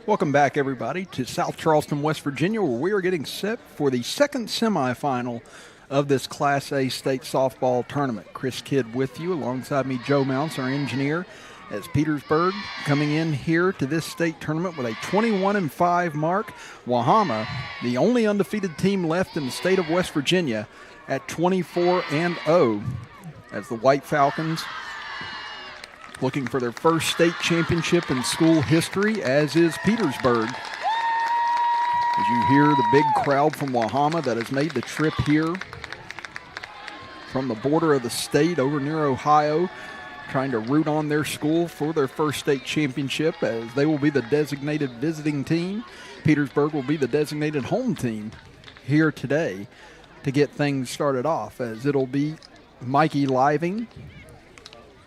Welcome back, everybody, to South Charleston, West Virginia, where we are getting set for the second semifinal of this Class A state softball tournament. Chris Kidd with you, alongside me, Joe Mounts, our engineer, as Petersburg coming in here to this state tournament with a 21-5 mark. Wahama, the only undefeated team left in the state of West Virginia, at 24-0, as the White Falcons looking for their first state championship in school history, as is Petersburg. As you hear the big crowd from Wahama that has made the trip here from the border of the state over near Ohio, trying to root on their school for their first state championship, as they will be the designated visiting team. Petersburg will be the designated home team here today to get things started off, as it'll be Mikey Living,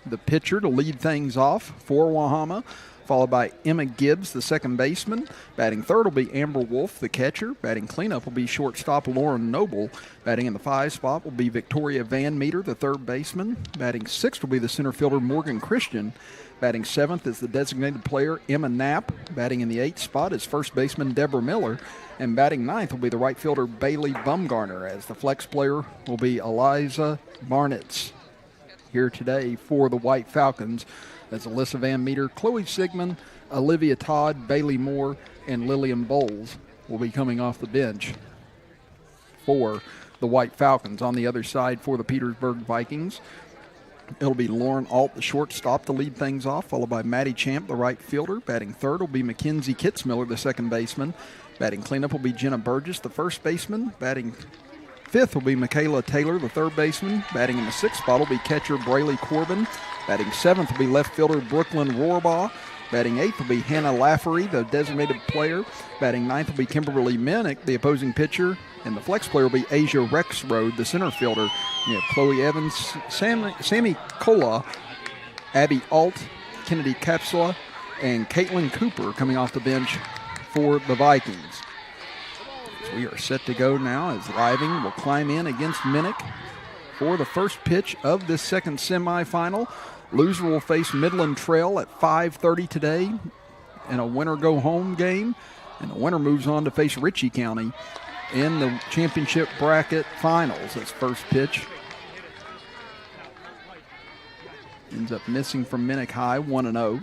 the pitcher, to lead things off for Wahama, followed by Emma Gibbs, the second baseman. Batting third will be Amber Wolf, the catcher. Batting cleanup will be shortstop Lauren Noble. Batting in the 5 spot will be Victoria Van Meter, the third baseman. Batting sixth will be the center fielder Morgan Christian. Batting seventh is the designated player Emma Knapp. Batting in the 8th spot is first baseman Deborah Miller. And batting ninth will be the right fielder Bailey Bumgarner, as the flex player will be Eliza Barnitz. Here today for the White Falcons, as Alyssa Van Meter, Chloe Sigmund, Olivia Todd, Bailey Moore, and Lillian Bowles will be coming off the bench for the White Falcons. On the other side for the Petersburg Vikings, it'll be Lauren Alt, the shortstop, to lead things off, followed by Maddie Champ, the right fielder. Batting third will be Mackenzie Kitzmiller, the second baseman. Batting cleanup will be Jenna Burgess, the first baseman. Batting fifth will be Michaela Taylor, the third baseman. Batting in the 6th spot will be catcher Brayley Corbin. Batting 7th will be left fielder Brooklyn Rohrbaugh. Batting 8th will be Hannah Lafferty, the designated player. Batting 9th will be Kimberly Minnick, the opposing pitcher. And the flex player will be Asia Rexroad, the center fielder. You have Chloe Evans, Sammy Kola, Abby Alt, Kennedy Capsula, and Caitlin Cooper coming off the bench for the Vikings. We are set to go now, as Living will climb in against Minnick for the first pitch of this second semifinal. Loser will face Midland Trail at 5:30 today in a winner-go-home game. And the winner moves on to face Ritchie County in the championship bracket finals. That's first pitch. Ends up missing from Minnick High, 1-0.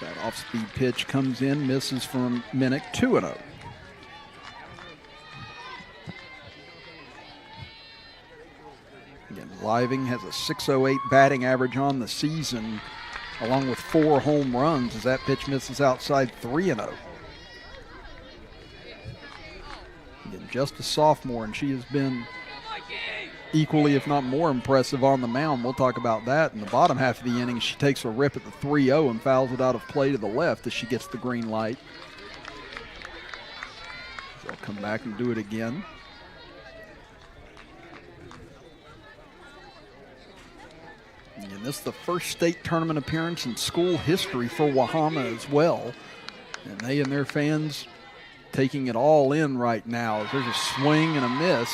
That off-speed pitch comes in, misses from Minnick, 2-0. Again, Living has a .608 batting average on the season, along with 4 home runs, as that pitch misses outside, 3-0. Again, just a sophomore, and she has been equally, if not more, impressive on the mound. We'll talk about that in the bottom half of the inning. She takes a rip at the 3-0 and fouls it out of play to the left as she gets the green light. So I'll come back and do it again. And this is the first state tournament appearance in school history for Wahama as well. And they and their fans taking it all in right now, as there's a swing and a miss.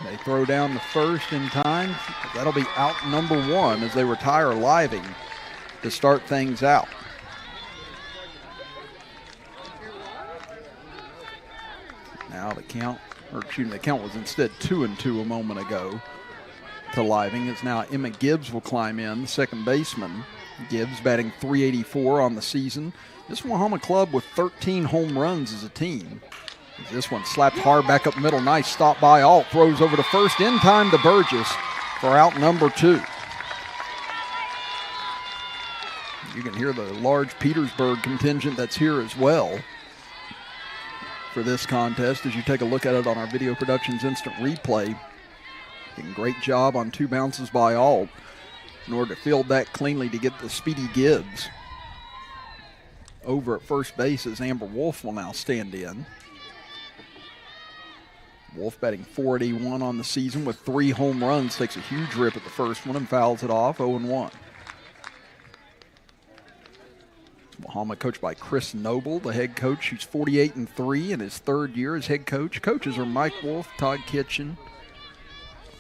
They throw down the first in time. That'll be out number 1 as they retire Living to start things out. Now the count was instead 2-2 a moment ago to Living. It's now Emma Gibbs will climb in, the second baseman. Gibbs batting .384 on the season. This Wahama club with 13 home runs as a team. This one slapped hard back up middle. Nice stop by Alt. Throws over to first. In time to Burgess for out number 2. You can hear the large Petersburg contingent that's here as well for this contest as you take a look at it on our Video Productions Instant Replay. Great job on 2 bounces by Alt in order to field that cleanly to get the speedy Gibbs over at first base, as Amber Wolf will now stand in. Wolf batting .481 on the season with 3 home runs. Takes a huge rip at the first one and fouls it off, 0-1. Wahama coached by Chris Noble, the head coach, who's 48-3 in his 3rd year as head coach. Coaches are Mike Wolf, Todd Kitchen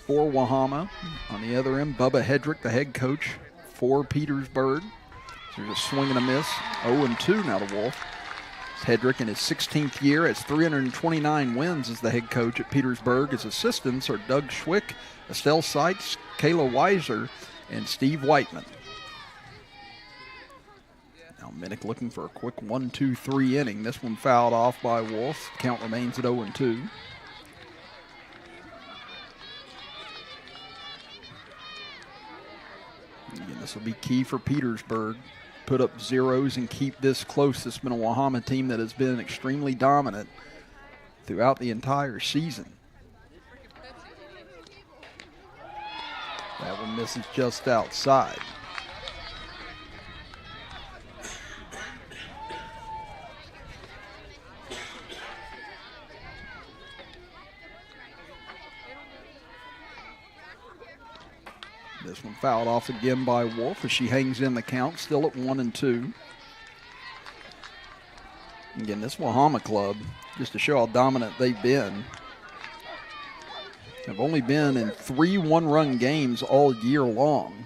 for Wahama. On the other end, Bubba Hedrick, the head coach for Petersburg. So there's a swing and a miss. 0-2 now to Wolf. Hedrick in his 16th year has 329 wins as the head coach at Petersburg. His assistants are Doug Schwick, Estelle Sykes, Kayla Weiser, and Steve Whiteman. Now Minnick looking for a quick 1-2-3 inning. This one fouled off by Wolf. Count remains at 0-2. Again, this will be key for Petersburg. Put up zeros and keep this close. This has been a Wahama team that has been extremely dominant throughout the entire season. That one misses just outside. This one fouled off again by Wolf as she hangs in the count, still at 1-2. Again, this Wahama club, just to show how dominant they've been, have only been in 3 one-run games all year long.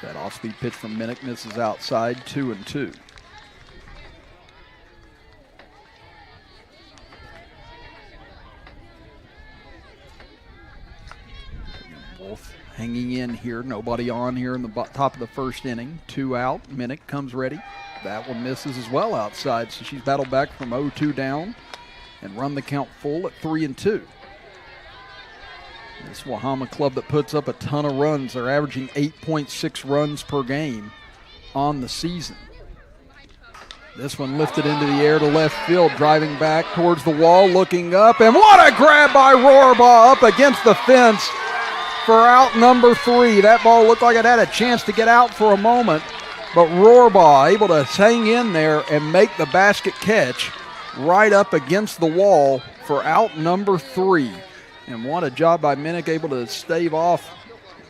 That off-speed pitch from Minnick misses outside, 2-2. Wolf hanging in here, nobody on here in the top of the first inning. 2 out, Minnick comes ready. That one misses as well outside, so she's battled back from 0-2 down and run the count full at 3-2. This Wahama club that puts up a ton of runs, they're averaging 8.6 runs per game on the season. This one lifted into the air to left field, driving back towards the wall, looking up, and what a grab by Rohrbaugh up against the fence for out number 3. That ball looked like it had a chance to get out for a moment, but Rohrbaugh able to hang in there and make the basket catch right up against the wall for out number 3. And what a job by Minnick, able to stave off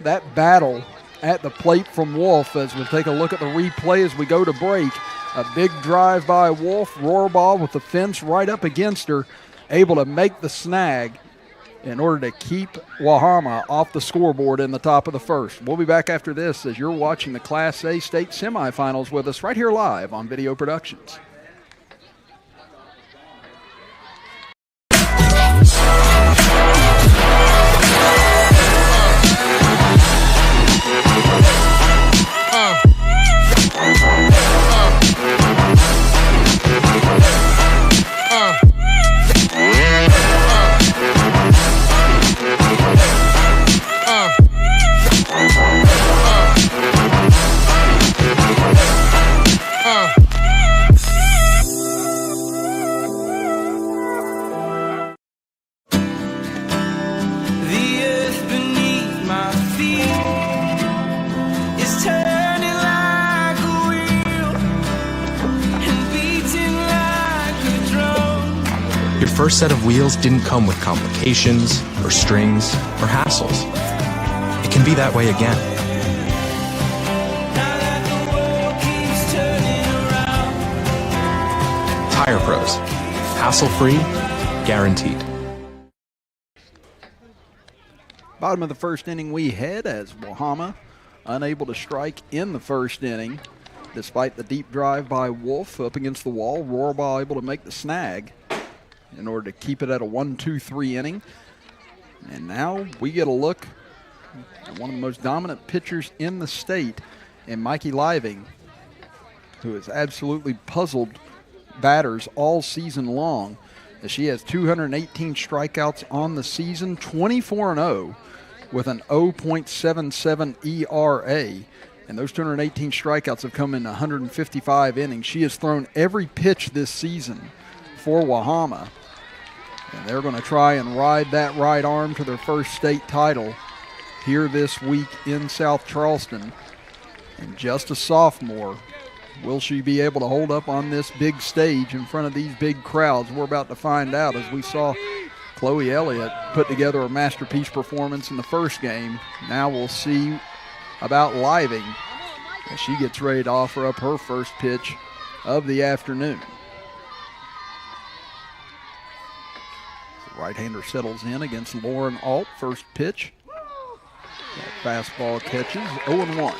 that battle at the plate from Wolf. As we take a look at the replay as we go to break. A big drive by Wolf, Rohrbaugh with the fence right up against her, able to make the snag in order to keep Wahama off the scoreboard in the top of the first. We'll be back after this as you're watching the Class A state semifinals with us right here live on Video Productions. First set of wheels didn't come with complications or strings or hassles. It can be that way again. Tire Pros. Hassle-free, guaranteed. Bottom of the first inning we head as Wahama unable to strike in the first inning despite the deep drive by Wolf up against the wall. Rohrbaugh able to make the snag in order to keep it at a 1-2-3 inning. And now we get a look at one of the most dominant pitchers in the state in Mikey Living, who has absolutely puzzled batters all season long, as she has 218 strikeouts on the season, 24-0 with an 0.77 ERA. And those 218 strikeouts have come in 155 innings. She has thrown every pitch this season for Wahama, and they're going to try and ride that right arm to their first state title here this week in South Charleston. And just a sophomore, will she be able to hold up on this big stage in front of these big crowds? We're about to find out, as we saw Chloe Elliott put together a masterpiece performance in the first game. Now we'll see about Living as she gets ready to offer up her first pitch of the afternoon. Right-hander settles in against Lauren Alt. First pitch That fastball catches 0-1.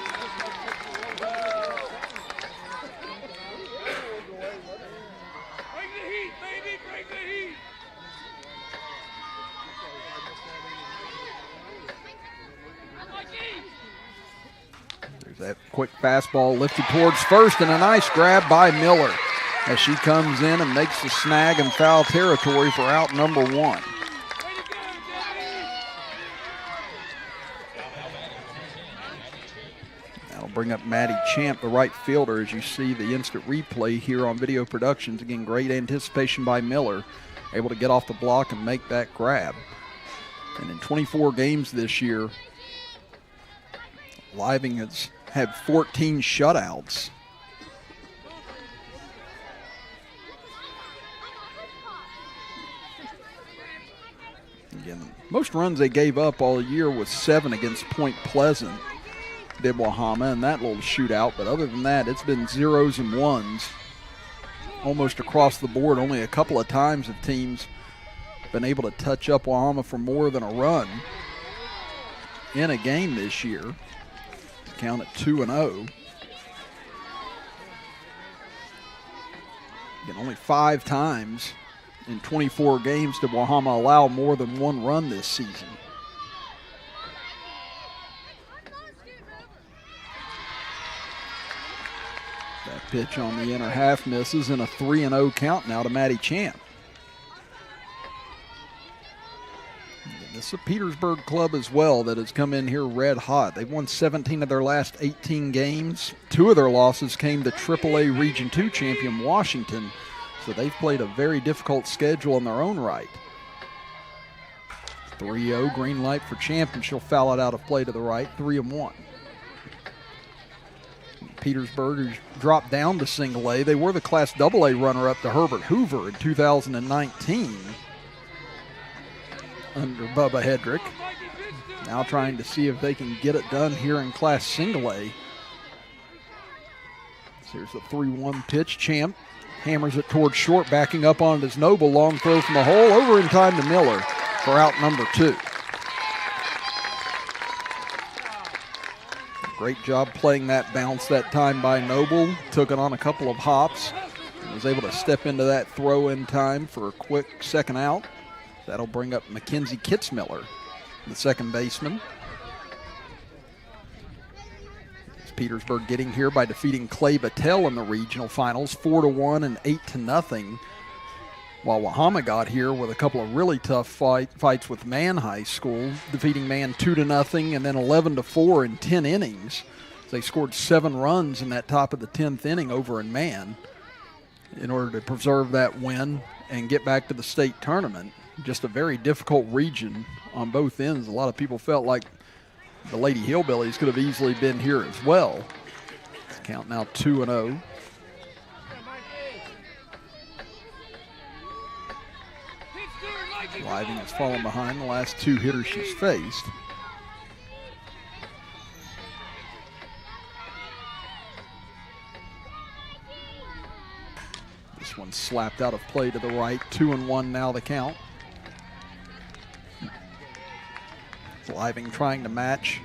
There's that quick fastball lifted towards first, and a nice grab by Miller as she comes in and makes the snag in foul territory for out number 1. That'll bring up Maddie Champ, the right fielder, as you see the instant replay here on Video Productions. Again, great anticipation by Miller, able to get off the block and make that grab. And in 24 games this year, Living has had 14 shutouts. Again, most runs they gave up all year was 7 against Point Pleasant, did Wahama, and that little shootout. But other than that, it's been 0s and 1s almost across the board. Only a couple of times have teams been able to touch up Wahama for more than a run in a game this year. Count at 2-0. Again, only 5 times in 24 games did Wahama allow more than 1 run this season. That pitch on the inner half misses, and a 3-0 count now to Maddie Champ. This is a Petersburg club as well that has come in here red hot. They've won 17 of their last 18 games. 2 of their losses came to AAA Region 2 champion Washington, so they've played a very difficult schedule in their own right. 3-0, green light for Champ, and she'll foul it out of play to the right, 3-1. Petersburg, who's dropped down to single A. They were the Class AA runner-up to Herbert Hoover in 2019. Under Bubba Hedrick. Now trying to see if they can get it done here in Class Single A. So here's the 3-1 pitch. Champ hammers it towards short, backing up on it is Noble. Long throw from the hole, over in time to Miller for out number 2. Great job playing that bounce that time by Noble. Took it on a couple of hops and was able to step into that throw in time for a quick second out. That'll bring up Mackenzie Kitzmiller, the second baseman. It's Petersburg getting here by defeating Clay Battelle in the regional finals, 4-1 and 8-0. While Wahama got here with a couple of really tough fights with Mann High School, defeating Mann 2-0 and then 11-4 in 10 innings. They scored 7 runs in that top of the 10th inning over in Mann in order to preserve that win and get back to the state tournament. Just a very difficult region on both ends. A lot of people felt like the Lady Hillbillies could have easily been here as well. It's count now 2-0. Living has fallen behind the last 2 hitters she's faced. This one slapped out of play to the right. 2-1 now the count. Living trying to match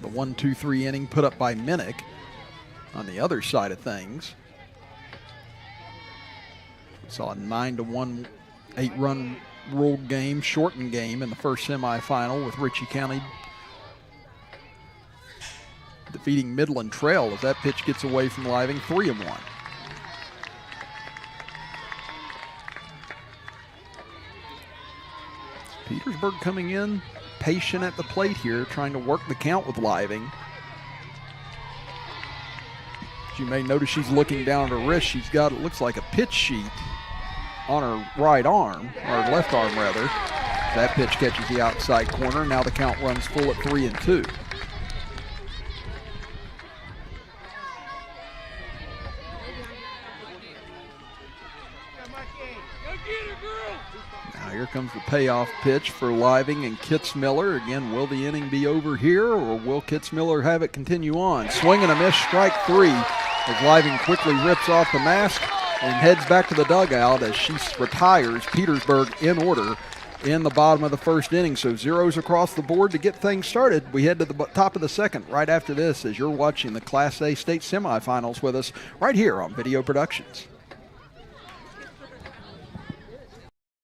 the 1-2-3 inning put up by Minnick on the other side of things. We saw a 9-1, 8-run ruled game, shortened game in the first semifinal with Ritchie County defeating Midland Trail as that pitch gets away from Living, 3-1. Petersburg coming in patient at the plate here, trying to work the count with Living. As you may notice, she's looking down at her wrist. She's got, it looks like a pitch sheet on her right arm, or left arm rather. That pitch catches the outside corner. Now the count runs full at 3-2. Here comes the payoff pitch for Living and Kitzmiller. Again, will the inning be over here, or will Kitzmiller have it continue on? Swing and a miss, strike 3, as Living quickly rips off the mask and heads back to the dugout as she retires. Petersburg in order in the bottom of the first inning. So zeros across the board to get things started. We head to the top of the second right after this as you're watching the Class A state semifinals with us right here on Video Productions.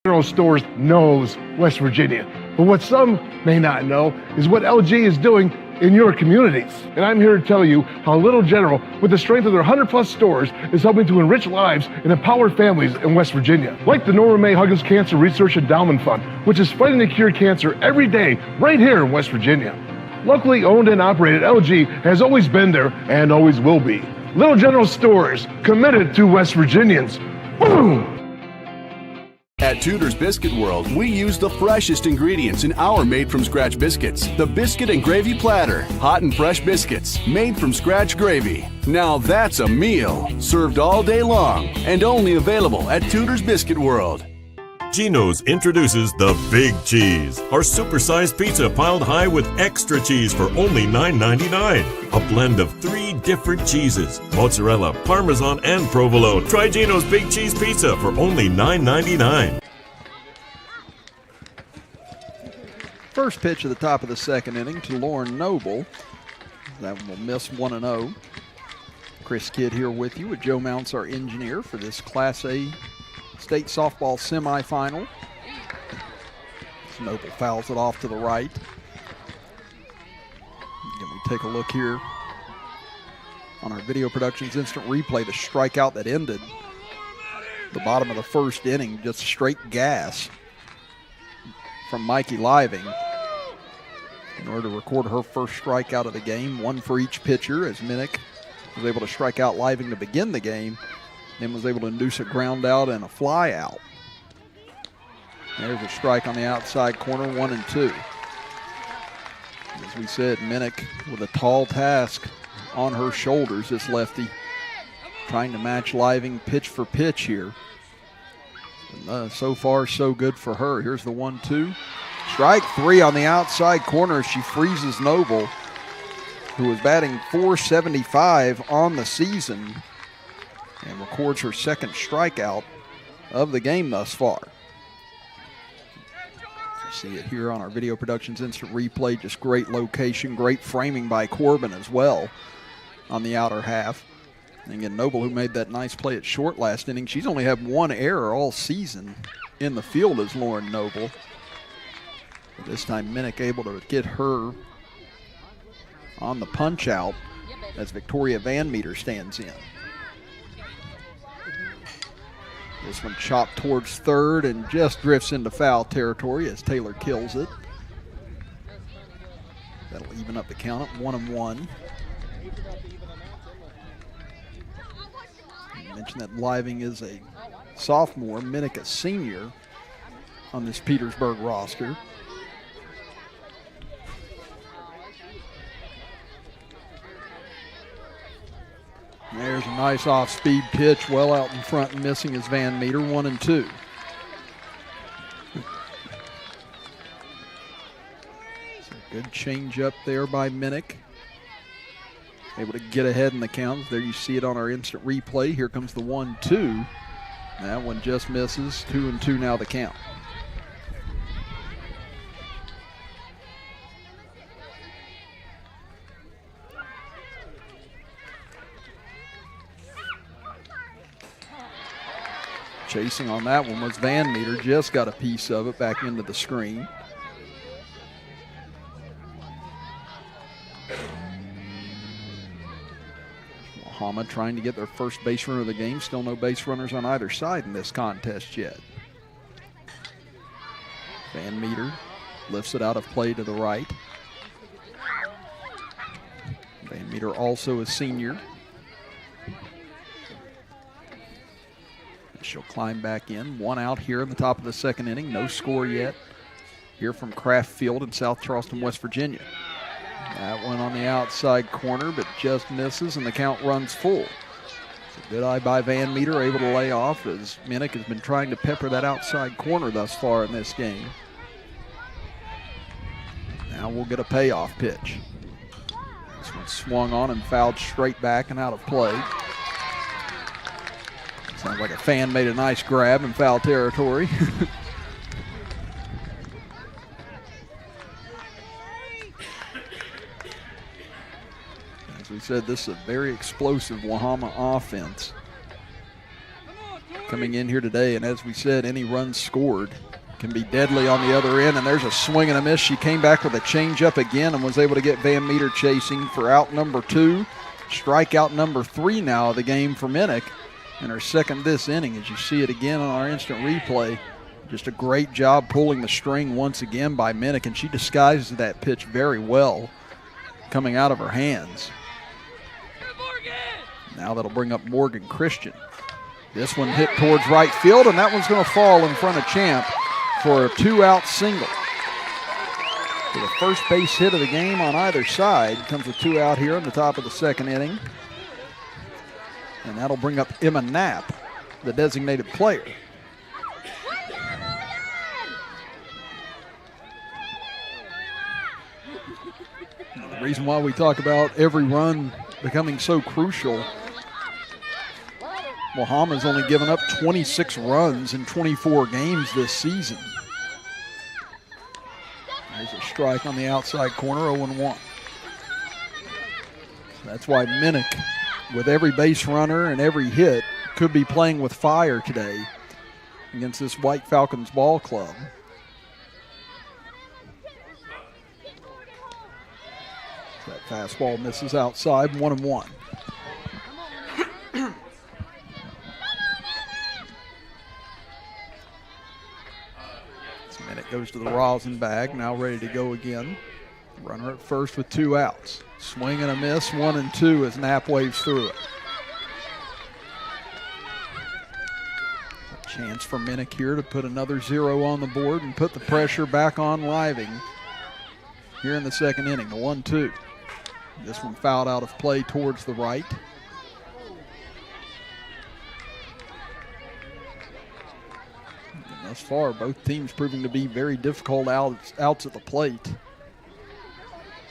General Stores knows West Virginia, but what some may not know is what LG is doing in your communities. And I'm here to tell you how Little General, with the strength of their 100+ stores, is helping to enrich lives and empower families in West Virginia. Like the Norma May Huggins Cancer Research Endowment Fund, which is fighting to cure cancer every day right here in West Virginia. Locally owned and operated, LG has always been there and always will be. Little General Stores, committed to West Virginians. Boom! At Tudor's Biscuit World, we use the freshest ingredients in our made-from-scratch biscuits. The Biscuit and Gravy Platter. Hot and fresh biscuits, made from scratch gravy. Now that's a meal. Served all day long and only available at Tudor's Biscuit World. Geno's introduces the Big Cheese, our supersized pizza piled high with extra cheese for only $9.99. A blend of 3 different cheeses, mozzarella, parmesan, and provolone. Try Geno's Big Cheese Pizza for only $9.99. First pitch at the top of the second inning to Lauren Noble. That one will miss 1-0. Chris Kidd here with you with Joe Mounts, our engineer, for this Class A state softball semifinal. Noble fouls it off to the right. Again, we take a look here on our Video Productions instant replay. The strikeout that ended the bottom of the first inning, just straight gas from Mikey Living in order to record her first strikeout of the game. One for each pitcher, as Minnick was able to strike out Living to begin the game, then was able to induce a ground out and a fly out. There's a strike on the outside corner, 1-2. As we said, Minnick with a tall task on her shoulders, this lefty, trying to match Living pitch for pitch here. And, so far, so good for her. Here's the 1-2. Strike 3 on the outside corner. She freezes Noble, who is batting .475 on the season, and records her second strikeout of the game thus far. You see it here on our Video Productions instant replay. Just great location, great framing by Corbin as well on the outer half. And again, Noble, who made that nice play at short last inning, she's only had 1 error all season in the field as Lauren Noble. But this time Minnick able to get her on the punch out as Victoria Van Meter stands in. This one chopped towards third and just drifts into foul territory as Taylor kills it. That'll even up the count at 1-1. I mentioned that Living is a sophomore, Minnick a senior on this Petersburg roster. There's a nice off-speed pitch, well out in front and missing is Van Meter, 1-2. So good change up there by Minnick. Able to get ahead in the count. There you see it on our instant replay. Here comes the 1-2. That one just misses. 2-2 now the count. Chasing on that one was Van Meter, just got a piece of it back into the screen. Wahama trying to get their first base runner of the game. Still no base runners on either side in this contest yet. Van Meter lifts it out of play to the right. Van Meter also a senior. She'll climb back in. 1 out here in the top of the second inning. No score yet here from Kraft Field in South Charleston, West Virginia. That one on the outside corner, but just misses, and the count runs full. It's a good eye by Van Meter, able to lay off as Minnick has been trying to pepper that outside corner thus far in this game. Now we'll get a payoff pitch. This one swung on and fouled straight back and out of play. Sounds like a fan made a nice grab in foul territory. As we said, this is a very explosive Wahama offense coming in here today. And as we said, any run scored can be deadly on the other end. And there's a swing and a miss. She came back with a changeup again and was able to get Van Meter chasing for out number 2. Strikeout number 3 now of the game for Minnick, and her second this inning. As you see it again on our instant replay, just a great job pulling the string once again by Minnick, and she disguises that pitch very well coming out of her hands. Now that'll bring up Morgan Christian. This one hit towards right field, and that one's going to fall in front of Champ for a 2-out single. So the first base hit of the game on either side comes with 2 out here in the top of the second inning. And that'll bring up Emma Knapp, the designated player. The reason why we talk about every run becoming so crucial, Wahama's only given up 26 runs in 24 games this season. There's a strike on the outside corner, 0-1. That's why Minnick, with every base runner and every hit, could be playing with fire today against this White Falcons ball club. That fastball misses outside, 1-1. Minnick goes to the rosin bag, now ready to go again. Runner at first with 2 outs. Swing and a miss, 1-2 as Knapp waves through it. A chance for Minnick here to put another 0 on the board and put the pressure back on Living here in the second inning, the 1-2. This one fouled out of play towards the right. Thus far, both teams proving to be very difficult outs at the plate.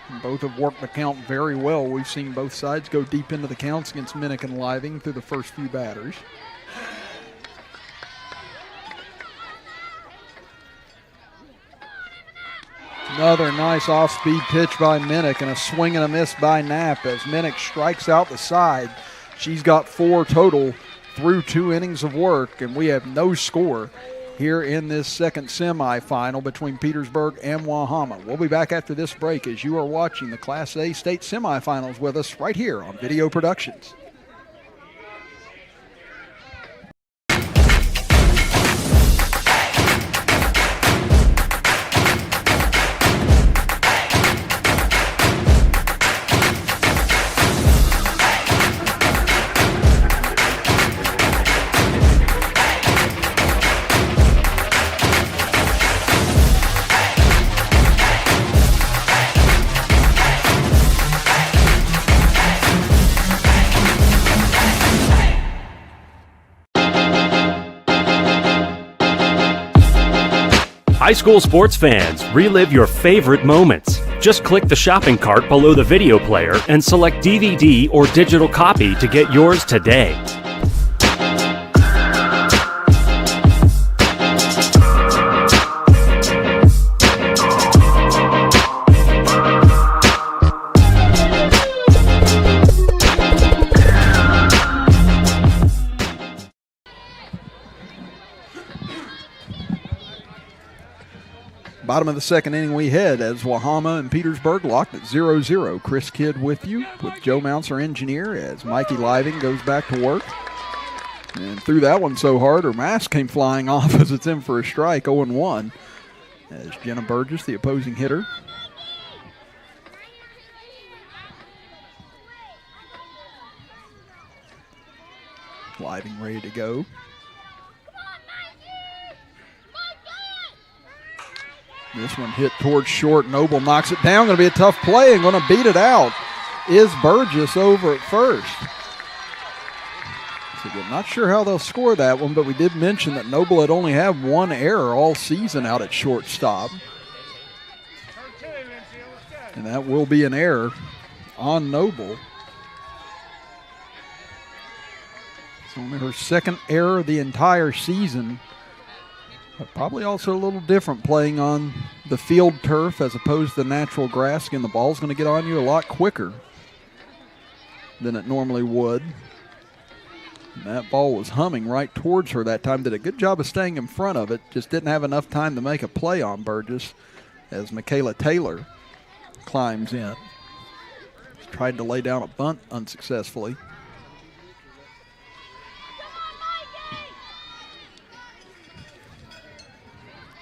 And both have worked the count very well. We've seen both sides go deep into the counts against Minnick and Living through the first few batters. Another nice off-speed pitch by Minnick and a swing and a miss by Knapp as Minnick strikes out the side. She's got 4 total through 2 innings of work, and we have no score here in this second semifinal between Petersburg and Wahama. We'll be back after this break as you are watching the Class A state semifinals with us right here on Video Productions. High school sports fans, relive your favorite moments. Just click the shopping cart below the video player and select DVD or digital copy to get yours today. Bottom of the second inning we head as Wahama and Petersburg locked at 0-0. Chris Kidd with you, with Joe Mounts, our engineer, as Mikey Living goes back to work. And threw that one so hard her mask came flying off as it's in for a strike, 0-1. As Jenna Burgess, the opposing hitter. Living ready to go. This one hit towards short. Noble knocks it down. Going to be a tough play and going to beat it out is Burgess over at first. So we're not sure how they'll score that one, but we did mention that Noble had only had 1 error all season out at shortstop. And that will be an error on Noble. It's only her 2nd error of the entire season. But probably also a little different playing on the field turf as opposed to the natural grass. Again, the ball's going to get on you a lot quicker. than it normally would. And that ball was humming right towards her that time. Did a good job of staying in front of it. Just didn't have enough time to make a play on Burgess as Michaela Taylor climbs in. Tried to lay down a bunt unsuccessfully.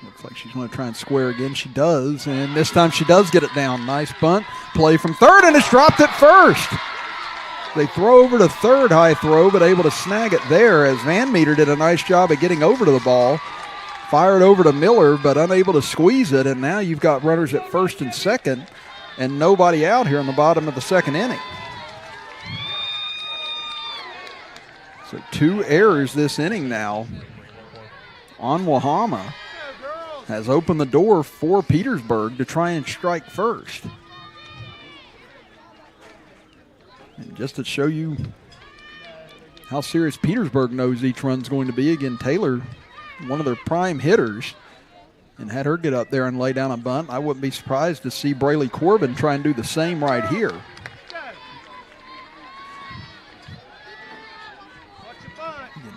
Looks like she's going to try and square again. She does, and this time she does get it down. Nice bunt. Play from third, and it's dropped at first. They throw over to third, high throw, but able to snag it there as Van Meter did a nice job of getting over to the ball. Fired over to Miller, but unable to squeeze it, and now you've got runners at first and second and nobody out here in the bottom of the second inning. So 2 errors this inning now on Wahama has opened the door for Petersburg to try and strike first. And just to show you how serious Petersburg knows each run's going to be, again, Taylor, one of their prime hitters, and had her get up there and lay down a bunt. I wouldn't be surprised to see Braylee Corbin try and do the same right here.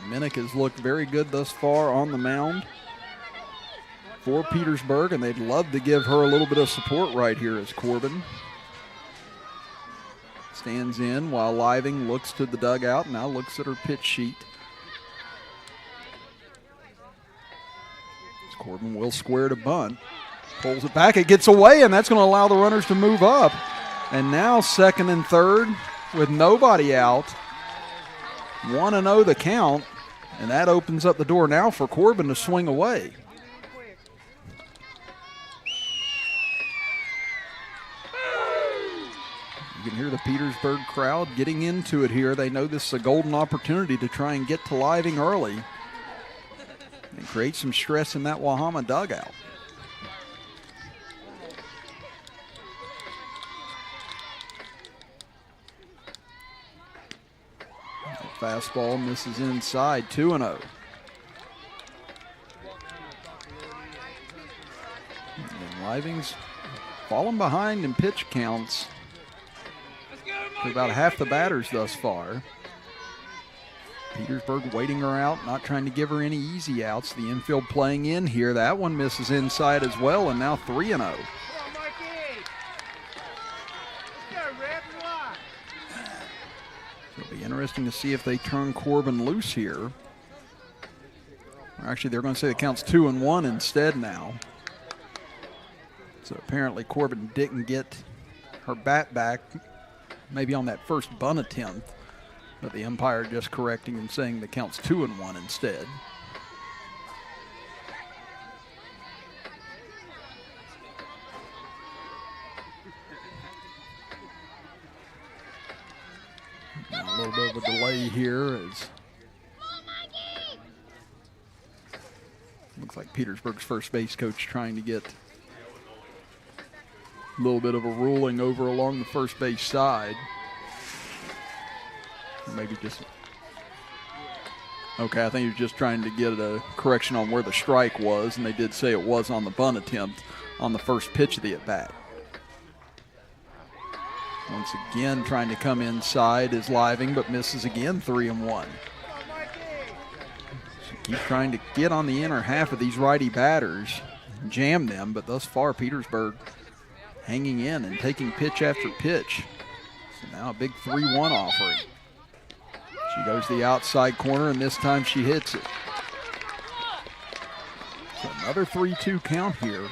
Minnick has looked very good thus far on the mound for Petersburg, and they'd love to give her a little bit of support right here as Corbin stands in while Living looks to the dugout, now looks at her pitch sheet. Corbin will square to bunt, pulls it back, it gets away, and that's going to allow the runners to move up. And now second and third with nobody out. 1-0 the count, and that opens up the door now for Corbin to swing away. You can hear the Petersburg crowd getting into it here. They know this is a golden opportunity to try and get to Living early and create some stress in that Wahama dugout. Fastball misses inside, 2-0. And Living's fallen behind in pitch counts to about half the batters thus far. Petersburg waiting her out, not trying to give her any easy outs. The infield playing in here. That one misses inside as well, and now 3-0. It'll be interesting to see if they turn Corbin loose here. Or actually, they're going to say the count's 2-1 instead now. So apparently Corbin didn't get her bat back, maybe on that first bunt attempt, but the umpire just correcting and saying the count's 2-1 instead. Now a little bit of a delay here as looks like Petersburg's first base coach trying to get a little bit of a ruling over along the first base side. Maybe just, okay, I think he was just trying to get a correction on where the strike was, and they did say it was on the bunt attempt on the first pitch of the at-bat. Once again, trying to come inside is Living, but misses again, 3-1. So keep trying to get on the inner half of these righty batters, jam them, but thus far Petersburg hanging in and taking pitch after pitch. So now a big 3-1 offering. She goes to the outside corner, and this time she hits it. So another 3-2 count here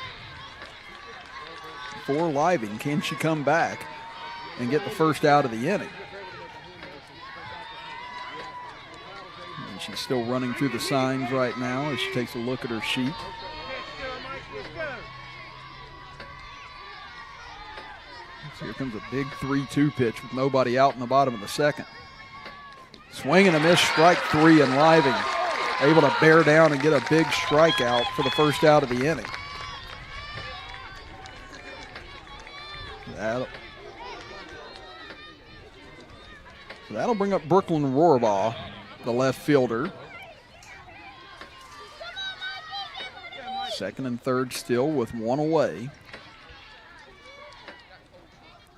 for Living. Can she come back and get the first out of the inning? And she's still running through the signs right now as she takes a look at her sheet. So here comes a big 3-2 pitch with nobody out in the bottom of the second. Swing and a miss, strike 3, and Living able to bear down and get a big strikeout for the first out of the inning. That'll bring up Brooklyn Rohrbaugh, the left fielder. Second and third still with one away.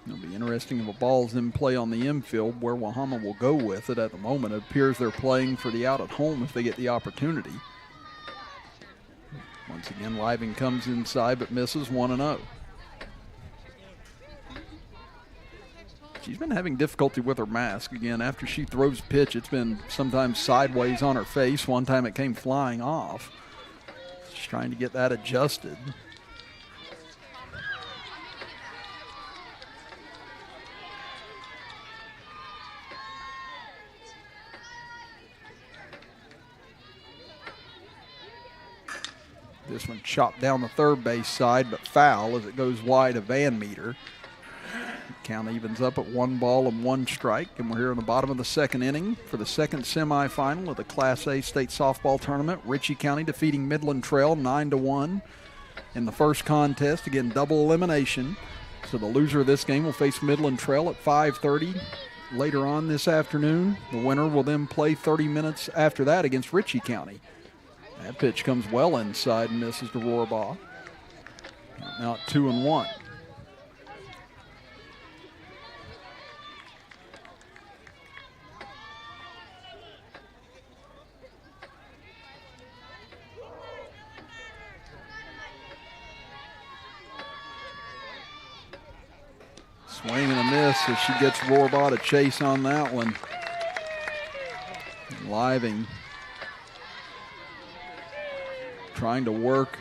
It'll be interesting interesting if a ball's in play on the infield where Wahama will go with it. At the moment, it appears they're playing for the out at home if they get the opportunity. Once again, Living comes inside but misses 1-0. She's been having difficulty with her mask. Again, after she throws a pitch, it's been sometimes sideways on her face. One time it came flying off. She's trying to get that adjusted. This one chopped down the third base side, but foul as it goes wide of Van Meter. Count evens up at 1 ball and 1 strike, and we're here in the bottom of the second inning for the second semifinal of the Class A State Softball Tournament. Ritchie County defeating Midland Trail 9-1 in the first contest. Again, double elimination. So the loser of this game will face Midland Trail at 5:30 later on this afternoon. The winner will then play 30 minutes after that against Ritchie County. That pitch comes well inside and misses to Rohrbaugh. Now at 2-1. Swing and a miss as she gets Rohrbaugh to chase on that one. And Living trying to work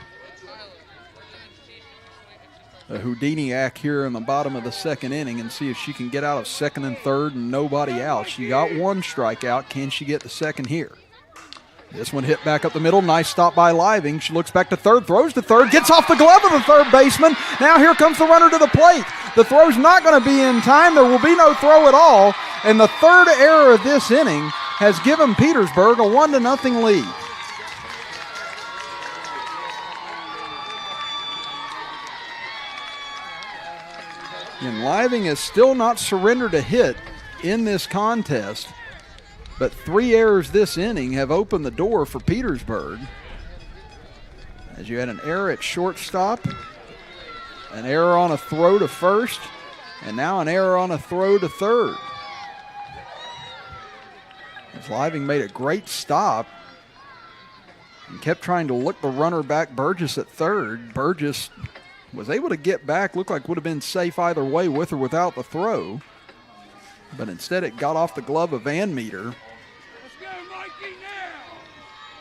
a Houdini-act here in the bottom of the second inning and see if she can get out of second and third and nobody out. She got 1 strikeout. Can she get the second here? This one hit back up the middle. Nice stop by Living. She looks back to third, throws to third, gets off the glove of the third baseman. Now here comes the runner to the plate. The throw's not going to be in time. There will be no throw at all. And the third error of this inning has given Petersburg a 1-0 lead. And Living has still not surrendered a hit in this contest, but 3 errors this inning have opened the door for Petersburg. As you had an error at shortstop, an error on a throw to first, and now an error on a throw to third. As Living made a great stop and kept trying to look the runner back Burgess at third. Burgess was able to get back, looked like would have been safe either way with or without the throw. But instead it got off the glove of Van Meter.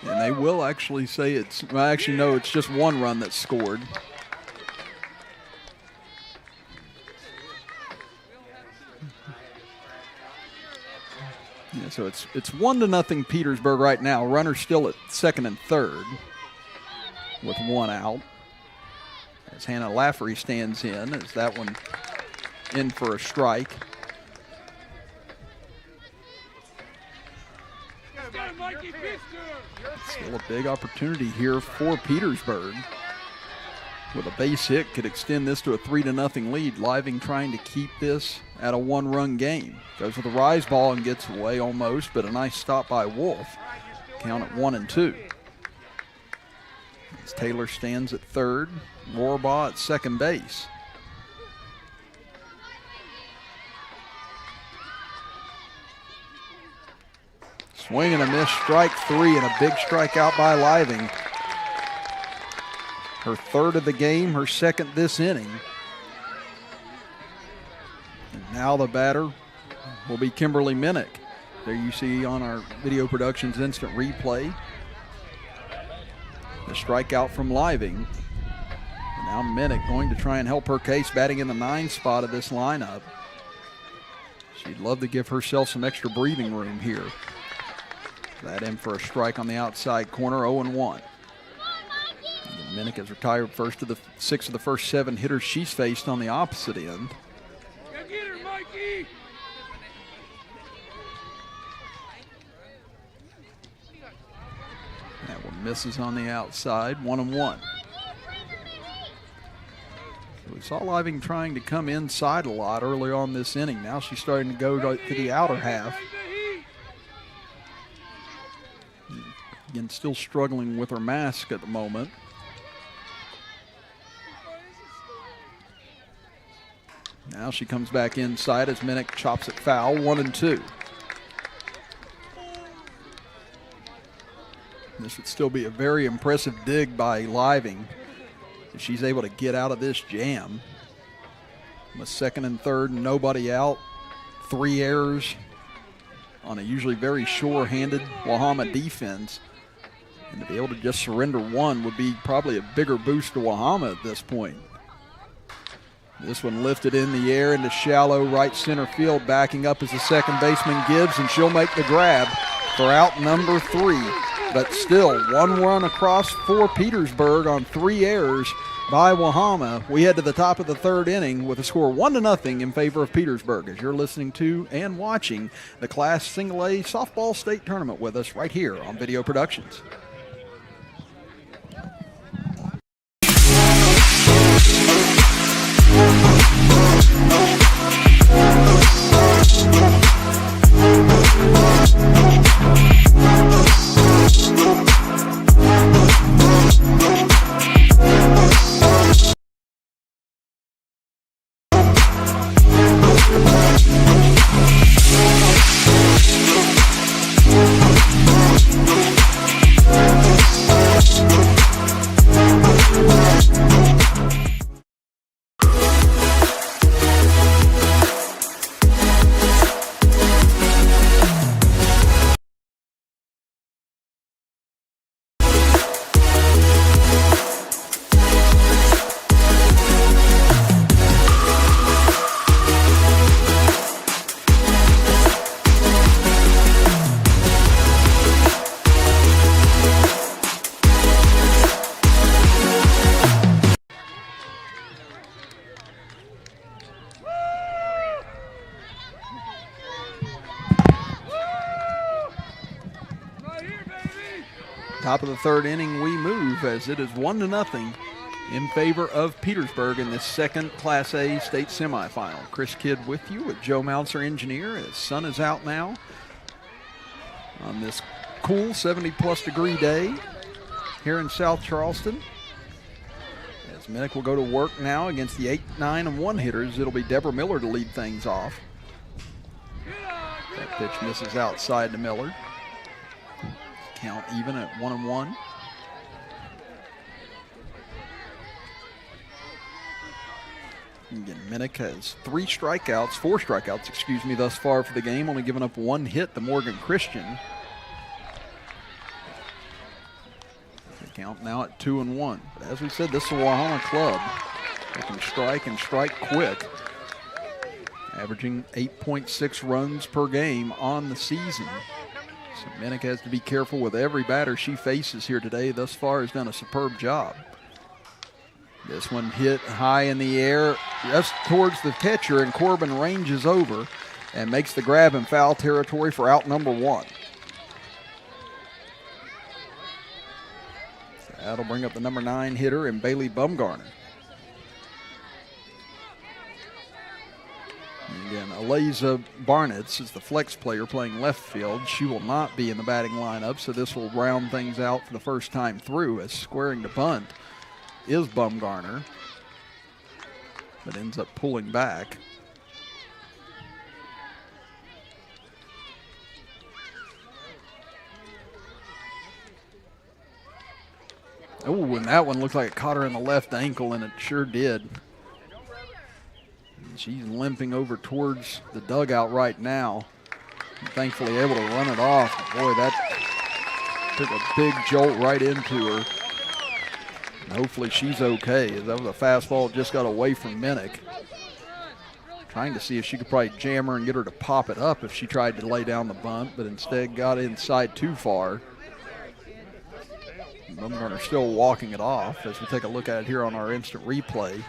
And they will actually say it's, well, actually no, it's just 1 run that's scored. Yeah, so it's 1-0 Petersburg right now. Runner still at second and third with 1 out. As Hannah Lafferty stands in, as that one in for a strike. Still a big opportunity here for Petersburg. With a base hit, could extend this to a 3-0 lead. Living trying to keep this at a 1-run game. Goes with a rise ball and gets away almost, but a nice stop by Wolf. Count at 1-2. As Taylor stands at third, Rohrbaugh at second base. Swing and a miss, strike 3, and a big strikeout by Living. Her third of the game, her second this inning. And now the batter will be Kimberly Minnick. There you see on our Video Productions instant replay. The strikeout from Living. And now Minnick going to try and help her case, batting in the 9 spot of this lineup. She'd love to give herself some extra breathing room here. That in for a strike on the outside corner, 0-1. Minnick has retired first of the 6 of the first 7 hitters she's faced on the opposite end. Go get her, Mikey! That one misses on the outside, 1-1. So we saw Living trying to come inside a lot early on this inning. Now she's starting to go to the outer half. Again, still struggling with her mask at the moment. Now she comes back inside as Minnick chops it foul, 1-2. This would still be a very impressive dig by Living if she's able to get out of this jam. With second and third, nobody out, 3 errors on a usually very sure-handed Wahama defense. And to be able to just surrender 1 would be probably a bigger boost to Wahama at this point. This one lifted in the air into shallow right center field. Backing up as the second baseman Gibbs, and she'll make the grab for out number 3. But still, 1 run across for Petersburg on 3 errors by Wahama. We head to the top of the 3rd inning with a score 1-0 in favor of Petersburg, as you're listening to and watching the Class Single A Softball State Tournament with us right here on Video Productions. Top of the 3rd inning, we move as it is 1-0 in favor of Petersburg in this second Class A state semifinal. Chris Kidd with you with Joe Mounts, our engineer. His sun is out now on this cool 70-plus degree day here in South Charleston. As Minnick will go to work now against the 8, 9, and 1 hitters. It'll be Deborah Miller to lead things off. That pitch misses outside to Miller. Count even at 1-1. Again, Minnick has 4 strikeouts, thus far for the game, only giving up 1 hit to Morgan Christian. The count now at 2-1. But as we said, this is a Wahama club. They can strike and strike quick, averaging 8.6 runs per game on the season. So Minnick has to be careful with every batter she faces here today. Thus far has done a superb job. This one hit high in the air just towards the catcher, and Corbin ranges over and makes the grab in foul territory for out number 1. So that'll bring up the number 9 hitter and Bailey Bumgarner. Again, Eliza Barnitz is the flex player playing left field. She will not be in the batting lineup, so this will round things out for the first time through, as squaring to bunt is Bumgarner, but ends up pulling back. Oh, and that one looked like it caught her in the left ankle, and it sure did. She's limping over towards the dugout right now. And thankfully able to run it off. Boy, that took a big jolt right into her. And hopefully she's okay, as that was a fastball that just got away from Minnick. Trying to see if she could probably jam her and get her to pop it up if she tried to lay down the bunt, but instead got inside too far. Bumgarner still walking it off as we take a look at it here on our instant replay.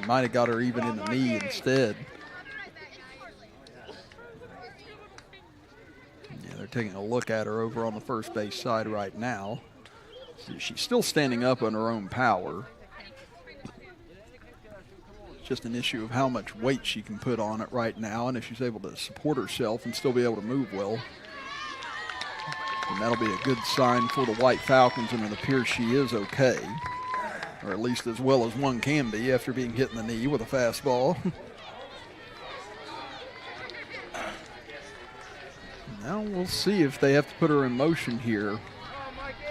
Might have got her even in the knee instead. Yeah, they're taking a look at her over on the first base side right now. She's still standing up on her own power. It's just an issue of how much weight she can put on it right now, and if she's able to support herself and still be able to move well. And that'll be a good sign for the White Falcons, and it appears she is okay. or at least as well as one can be after being hit in the knee with a fastball. Now we'll see if they have to put her in motion here,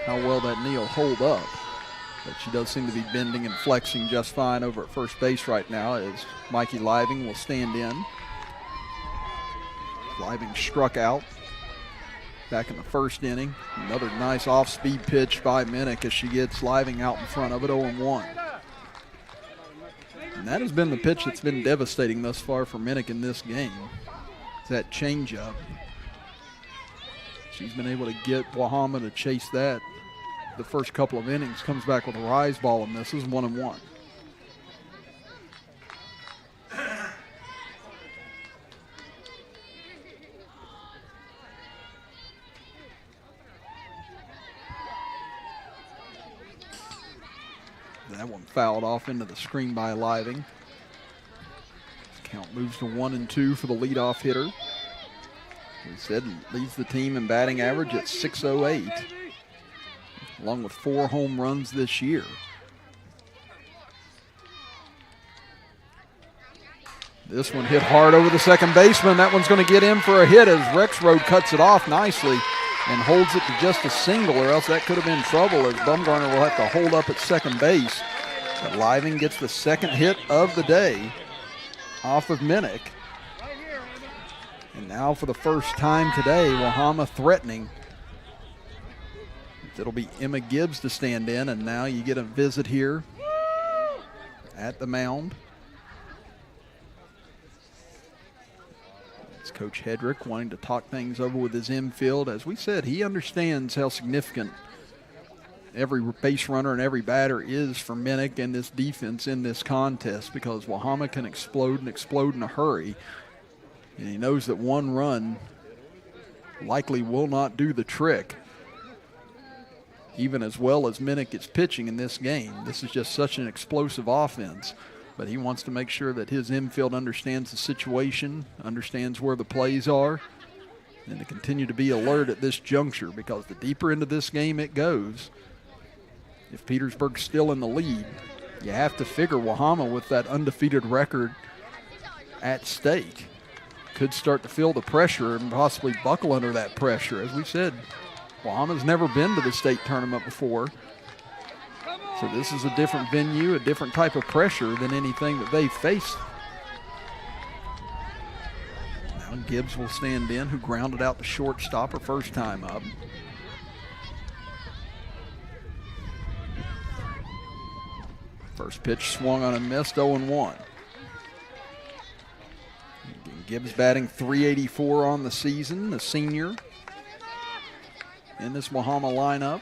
how well that knee will hold up. But she does seem to be bending and flexing just fine over at first base right now as Mikey Living will stand in. Living struck out back in the first inning. Another nice off-speed pitch by Minnick as she gets Living out in front of it, 0-1. And that has been the pitch that's been devastating thus far for Minnick in this game. It's that changeup. She's been able to get Wahama to chase that the first couple of innings. Comes back with a rise ball and misses, 1-1. That one fouled off into the screen by Living. Count moves to 1-2 for the leadoff hitter. We said leads the team in batting average at .608, along with 4 home runs this year. This one hit hard over the second baseman. That one's going to get in for a hit as Rexroad cuts it off nicely and holds it to just a single, or else that could have been trouble as Bumgarner will have to hold up at second base. But Living gets the second hit of the day off of Minnick. And now for the first time today, Wahama threatening. It'll be Emma Gibbs to stand in, and now you get a visit here at the mound. It's Coach Hedrick wanting to talk things over with his infield. As we said, he understands how significant every base runner and every batter is for Minnick and this defense in this contest, because Wahama can explode and explode in a hurry. And he knows that one run likely will not do the trick, even as well as Minnick is pitching in this game. This is just such an explosive offense. But he wants to make sure that his infield understands the situation, understands where the plays are, and to continue to be alert at this juncture, because the deeper into this game it goes, if Petersburg's still in the lead, you have to figure Wahama, with that undefeated record at stake, could start to feel the pressure and possibly buckle under that pressure. As we said, Wahama's never been to the state tournament before. So this is a different venue, a different type of pressure than anything that they've faced. Now Gibbs will stand in, who grounded out the shortstop her first time up. First pitch swung on and missed, 0-1. Gibbs batting .384 on the season, the senior in this Wahama lineup.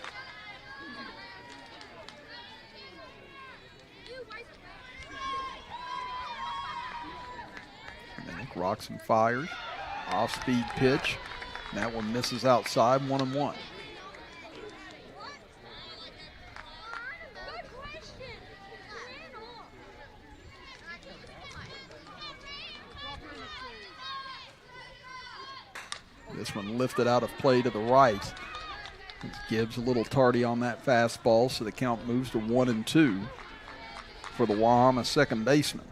Minnick rocks and fires. Off-speed pitch. That one misses outside, 1-1. This one lifted out of play to the right. Gibbs a little tardy on that fastball, so the count moves to 1-2 for the Wahama second baseman.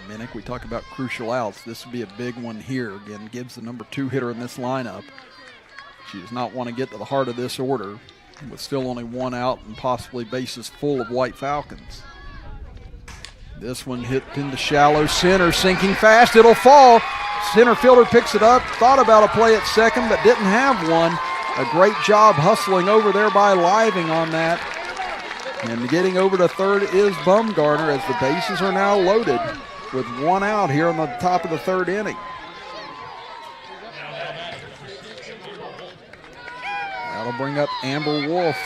Minnick, we talk about crucial outs. This would be a big one here. Again, Gibbs the number 2 hitter in this lineup. She does not want to get to the heart of this order with still only 1 out and possibly bases full of White Falcons. This one hit into shallow center, sinking fast, it'll fall. Center fielder picks it up, thought about a play at second, but didn't have one. A great job hustling over there by Living on that. And getting over to third is Bumgarner, as the bases are now loaded with 1 out here on the top of the third inning. That'll bring up Amber Wolf,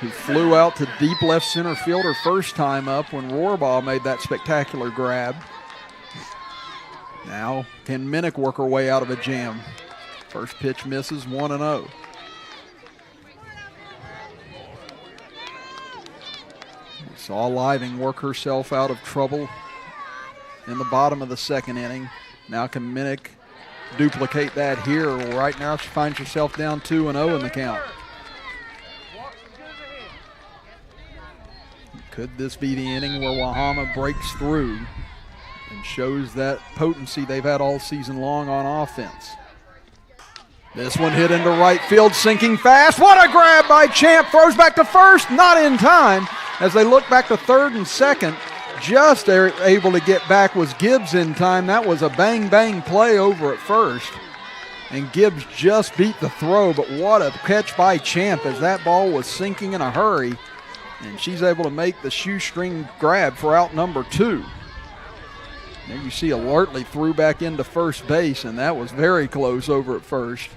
who flew out to deep left center field her first time up when Rohrbaugh made that spectacular grab. Now can Minnick work her way out of a jam? First pitch misses, 1-0. We saw Living work herself out of trouble in the bottom of the second inning. Now can Minnick duplicate that here. Right now she finds herself down 2-0 in the count. Could this be the inning where Wahama breaks through and shows that potency they've had all season long on offense? This one hit into right field, sinking fast. What a grab by Champ. Throws back to first, not in time. As they look back to third and second, just able to get back was Gibbs in time. That was a bang-bang play over at first. And Gibbs just beat the throw, but what a catch by Champ as that ball was sinking in a hurry. And she's able to make the shoestring grab for out number 2. There you see Alertly threw back into first base, and that was very close over at first.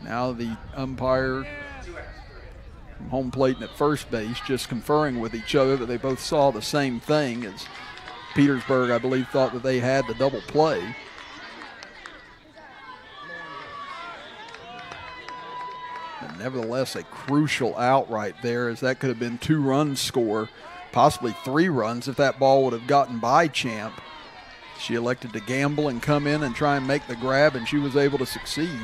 Now the umpire from home plate and at first base just conferring with each other that they both saw the same thing, as Petersburg, I believe, thought that they had the double play. And nevertheless, a crucial out right there, as that could have been 2 runs score, possibly 3 runs if that ball would have gotten by Champ. She elected to gamble and come in and try and make the grab, and she was able to succeed.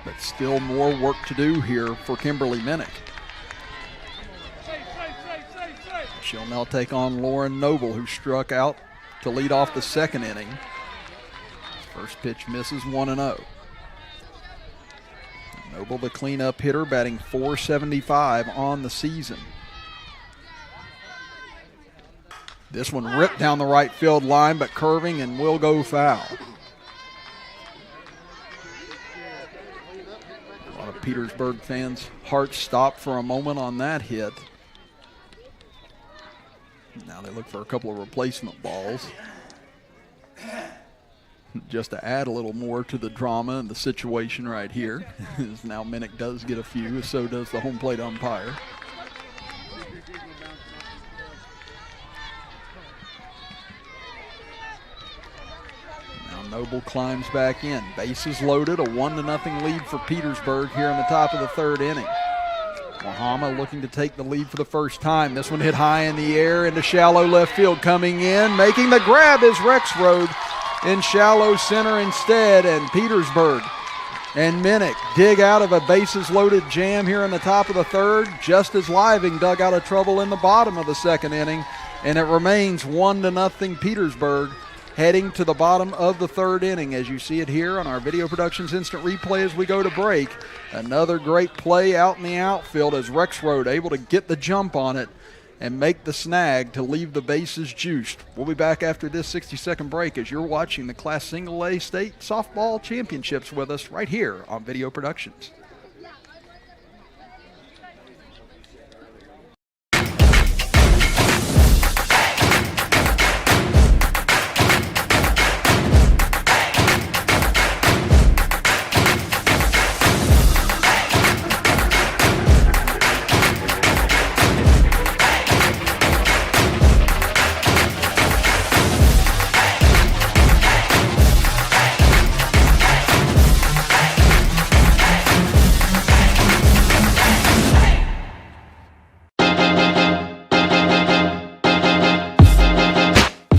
But still more work to do here for Kimberly Minnick. She'll now take on Lauren Noble, who struck out to lead off the second inning. First pitch misses, 1-0. Noble, the cleanup hitter, batting .475 on the season. This one ripped down the right field line, but curving and will go foul. A lot of Petersburg fans' hearts stopped for a moment on that hit. Now they look for a couple of replacement balls, just to add a little more to the drama and the situation right here. As now Minnick does get a few, so does the home plate umpire. Now Noble climbs back in. Bases loaded, a 1-0 lead for Petersburg here in the top of the third inning. Wahama looking to take the lead for the first time. This one hit high in the air into shallow left field. Coming in, making the grab is Rexroad in shallow center instead, and Petersburg and Minnick dig out of a bases-loaded jam here in the top of the third, just as Living dug out of trouble in the bottom of the second inning, and it remains 1-0 Petersburg heading to the bottom of the third inning. As you see it here on our Video Productions Instant Replay as we go to break. Another great play out in the outfield as Rexroad able to get the jump on it and make the snag to leave the bases juiced. We'll be back after this 60-second break as you're watching the Class Single A State Softball Championships with us right here on Video Productions.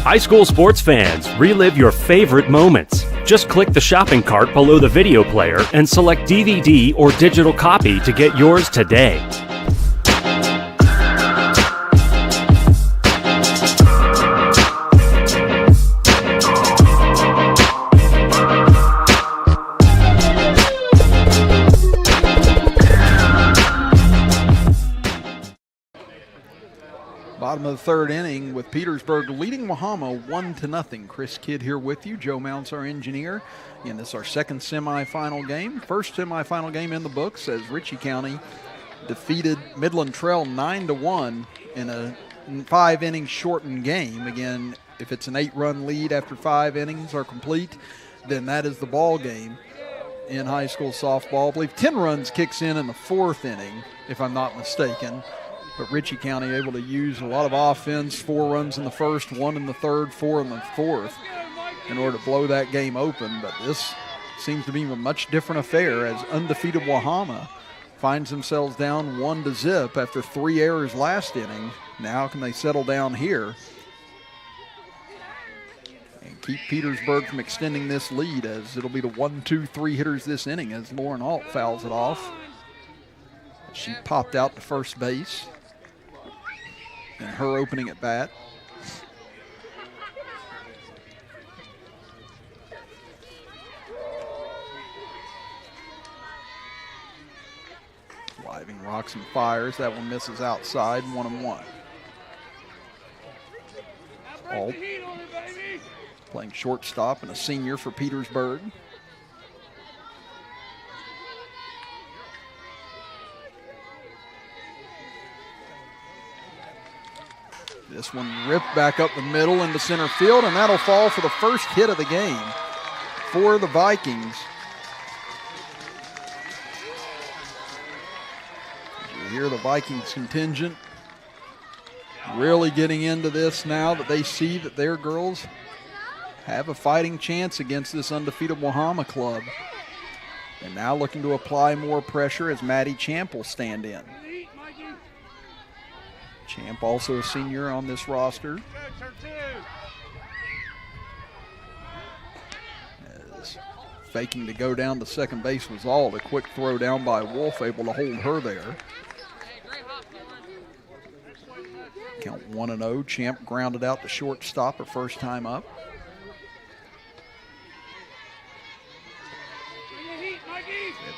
High school sports fans, relive your favorite moments. Just click the shopping cart below the video player and select DVD or digital copy to get yours today. Bottom of the third inning with Petersburg leading Wahama 1-0. Chris Kidd here with you. Joe Mounts, our engineer. And this is our second semifinal game. First semifinal game in the books as Ritchie County defeated Midland Trail 9-1 in a 5-inning shortened game. Again, if it's an 8-run lead after 5 innings are complete, then that is the ball game in high school softball. I believe 10 runs kicks in the 4th inning, if I'm not mistaken. But Ritchie County able to use a lot of offense, 4 runs in the first, 1 in the third, 4 in the fourth, in order to blow that game open. But this seems to be a much different affair as undefeated Wahama finds themselves down 1-0 after 3 errors last inning. Now can they settle down here and keep Petersburg from extending this lead, as it'll be the 1-2-3 hitters this inning as Lauren Alt fouls it off. She popped out to first base in her opening at bat. Living rocks and fires. That one misses outside, 1-1. Alt playing shortstop and a senior for Petersburg. This one ripped back up the middle into center field, and that'll fall for the first hit of the game for the Vikings. You hear the Vikings contingent really getting into this now that they see that their girls have a fighting chance against this undefeated Wahama club. And now looking to apply more pressure as Maddie Champ will stand in. Champ also a senior on this roster. As faking to go down to second base was all. The quick throw down by Wolf, able to hold her there. Count 1-0. Champ grounded out to shortstop her first time up.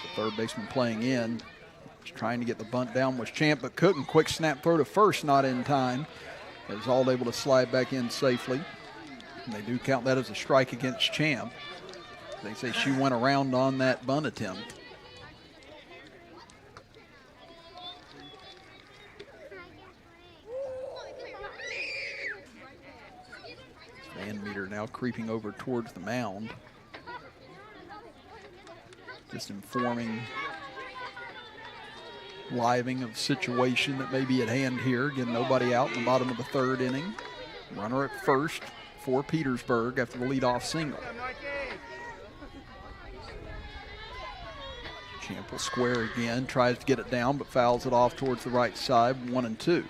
The third baseman playing in. Trying to get the bunt down was Champ, but couldn't. Quick snap throw to first, not in time. As all able to slide back in safely. And they do count that as a strike against Champ. They say she went around on that bunt attempt. Fan meter now creeping over towards the mound. Just informing Living of situation that may be at hand here. Again, nobody out in the bottom of the third inning. Runner at first for Petersburg after the leadoff single. Champ will square again, tries to get it down, but fouls it off towards the right side, 1-2.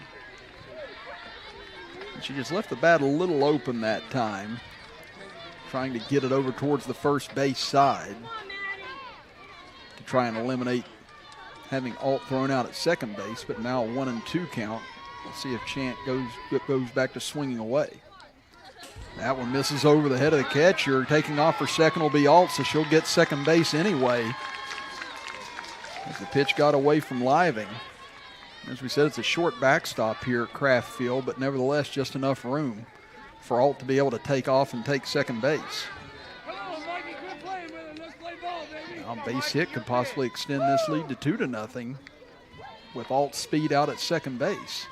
And she just left the bat a little open that time, trying to get it over towards the first base side to try and eliminate having Alt thrown out at second base, but now a 1-2 count. We'll see if Champ goes back to swinging away. That one misses over the head of the catcher. Taking off for second will be Alt, so she'll get second base anyway. As the pitch got away from Living. As we said, it's a short backstop here at Kraft Field, but nevertheless just enough room for Alt to be able to take off and take second base. Now base hit could possibly extend this lead to 2-0 with Alt's speed out at second base.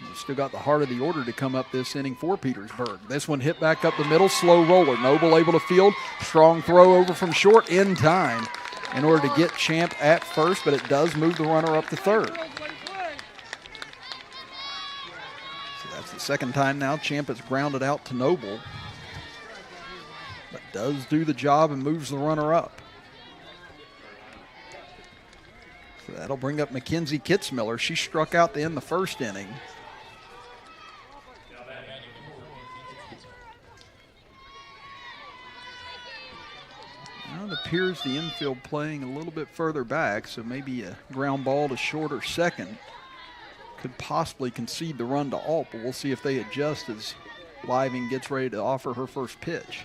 You've still got the heart of the order to come up this inning for Petersburg. This one hit back up the middle, slow roller. Noble able to field, strong throw over from short in time in order to get Champ at first, but it does move the runner up to third. So that's the second time now Champ has grounded out to Noble, but does do the job and moves the runner up. So that'll bring up Mackenzie Kitzmiller. She struck out to end the first inning. Now it appears the infield playing a little bit further back, so maybe a ground ball to short or second could possibly concede the run to Alt, but we'll see if they adjust as Living gets ready to offer her first pitch.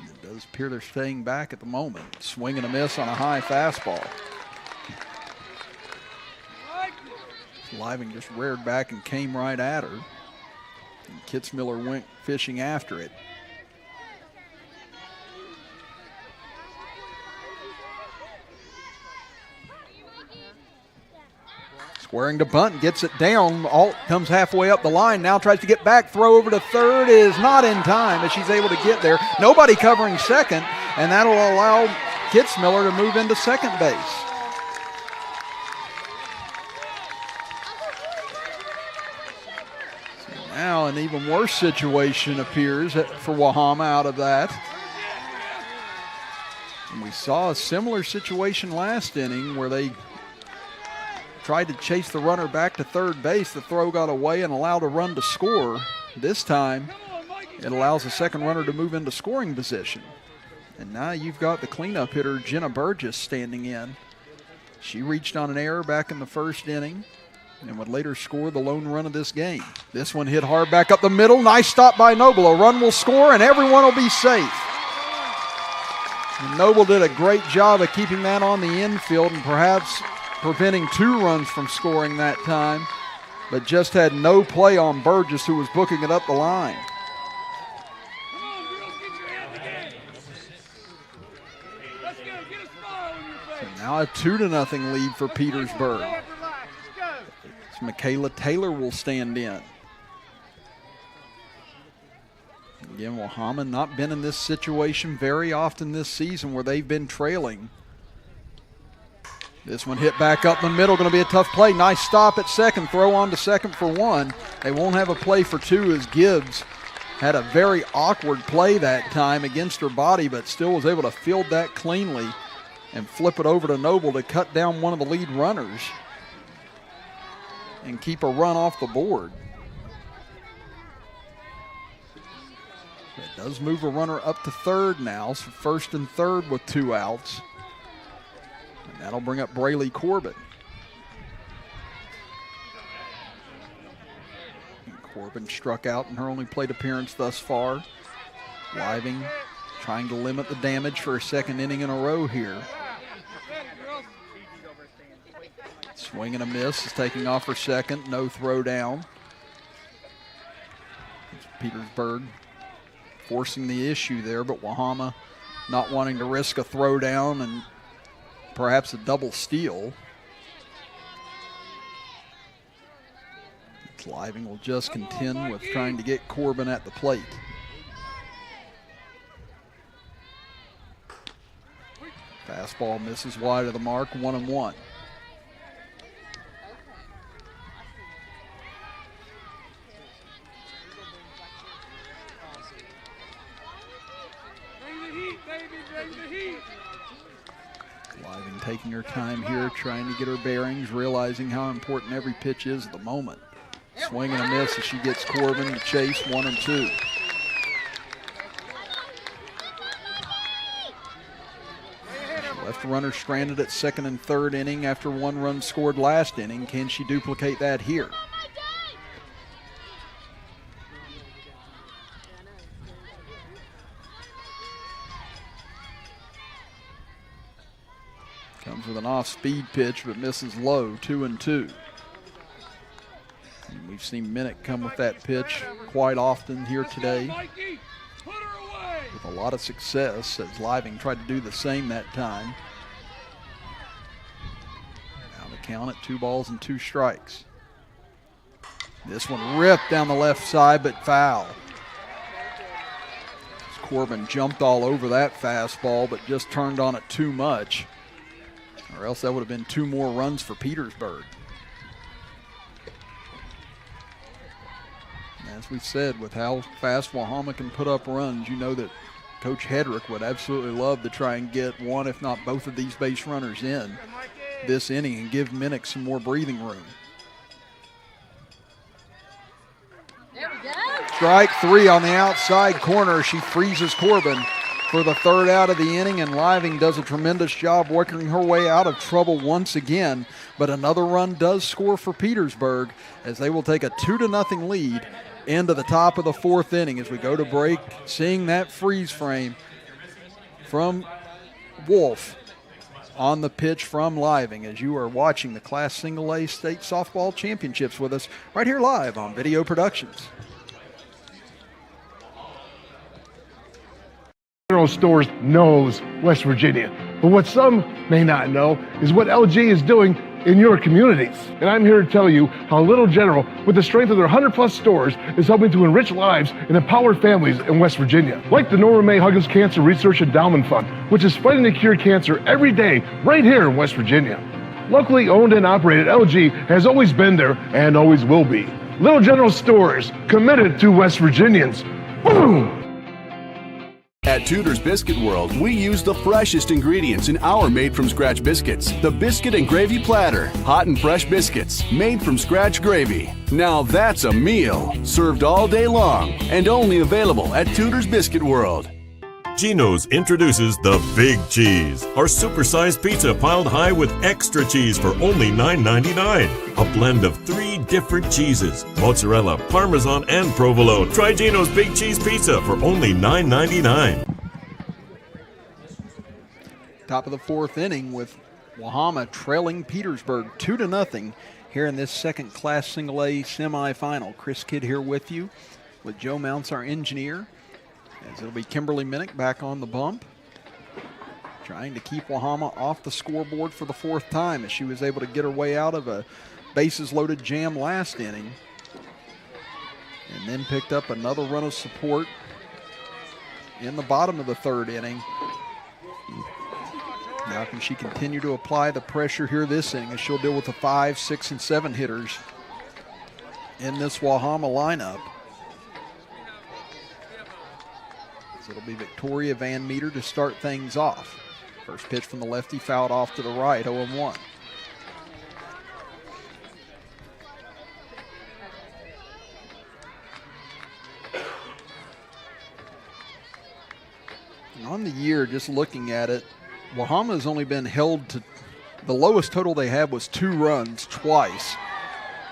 It does appear they're staying back at the moment. Swing and a miss on a high fastball. Living just reared back and came right at her. And Kitzmiller went fishing after it. Squaring to bunt, gets it down. Alt comes halfway up the line, now tries to get back. Throw over to third is not in time as she's able to get there. Nobody covering second, and that'll allow Kitzmiller to move into second base. Now an even worse situation appears for Wahama out of that. And we saw a similar situation last inning where they tried to chase the runner back to third base. The throw got away and allowed a run to score. This time, it allows the second runner to move into scoring position. And now you've got the cleanup hitter, Jenna Burgess, standing in. She reached on an error back in the first inning and would later score the lone run of this game. This one hit hard back up the middle. Nice stop by Noble. A run will score and everyone will be safe. And Noble did a great job of keeping that on the infield and perhaps preventing 2 runs from scoring that time, but just had no play on Burgess, who was booking it up the line. So now a 2-0 lead for Petersburg. So Michaela Taylor will stand in. Again, Wahama not been in this situation very often this season where they've been trailing. This one hit back up the middle, going to be a tough play. Nice stop at second, throw on to second for 1. They won't have a play for 2 as Gibbs had a very awkward play that time against her body, but still was able to field that cleanly and flip it over to Noble to cut down one of the lead runners and keep a run off the board. It does move a runner up to third now, so first and third with 2 outs. And that'll bring up Braylee Corbin. And Corbin struck out in her only plate appearance thus far. Living trying to limit the damage for a second inning in a row here. Swing and a miss is taking off her second. No throw down. It's Petersburg forcing the issue there, but Wahama not wanting to risk a throw down and perhaps a double steal. Living will just contend with trying to get Corbin at the plate. Fastball misses wide of the mark, 1-1. Living taking her time here, trying to get her bearings, realizing how important every pitch is at the moment. Swing and a miss as she gets Corbin to chase, 1-2. She left the runner stranded at second and third inning after 1 run scored last inning. Can she duplicate that here? Comes with an off-speed pitch, but misses low, 2-2. And we've seen Minnick come with that pitch quite often here today with a lot of success, as Living tried to do the same that time. Now the count at 2 balls and 2 strikes. This one ripped down the left side, but foul. Corbin jumped all over that fastball, but just turned on it too much, or else that would have been 2 more runs for Petersburg. As we said, with how fast Wahama can put up runs, you know that Coach Hedrick would absolutely love to try and get one, if not both of these base runners in this inning and give Minnick some more breathing room. There we go. Strike 3 on the outside corner. She freezes Corbin for the 3rd out of the inning, and Living does a tremendous job working her way out of trouble once again. But another run does score for Petersburg as they will take a 2-0 lead into the top of the 4th inning. As we go to break, seeing that freeze frame from Wolf on the pitch from Living, as you are watching the Class Single A State Softball Championships with us right here live on Video Productions. General Stores knows West Virginia, but what some may not know is what LG is doing in your communities. And I'm here to tell you how Little General, with the strength of their 100+ stores, is helping to enrich lives and empower families in West Virginia. Like the Norma May Huggins Cancer Research Endowment Fund, which is fighting to cure cancer every day right here in West Virginia. Locally owned and operated, LG has always been there and always will be. Little General Stores, committed to West Virginians. Boom! At Tudor's Biscuit World, we use the freshest ingredients in our made-from-scratch biscuits. The Biscuit and Gravy Platter. Hot and fresh biscuits, made from scratch gravy. Now that's a meal. Served all day long and only available at Tudor's Biscuit World. Geno's introduces the Big Cheese, our supersized pizza piled high with extra cheese for only $9.99. A blend of 3 different cheeses, mozzarella, parmesan, and provolone. Try Geno's Big Cheese Pizza for only $9.99. Top of the 4th inning with Wahama trailing Petersburg 2-0 here in this second Class Single A semifinal. Chris Kidd here with you with Joe Mounts, our engineer. As it'll be Kimberly Minnick back on the bump, trying to keep Wahama off the scoreboard for the 4th time as she was able to get her way out of a bases-loaded jam last inning. And then picked up another run of support in the bottom of the 3rd inning. Now can she continue to apply the pressure here this inning as she'll deal with the 5, 6, and 7 hitters in this Wahama lineup. It'll be Victoria Van Meter to start things off. First pitch from the lefty, fouled off to the right, 0-1. And on the year, just looking at it, Wahama has only been held to, the lowest total they had was 2 runs twice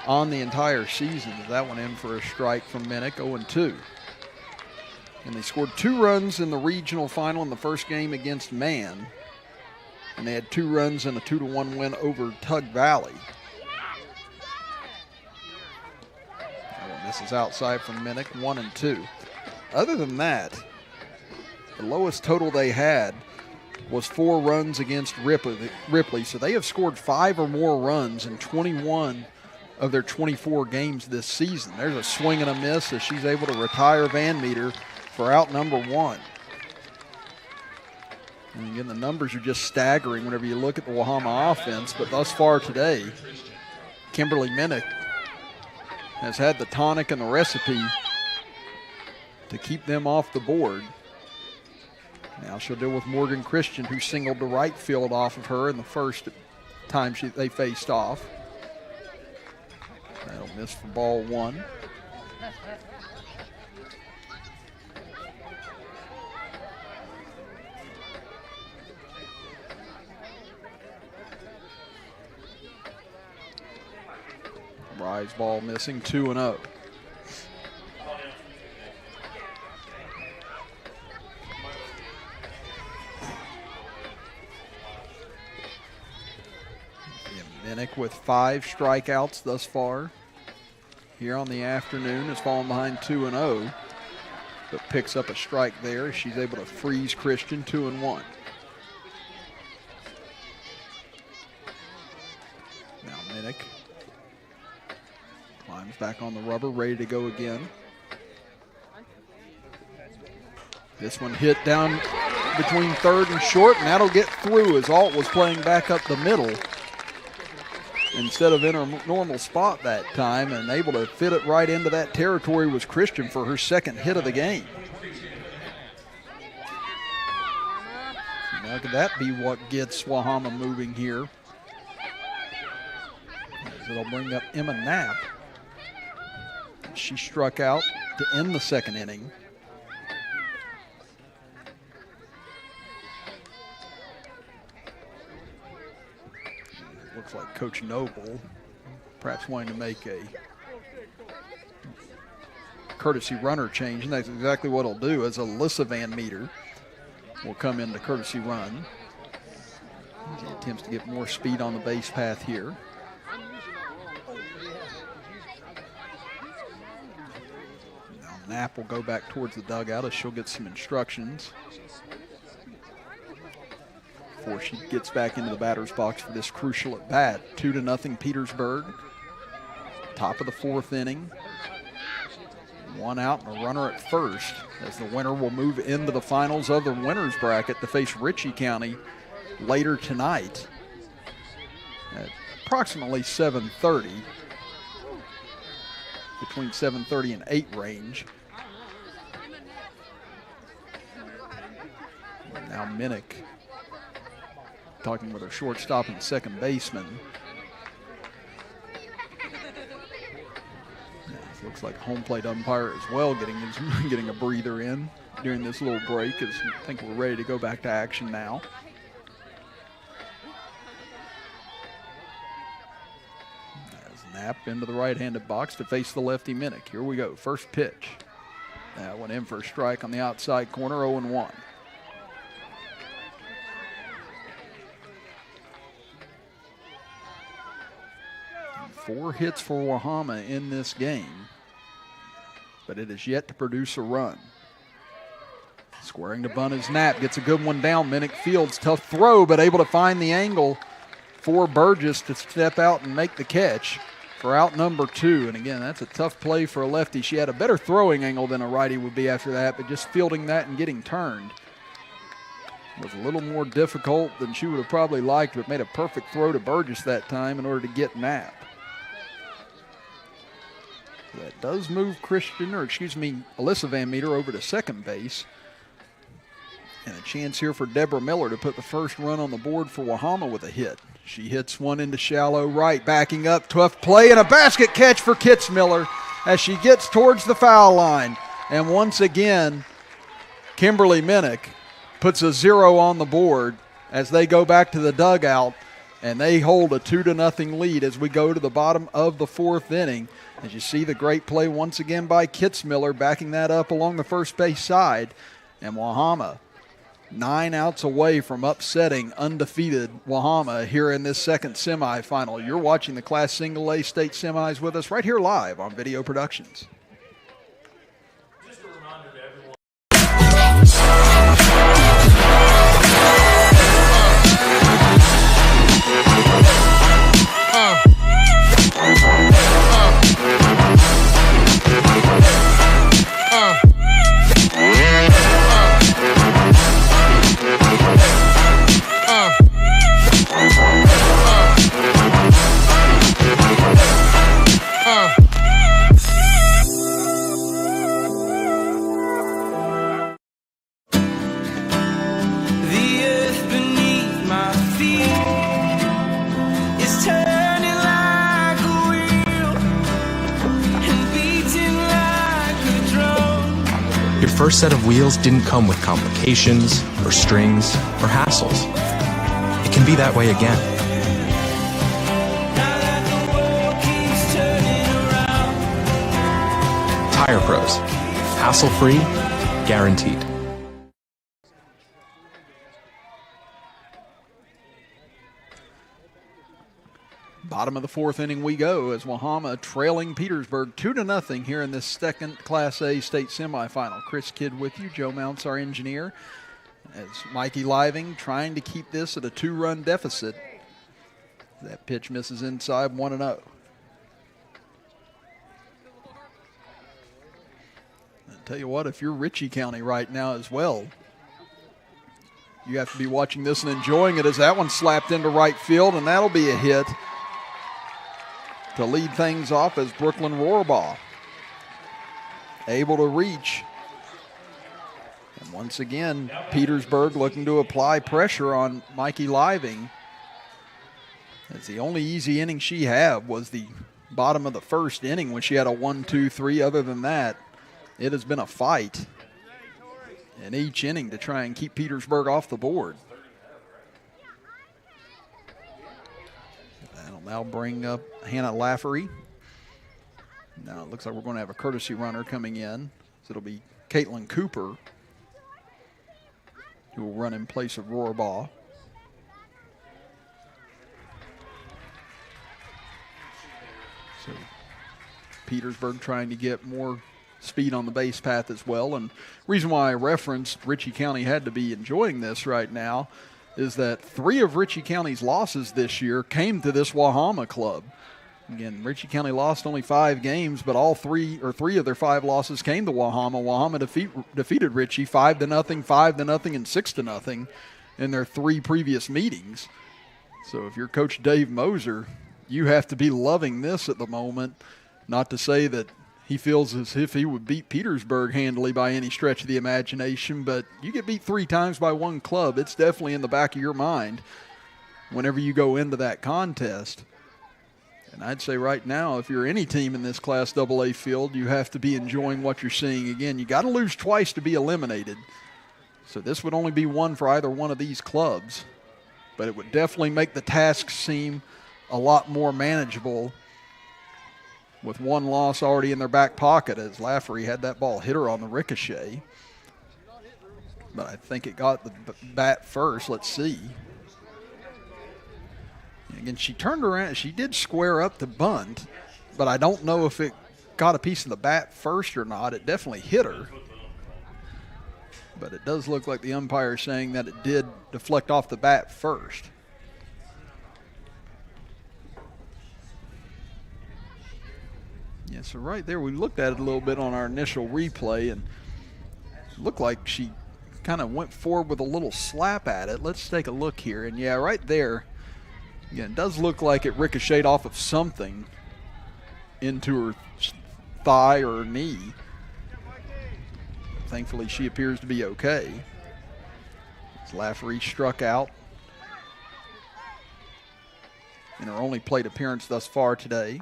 on the entire season. That one in for a strike from Minnick, 0-2. And they scored 2 runs in the regional final in the first game against Man. And they had 2 runs in a 2-1 win over Tug Valley. This is outside from Minnick, 1-2. Other than that, the lowest total they had was 4 runs against Ripley. So they have scored 5 or more runs in 21 of their 24 games this season. There's a swing and a miss as she's able to retire Van Meter for out number 1. And again, the numbers are just staggering whenever you look at the Wahama offense, but thus far today, Kimberly Minnick has had the tonic and the recipe to keep them off the board. Now she'll deal with Morgan Christian, who singled to right field off of her in the first time they faced off. That'll miss for ball 1. Rise ball missing, 2-0. Minnick with 5 strikeouts thus far here on the afternoon, has fallen behind 2-0, but picks up a strike there. She's able to freeze Christian, 2-1. Now Minnick climbs back on the rubber, ready to go again. This one hit down between third and short, and that'll get through as Alt was playing back up the middle instead of in her normal spot that time, and able to fit it right into that territory was Christian for her 2nd hit of the game. Now could that be what gets Wahama moving here? As it'll bring up Emma Knapp. She struck out to end the 2nd inning. Looks like Coach Noble perhaps wanting to make a courtesy runner change, and that's exactly what he'll do, as Alyssa Van Meter will come into courtesy run. He attempts to get more speed on the base path here. Now Knapp will go back towards the dugout as she'll get some instructions before she gets back into the batter's box for this crucial at bat. 2-0 Petersburg. Top of the 4th inning. 1 out and a runner at first, as the winner will move into the finals of the winners bracket to face Ritchie County later tonight at approximately 7:30, between 7:30 and 8 range. Now Minnick talking with her shortstop and second baseman. Looks like home plate umpire as well getting a breather in during this little break, as I think we're ready to go back to action now. As Knapp into the right-handed box to face the lefty Minnick. Here we go, first pitch. That went in for a strike on the outside corner, 0-1. Four hits for Wahama in this game, but it is yet to produce a run. Squaring to bunt is Knapp, gets a good one down. Minnick fields, tough throw, but able to find the angle for Burgess to step out and make the catch for out number 2. And again, that's a tough play for a lefty. She had a better throwing angle than a righty would be after that, but just fielding that and getting turned was a little more difficult than she would have probably liked, but made a perfect throw to Burgess that time in order to get Knapp. That does move Alyssa Van Meter over to second base. And a chance here for Deborah Miller to put the first run on the board for Wahama with a hit. She hits one into shallow right, backing up, tough play, and a basket catch for Kitzmiller as she gets towards the foul line. And once again, Kimberly Minnick puts a 0 on the board as they go back to the dugout, and they hold a 2-0 lead as we go to the bottom of the 4th inning. As you see the great play once again by Kitzmiller, backing that up along the first base side. And Wahama 9 outs away from upsetting undefeated Wahama here in this second semifinal. You're watching the Class Single A state semis with us right here live on Video Productions. First set of wheels didn't come with complications or strings or hassles. It can be that way again. Tire Pros. Hassle-free, guaranteed. Bottom of the 4th inning we go as Wahama trailing Petersburg 2-0 here in this second Class A state semifinal. Chris Kidd with you, Joe Mounts our engineer, as Mikey Living trying to keep this at a 2-run deficit. That pitch misses inside, 1-0. I'll tell you what, if you're Ritchie County right now as well, you have to be watching this and enjoying it as that one slapped into right field, and that'll be a hit to lead things off as Brooklyn Rohrbaugh able to reach. And once again, Petersburg looking to apply pressure on Mikey Living. As the only easy inning she had was the bottom of the 1st inning when she had a 1-2-3. Other than that, it has been a fight in each inning to try and keep Petersburg off the board. That'll now bring up Hannah Laffery. Now it looks like we're going to have a courtesy runner coming in. So it'll be Caitlin Cooper who will run in place of Rohrbaugh. So Petersburg trying to get more speed on the base path as well. And reason why I referenced Ritchie County had to be enjoying this right now is that 3 of Ritchie County's losses this year came to this Wahama club. Again, Ritchie County lost only 5 games, but three of their 5 losses came to Wahama. Wahama defeated Ritchie 5-0, 5-0, and 6-0 in their 3 previous meetings. So if you're Coach Dave Moser, you have to be loving this at the moment. Not to say that he feels as if he would beat Petersburg handily by any stretch of the imagination, but you get beat 3 times by one club. It's definitely in the back of your mind whenever you go into that contest. And I'd say right now, if you're any team in this Class AA field, you have to be enjoying what you're seeing. Again, you got to lose twice to be eliminated. So this would only be one for either one of these clubs. But it would definitely make the task seem a lot more manageable with one loss already in their back pocket, as Lafferty had that ball hit her on the ricochet. But I think it got the bat first. Let's see. And again, she turned around. She did square up the bunt, but I don't know if it got a piece of the bat first or not. It definitely hit her. But it does look like the umpire is saying that it did deflect off the bat first. Yeah, so right there, we looked at it a little bit on our initial replay, and it looked like she kind of went forward with a little slap at it. Let's take a look here. And yeah, right there, again, it does look like it ricocheted off of something into her thigh or her knee. Thankfully, she appears to be okay. As Lafferty struck out in her only plate appearance thus far today.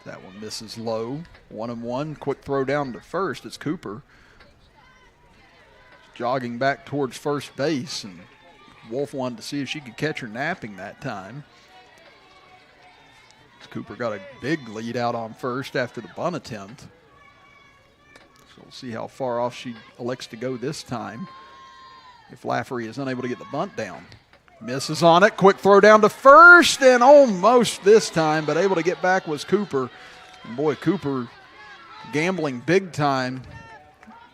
That one misses low. 1-1. Quick throw down to first. It's Cooper jogging back towards first base, and Wolf wanted to see if she could catch her napping that time. Cooper got a big lead out on first after the bunt attempt. So we'll see how far off she elects to go this time if Lafferty is unable to get the bunt down. Misses on it. Quick throw down to first, and almost this time, but able to get back was Cooper. And boy, Cooper gambling big time,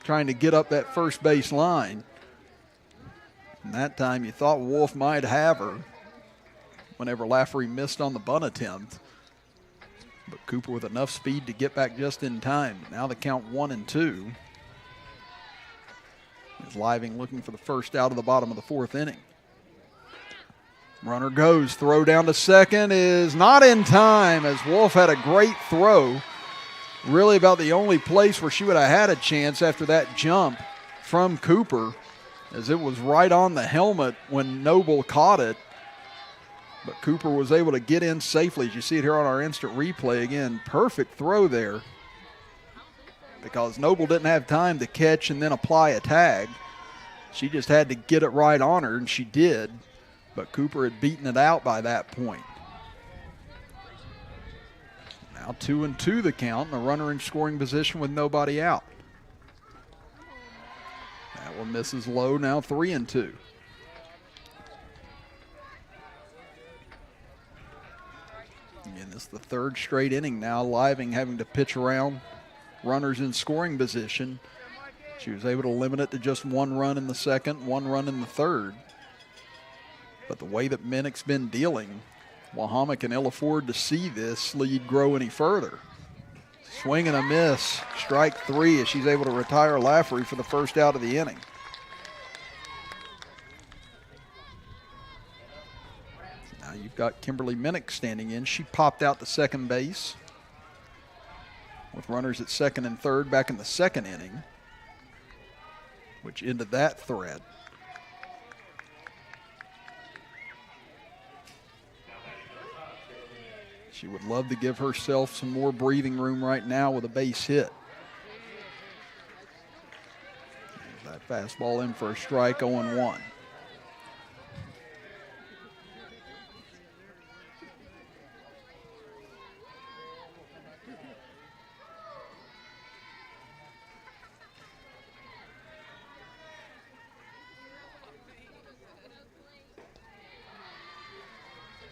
trying to get up that first base line. And that time you thought Wolf might have her whenever Lafferty missed on the bunt attempt. But Cooper with enough speed to get back just in time. Now the count 1-2. Is Living looking for the first out of the bottom of the 4th inning. Runner goes, throw down to second is not in time, as Wolf had a great throw. Really about the only place where she would have had a chance after that jump from Cooper, as it was right on the helmet when Noble caught it. But Cooper was able to get in safely. As you see it here on our instant replay again, perfect throw there, because Noble didn't have time to catch and then apply a tag. She just had to get it right on her, and she did. But Cooper had beaten it out by that point. Now 2-2 the count, and a runner in scoring position with nobody out. That one misses low, now 3-2. Again, this is the 3rd straight inning now. Living having to pitch around runners in scoring position. She was able to limit it to just 1 run in the 2nd, 1 run in the 3rd. But the way that Minnick's been dealing, Wahama can ill afford to see this lead grow any further. Swing and a miss, strike 3, as she's able to retire Lafferty for the first out of the inning. Now you've got Kimberly Minnick standing in. She popped out to second base with runners at 2nd and 3rd back in the 2nd inning, which ended that threat. She would love to give herself some more breathing room right now with a base hit. There's that fastball in for a strike, 0-1.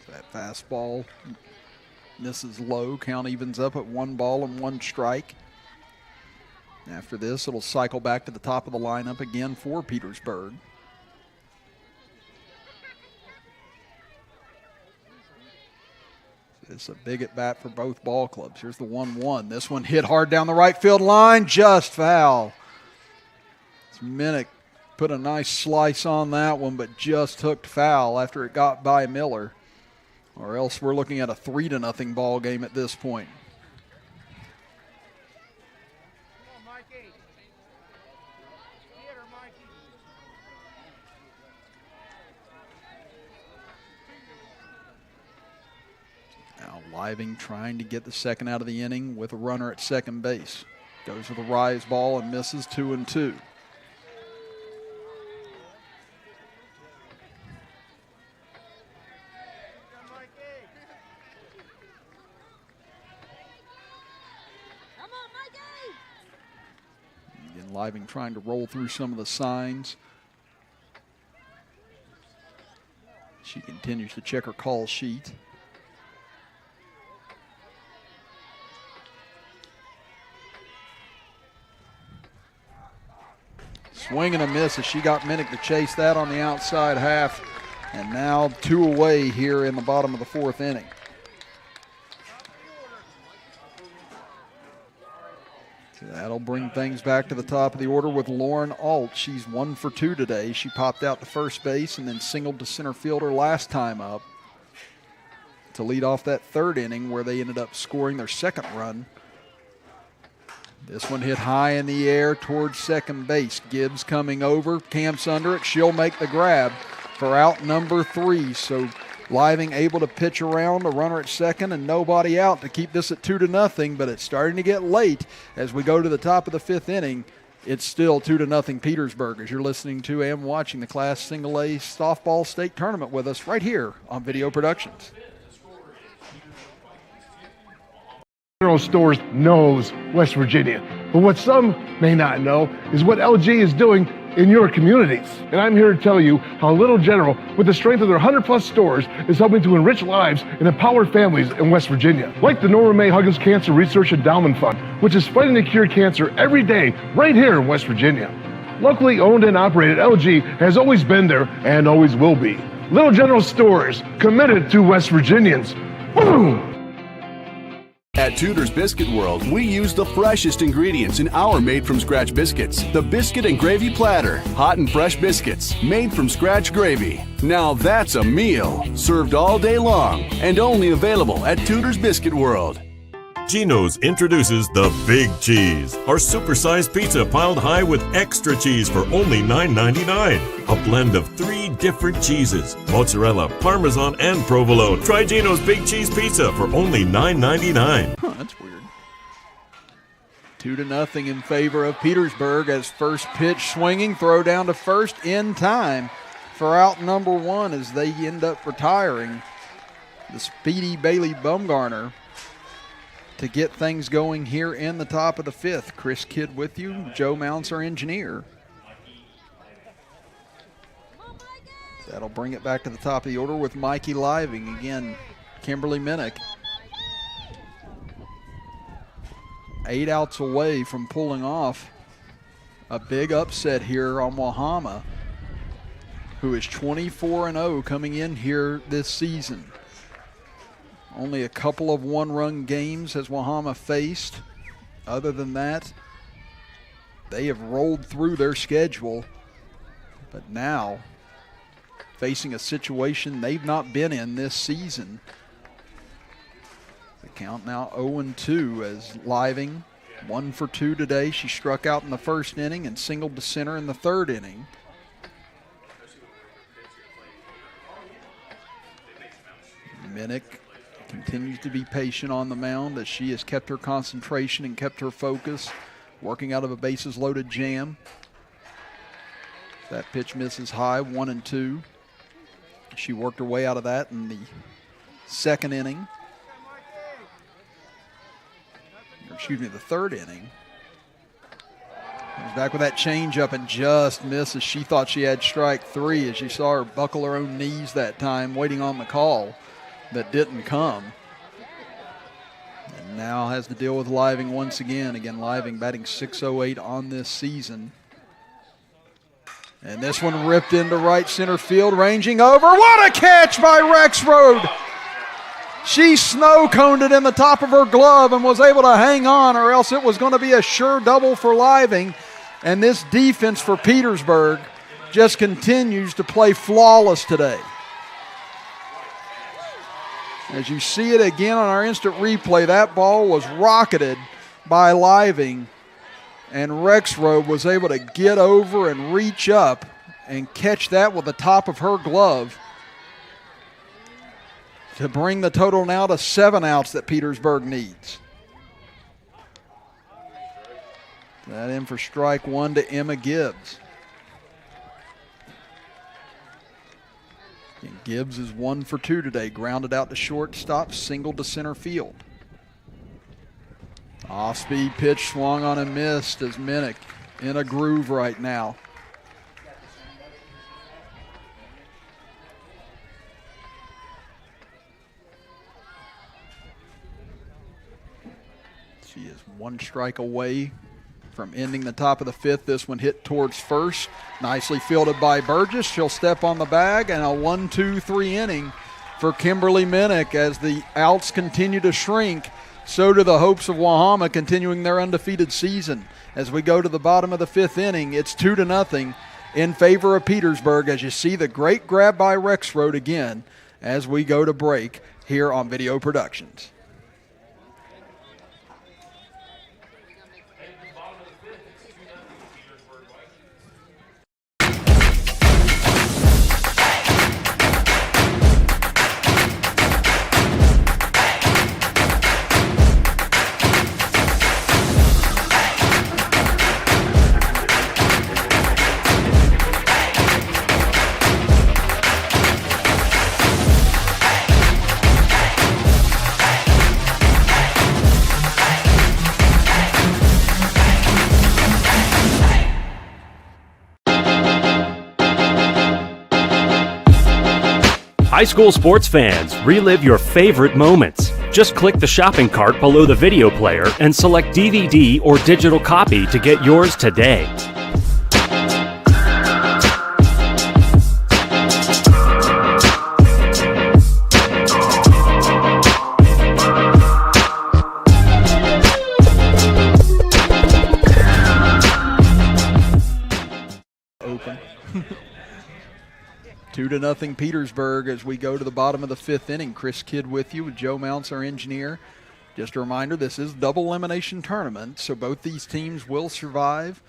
That fastball misses low. Count evens up at 1 ball and 1 strike. After this, it'll cycle back to the top of the lineup again for Petersburg. It's a big at bat for both ball clubs. Here's the 1-1. This one hit hard down the right field line, just foul. Minnick put a nice slice on that one, but just hooked foul after it got by Miller. or else we're looking at a 3-0 ball game at this point. Now Living trying to get the second out of the inning with a runner at second base. Goes with a rise ball and misses 2-2. Again, Living trying to roll through some of the signs. She continues to check her call sheet. Swing and a miss as she got Minnick to chase that on the outside half. And now 2 away here in the bottom of the 4th inning. That'll bring things back to the top of the order with Lauren Alt. She's 1 for 2 today. She popped out to first base and then singled to center fielder last time up to lead off that 3rd inning where they ended up scoring their 2nd run. This one hit high in the air towards second base. Gibbs coming over, camps under it. She'll make the grab for out number 3. So Living able to pitch around, a runner at second and nobody out to keep this at 2-0, but it's starting to get late as we go to the top of the 5th inning. It's still 2-0 Petersburg as you're listening to and watching the Class Single A Softball State Tournament with us right here on Video Productions. General Stores knows West Virginia, but what some may not know is what LG is doing in your communities. And I'm here to tell you how Little General, with the strength of their 100+ stores, is helping to enrich lives and empower families in West Virginia. Like the Norma May Huggins Cancer Research Endowment Fund, which is fighting to cure cancer every day right here in West Virginia. Locally owned and operated, LG has always been there and always will be. Little General Stores, committed to West Virginians. Boom! At Tudor's Biscuit World, we use the freshest ingredients in our made-from-scratch biscuits. The Biscuit and Gravy Platter. Hot and fresh biscuits, made from scratch gravy. Now that's a meal. Served all day long and only available at Tudor's Biscuit World. Geno's introduces the Big Cheese, our supersized pizza piled high with extra cheese for only $9.99. A blend of 3 different cheeses, mozzarella, parmesan, and provolone. Try Geno's Big Cheese Pizza for only $9.99. That's weird. 2-0 in favor of Petersburg as first pitch swinging, throw down to first in time for out number 1 as they end up retiring the speedy Bailey Bumgarner to get things going here in the top of the 5th. Chris Kidd with you, Joe Mounts, our engineer. That'll bring it back to the top of the order with Mikey Living. Again, Kimberly Minnick 8 outs away from pulling off a big upset here on Wahama, who is 24-0 coming in here this season. Only a couple of 1-run games has Wahama faced. Other than that, they have rolled through their schedule. But now, facing a situation they've not been in this season. The count now 0-2 as Living, 1 for 2 today. She struck out in the 1st inning and singled to center in the 3rd inning. Minnick continues to be patient on the mound as she has kept her concentration and kept her focus, working out of a bases-loaded jam. That pitch misses high, 1-2. She worked her way out of that in the 2nd inning. Or excuse me, the 3rd inning. Comes back with that changeup and just misses. She thought she had strike 3 as you saw her buckle her own knees that time, waiting on the call that didn't come. And now has to deal with Living once again. Again, Living batting .608 on this season. And this one ripped into right center field, ranging over. What a catch by Rexroad! She snow-coned it in the top of her glove and was able to hang on, or else it was going to be a sure double for Living. And this defense for Petersburg just continues to play flawless today. As you see it again on our instant replay, that ball was rocketed by Living, and Rexroad was able to get over and reach up and catch that with the top of her glove to bring the total now to 7 outs that Petersburg needs. That in for strike one to Emma Gibbs. And Gibbs is 1 for 2 today. Grounded out to shortstop, single to center field. Off-speed pitch swung on and missed as Minnick in a groove right now. She is 1 strike away from ending the top of the 5th. This one hit towards first. Nicely fielded by Burgess. She'll step on the bag, and a 1-2-3 inning for Kimberly Minnick as the outs continue to shrink. So do the hopes of Wahama continuing their undefeated season. As we go to the bottom of the 5th inning, it's 2-0 in favor of Petersburg, as you see the great grab by Rexroad again as we go to break here on Video Productions. High school sports fans, relive your favorite moments. Just click the shopping cart below the video player and select DVD or digital copy to get yours today. Open. 2-0 Petersburg as we go to the bottom of the 5th inning. Chris Kidd with you with Joe Mounts, our engineer. Just a reminder, this is double elimination tournament, so both these teams will survive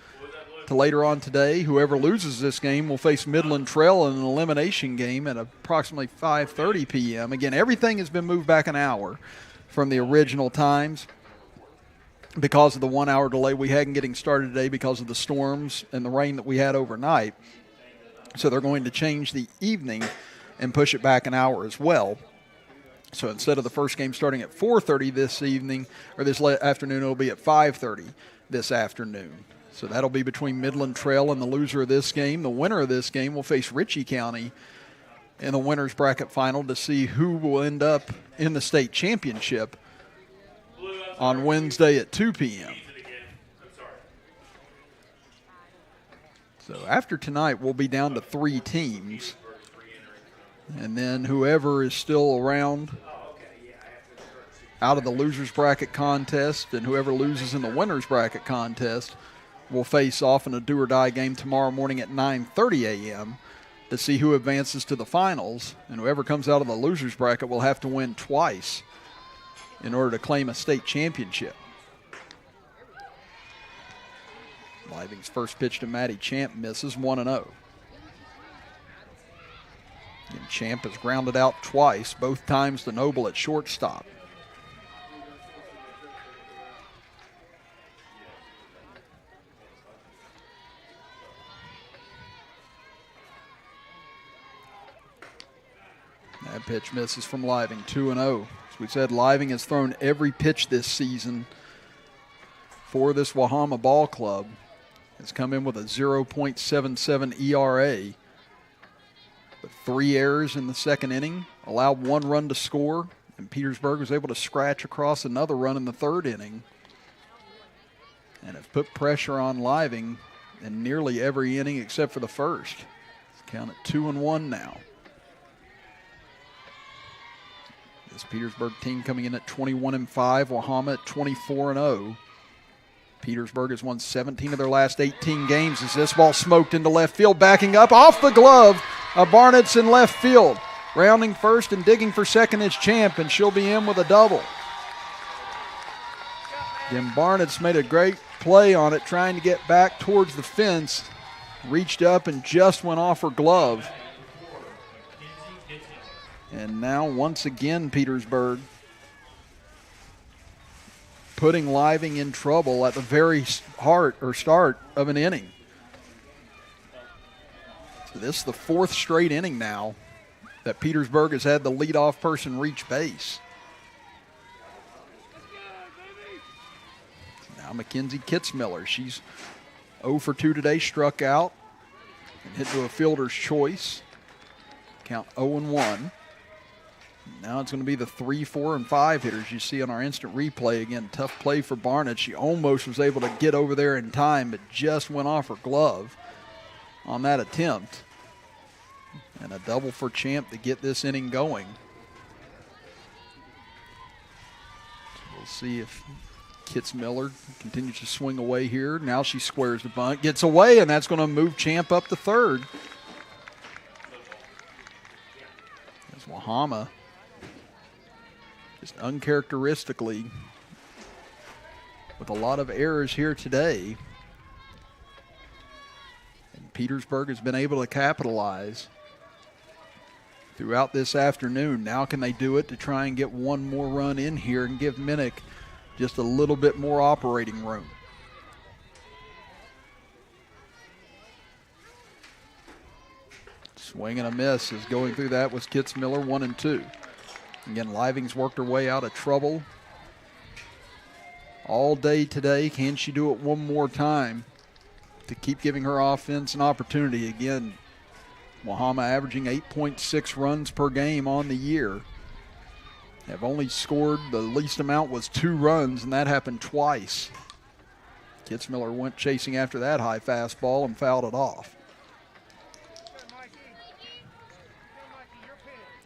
to later on today. Whoever loses this game will face Midland Trail in an elimination game at approximately 5:30 p.m. Again, everything has been moved back an hour from the original times because of the 1 hour delay we had in getting started today because of the storms and the rain that we had overnight. So they're going to change the evening and push it back an hour as well. So instead of the first game starting at 4:30 this evening, or this afternoon, it'll be at 5:30 this afternoon. So that'll be between Midland Trail and the loser of this game. The winner of this game will face Ritchie County in the winner's bracket final to see who will end up in the state championship on Wednesday at 2 p.m. So after tonight, we'll be down to 3 teams. And then whoever is still around out of the loser's bracket contest and whoever loses in the winner's bracket contest will face off in a do-or-die game tomorrow morning at 9:30 a.m. to see who advances to the finals. And whoever comes out of the loser's bracket will have to win twice in order to claim a state championship. Living's first pitch to Maddie Champ misses, 1-0. And Champ has grounded out twice, both times to Noble at shortstop. That pitch misses from Living, 2-0. As we said, Living has thrown every pitch this season for this Wahama ball club. Has come in with a 0.77 ERA. But 3 errors in the second inning, allowed 1 run to score, and Petersburg was able to scratch across another run in the third inning. And have put pressure on Living in nearly every inning except for the first. Let's count it 2-1 now. This Petersburg team coming in at 21-5, Wahama at 24-0. Petersburg has won 17 of their last 18 games as this ball smoked into left field, backing up off the glove of Barnett's in left field. Rounding first and digging for second is Champ, and she'll be in with a double. Again, Barnett's made a great play on it, trying to get back towards the fence. Reached up and just went off her glove. And now, once again, Petersburg putting Living in trouble at the very start of an inning. So this is the fourth straight inning now that Petersburg has had the leadoff person reach base. Now Mackenzie Kitzmiller, she's 0 for 2 today, struck out and hit to a fielder's choice. Count 0-1. Now it's going to be the 3, 4, and 5 hitters you see on our instant replay. Again, tough play for Barnett. She almost was able to get over there in time, but just went off her glove on that attempt. And a double for Champ to get this inning going. So we'll see if Kitzmiller continues to swing away here. Now she squares the bunt, gets away, and that's going to move Champ up to third. As Wahama just uncharacteristically with a lot of errors here today. And Petersburg has been able to capitalize throughout this afternoon. Now can they do it to try and get one more run in here and give Minnick just a little bit more operating room? Swing and a miss as going through that was Kitzmiller, 1-2. Again, Living's worked her way out of trouble all day today. Can she do it one more time to keep giving her offense an opportunity? Again, Wahama averaging 8.6 runs per game on the year. Have only scored, the least amount was 2 runs, and that happened twice. Kitzmiller went chasing after that high fastball and fouled it off.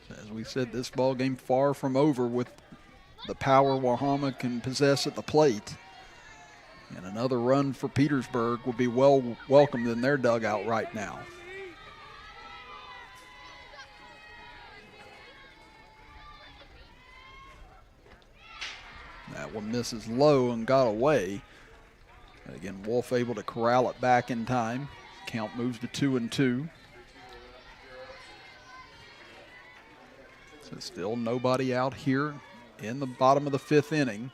As we said, this ball game far from over with the power Wahama can possess at the plate. And another run for Petersburg would be well welcomed in their dugout right now. That one misses low and got away. Again, Wolf able to corral it back in time. Count moves to 2-2. So still nobody out here in the bottom of the 5th inning.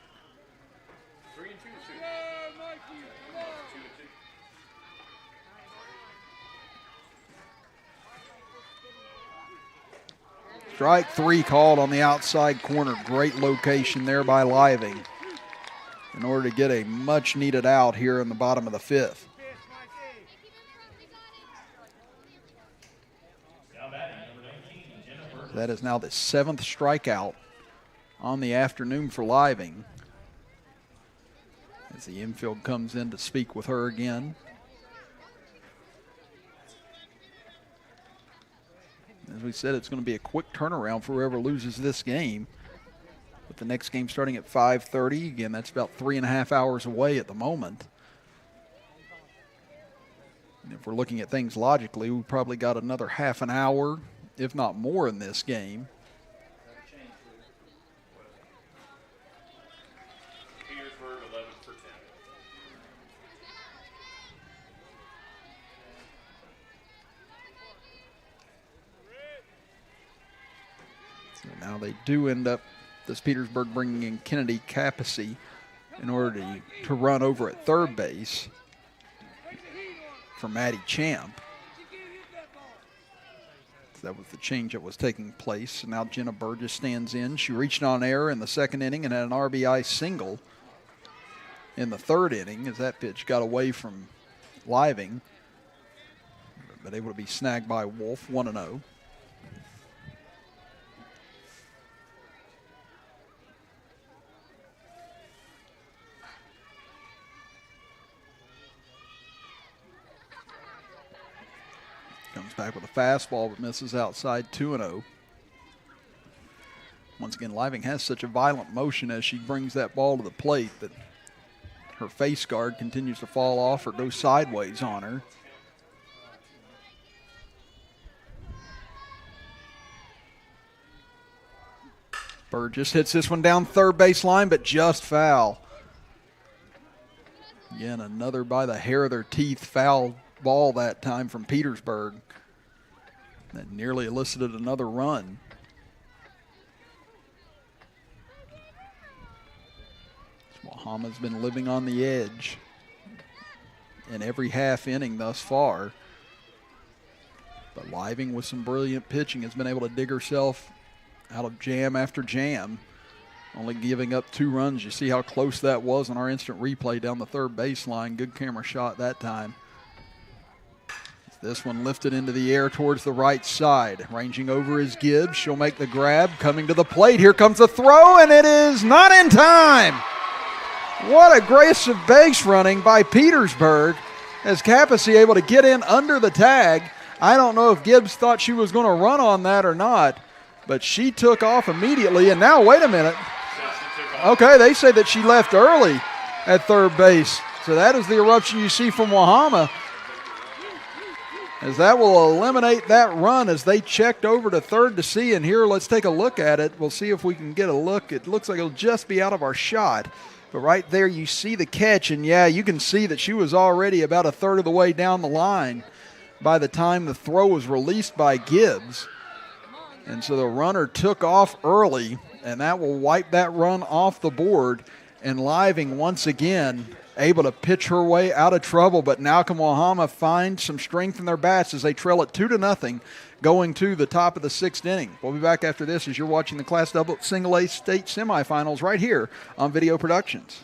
Strike 3 called on the outside corner. Great location there by Living in order to get a much needed out here in the bottom of the 5th. That is now the 7th strikeout on the afternoon for Living. As the infield comes in to speak with her again. As we said, it's going to be a quick turnaround for whoever loses this game. With the next game starting at 5:30. Again, that's about 3.5 hours away at the moment. And if we're looking at things logically, we've probably got another half an hour, if not more, in this game. Petersburg 11 for 10. So now they do end up, this Petersburg bringing in Kennedy Capacey in order to run over at third base for Maddie Champ. That was the change that was taking place. So now Jenna Burgess stands in. She reached on air in the 2nd inning and had an RBI single in the 3rd inning as that pitch got away from Living, but able to be snagged by Wolf, 1-0. Comes back with a fastball but misses outside, 2-0. Once again, Living has such a violent motion as she brings that ball to the plate that her face guard continues to fall off or go sideways on her. Burgess hits this one down third base line, but just foul. Again, another by the hair of their teeth foul ball that time from Petersburg. That nearly elicited another run. Wahama's been living on the edge in every half inning thus far. But Living, with some brilliant pitching, has been able to dig herself out of jam after jam, only giving up 2 runs. You see how close that was on our instant replay down the third baseline. Good camera shot that time. This one lifted into the air towards the right side. Ranging over is Gibbs. She'll make the grab. Coming to the plate. Here comes the throw, and it is not in time. What aggressive base running by Petersburg, as Capacey able to get in under the tag. I don't know if Gibbs thought she was going to run on that or not, but she took off immediately. And now, wait a minute. Okay, they say that she left early at third base. So that is the eruption you see from Wahama, as that will eliminate that run as they checked over to third to see. And here, let's take a look at it. We'll see if we can get a look. It looks like it'll just be out of our shot. But right there you see the catch, and yeah, you can see that she was already about a third of the way down the line by the time the throw was released by Gibbs. And so the runner took off early, and that will wipe that run off the board. And Living once again able to pitch her way out of trouble, but now can Wahama find some strength in their bats as they trail it 2-0 going to the top of the 6th inning. We'll be back after this as you're watching the Class AA Single A State Semifinals right here on Video Productions.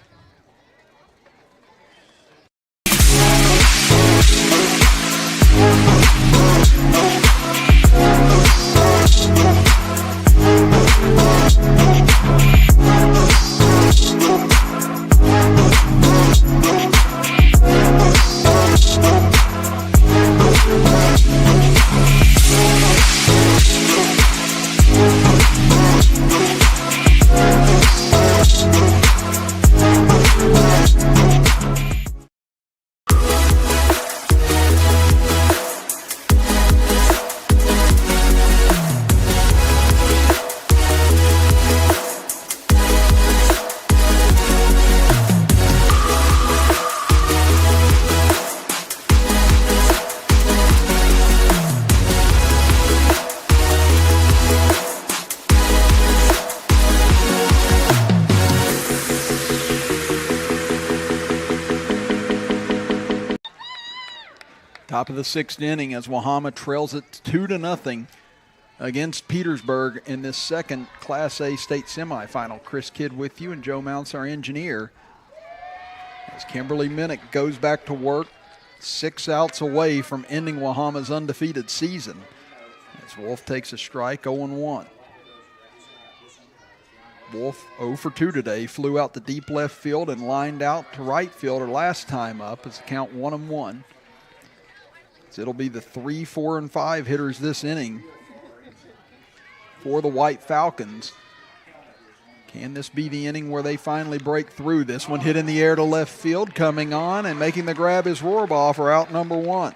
Top of the 6th inning as Wahama trails it 2-0 against Petersburg in this second Class A state semifinal. Chris Kidd with you, and Joe Mounts, our engineer. As Kimberly Minnick goes back to work, 6 outs away from ending Wahama's undefeated season. As Wolf takes a strike, 0-1. Wolf 0 for 2 today, flew out to deep left field and lined out to right field her last time up as the count 1-1. So it'll be the 3, 4, and 5 hitters this inning for the White Falcons. Can this be the inning where they finally break through? This one hit in the air to left field, coming on and making the grab is Rohrbaugh for out number 1.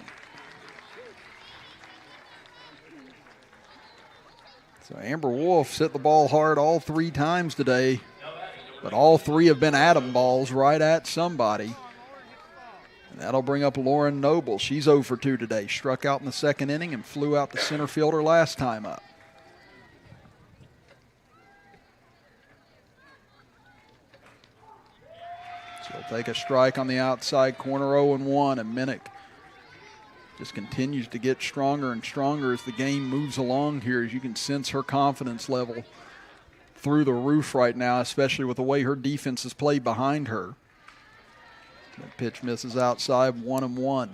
So Amber Wolf's hit the ball hard all 3 times today, but all 3 have been Adam balls right at somebody. And that'll bring up Lauren Noble. She's 0 for 2 today. Struck out in the 2nd inning and flew out the center fielder last time up. She'll take a strike on the outside corner, 0-1, and Minnick just continues to get stronger and stronger as the game moves along here. As you can sense her confidence level through the roof right now, especially with the way her defense is played behind her. The pitch misses outside, 1-1.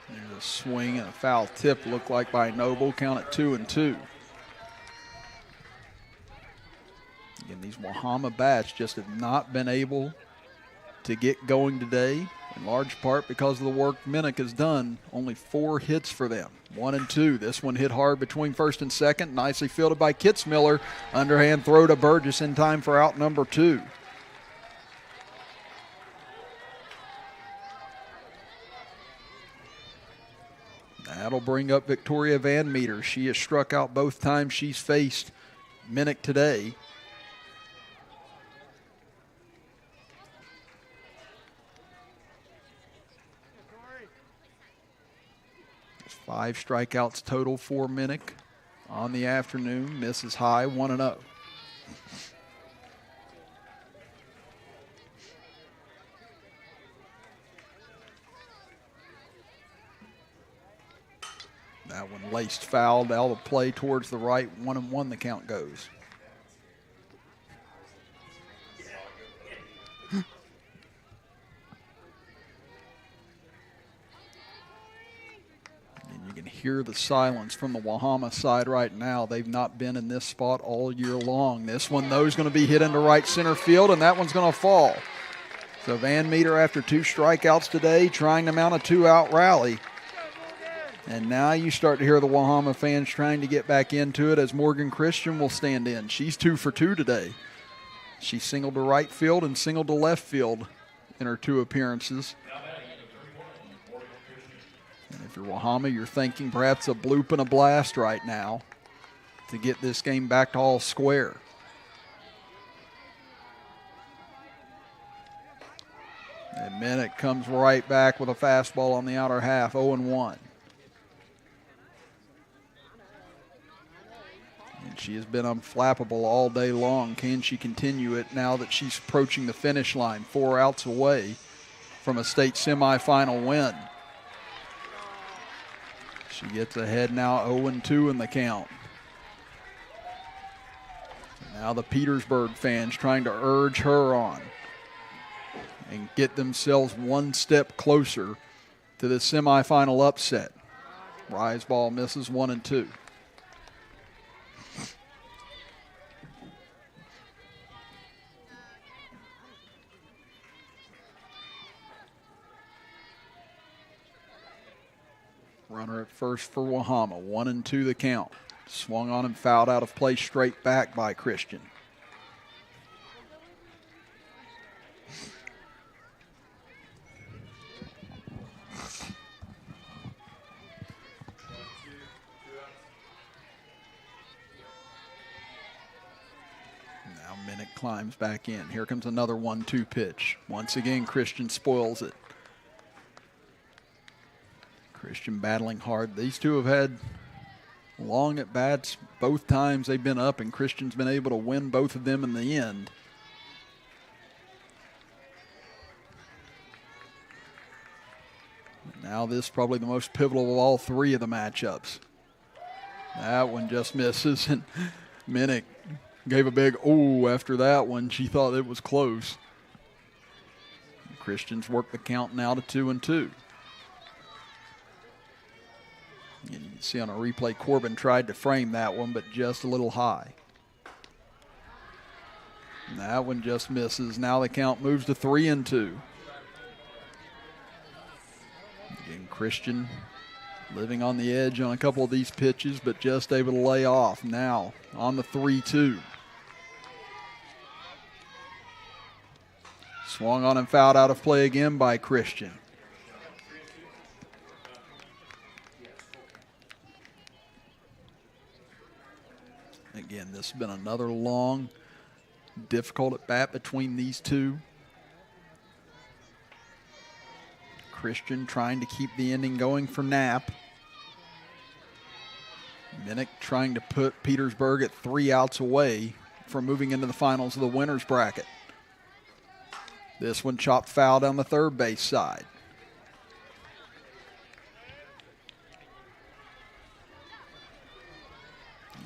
There's a swing and a foul tip, looked like by Noble. Count it 2-2. Again, these Wahama bats just have not been able to get going today, in large part because of the work Minnick has done. Only 4 hits for them, 1 and 2. This one hit hard between first and second, nicely fielded by Kitzmiller. Underhand throw to Burgess in time for out number 2. That'll bring up Victoria Van Meter. She has struck out both times she's faced Minnick today. There's 5 strikeouts total for Minnick on the afternoon. Misses high, 1-0. That one laced foul, out of play towards the right. 1-1 the count goes. And you can hear the silence from the Wahama side right now. They've not been in this spot all year long. This one, though, is going to be hit into right center field, and that one's going to fall. So Van Meter, after 2 strikeouts today, trying to mount a 2-out rally. And now you start to hear the Wahama fans trying to get back into it as Morgan Christian will stand in. She's 2 for 2 today. She singled to right field and singled to left field in her 2 appearances. And if you're Wahama, you're thinking perhaps a bloop and a blast right now to get this game back to all square. And Minnick comes right back with a fastball on the outer half, 0-1. And she has been unflappable all day long. Can she continue it now that she's approaching the finish line, 4 outs away from a state semifinal win? She gets ahead now, 0-2 in the count. Now the Petersburg fans trying to urge her on and get themselves one step closer to the semifinal upset. Rise ball misses, 1-2. Runner at first for Wahama, 1-2 the count. Swung on and fouled out of play straight back by Christian. Now Minnick climbs back in. Here comes another 1-2 pitch. Once again, Christian spoils it. Christian battling hard. These two have had long at bats both times they've been up, and Christian's been able to win both of them in the end. Now this is probably the most pivotal of all 3 of the matchups. That one just misses, and Minnick gave a big ooh after that one. She thought it was close. Christian's worked the count now to 2-2. And you can see on a replay, Corbin tried to frame that one, but just a little high. And that one just misses. Now the count moves to 3-2. Again, Christian living on the edge on a couple of these pitches, but just able to lay off. Now on the 3-2. Swung on and fouled out of play again by Christian. Again, this has been another long, difficult at bat between these two. Christian trying to keep the inning going for Knapp. Minnick trying to put Petersburg at 3 outs away from moving into the finals of the winner's bracket. This one chopped foul down the third base side.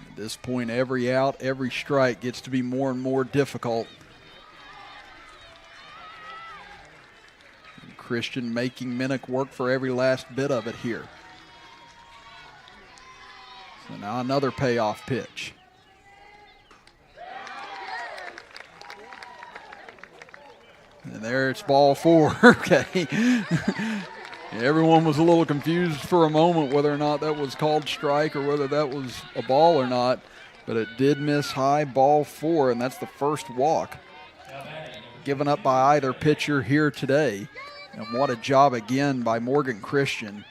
At this point, every out, every strike gets to be more and more difficult. And Christian making Minnick work for every last bit of it here. So now another payoff pitch. And there it's ball 4. Okay. Everyone was a little confused for a moment whether or not that was called strike or whether that was a ball or not. But it did miss high, ball 4, and that's the first walk given up by either pitcher here today. And what a job again by Morgan Christian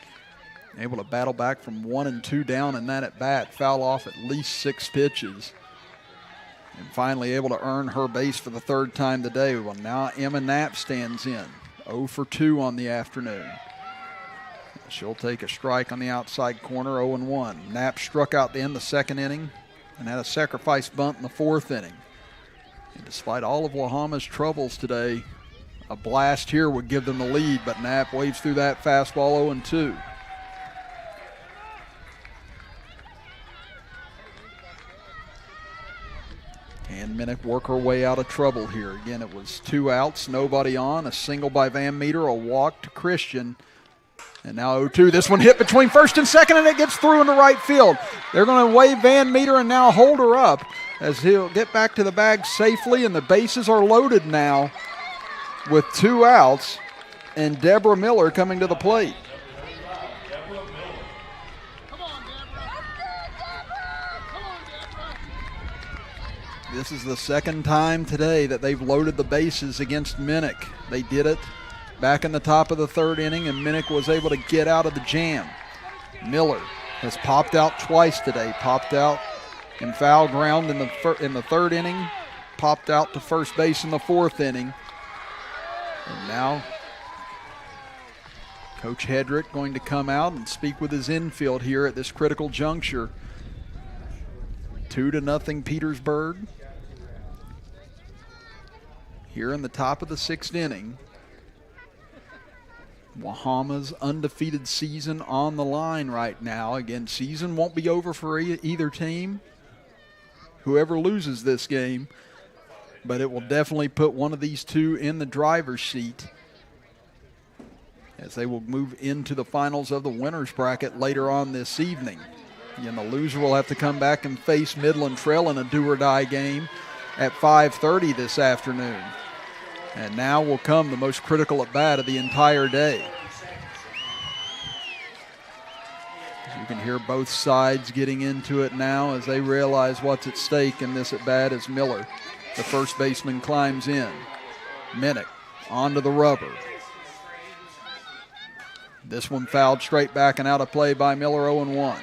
Able to battle back from 1 and 2 down in that at bat, foul off at least 6 pitches. And finally able to earn her base for the 3rd time today. Well, now Emma Knapp stands in. 0 for 2 on the afternoon. She'll take a strike on the outside corner, 0-1. Knapp struck out to end the 2nd inning and had a sacrifice bunt in the 4th inning. And despite all of Wahama's troubles today, a blast here would give them the lead, but Knapp waves through that fastball, 0-2. And Minnick work her way out of trouble here. Again, it was 2 outs, nobody on, a single by Van Meter, a walk to Christian. And now 0-2. This one hit between 1st and 2nd, and it gets through into right field. They're going to wave Van Meter and now hold her up as he'll get back to the bag safely, and the bases are loaded now with 2 outs, and Deborah Miller coming to the plate. This is the 2nd time today that they've loaded the bases against Minnick. They did it back in the top of the 3rd inning, and Minnick was able to get out of the jam. Miller has popped out twice today. Popped out in foul ground in the 3rd inning. Popped out to first base in the 4th inning. And now Coach Hedrick going to come out and speak with his infield here at this critical juncture. 2-0 Petersburg. Here in the top of the 6th inning. Wahama's undefeated season on the line right now. Again, season won't be over for either team, whoever loses this game, but it will definitely put one of these two in the driver's seat as they will move into the finals of the winner's bracket later on this evening. Again, the loser will have to come back and face Midland Trail in a do-or-die game at 5:30 this afternoon. And now will come the most critical at bat of the entire day. As you can hear both sides getting into it now as they realize what's at stake in this at bat as Miller, the first baseman, climbs in. Minnick onto the rubber. This one fouled straight back and out of play by Miller, 0-1.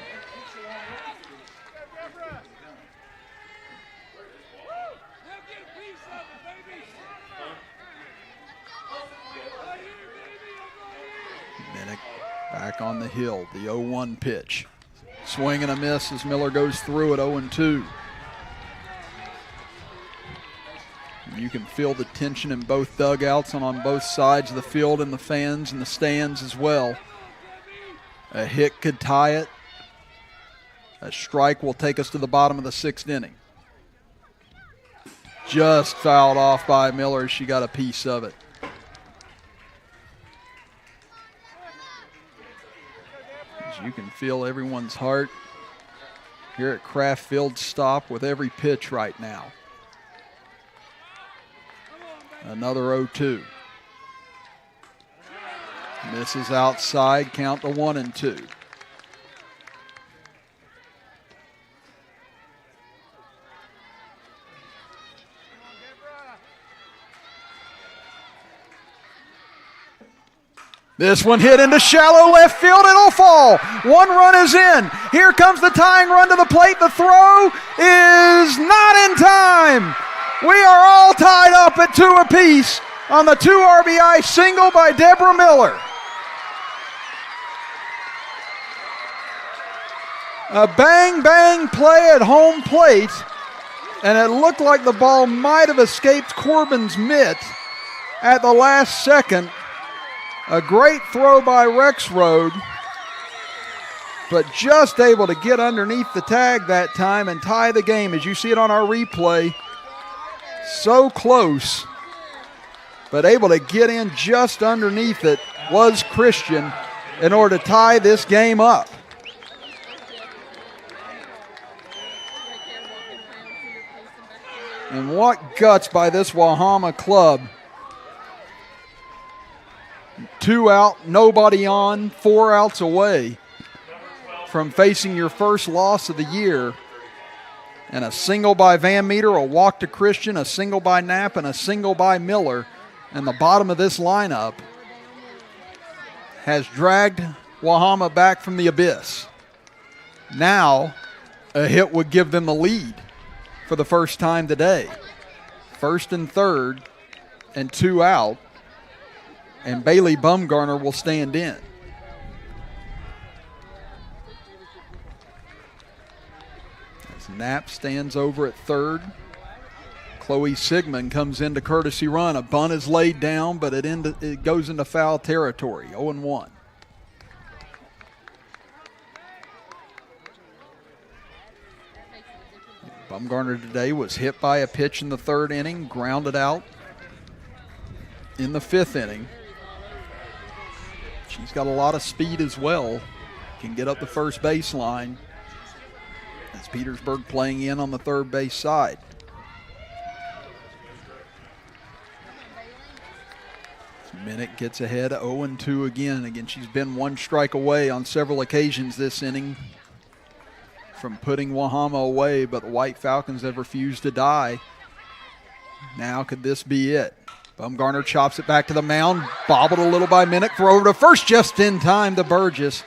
Back on the hill, the 0-1 pitch. Swing and a miss as Miller goes through it, 0-2. You can feel the tension in both dugouts and on both sides of the field, and the fans and the stands as well. A hit could tie it. A strike will take us to the bottom of the 6th inning. Just fouled off by Miller. She got a piece of it. You can feel everyone's heart here at Kraft Field stop with every pitch right now. Another 0-2. Misses outside, count to 1-2. This one hit into shallow left field. It'll fall. 1 run is in. Here comes the tying run to the plate. The throw is not in time. We are all tied up at 2 apiece on the 2 RBI single by Deborah Miller. A bang-bang play at home plate, and it looked like the ball might have escaped Corbin's mitt at the last second. A great throw by Rexroad, but just able to get underneath the tag that time and tie the game. As you see it on our replay, so close, but able to get in just underneath it was Christian in order to tie this game up. And what guts by this Wahama club. 2 out, nobody on, 4 outs away from facing your first loss of the year. And a single by Van Meter, a walk to Christian, a single by Knapp, and a single by Miller. And the bottom of this lineup has dragged Wahama back from the abyss. Now, a hit would give them the lead for the first time today. 1st and 3rd and 2 out, and Bailey Bumgarner will stand in. As Knapp stands over at 3rd. Chloe Sigmund comes into courtesy run. A bunt is laid down, but it goes into foul territory, 0-1. Bumgarner today was hit by a pitch in the 3rd inning, grounded out in the 5th inning. She's got a lot of speed as well. Can get up the first baseline. As Petersburg playing in on the 3rd base side. Minute gets ahead, 0-2 again. Again, she's been 1 strike away on several occasions this inning from putting Wahama away, but the White Falcons have refused to die. Now could this be it? Bumgarner chops it back to the mound, bobbled a little by Minute, throw over to first just in time to Burgess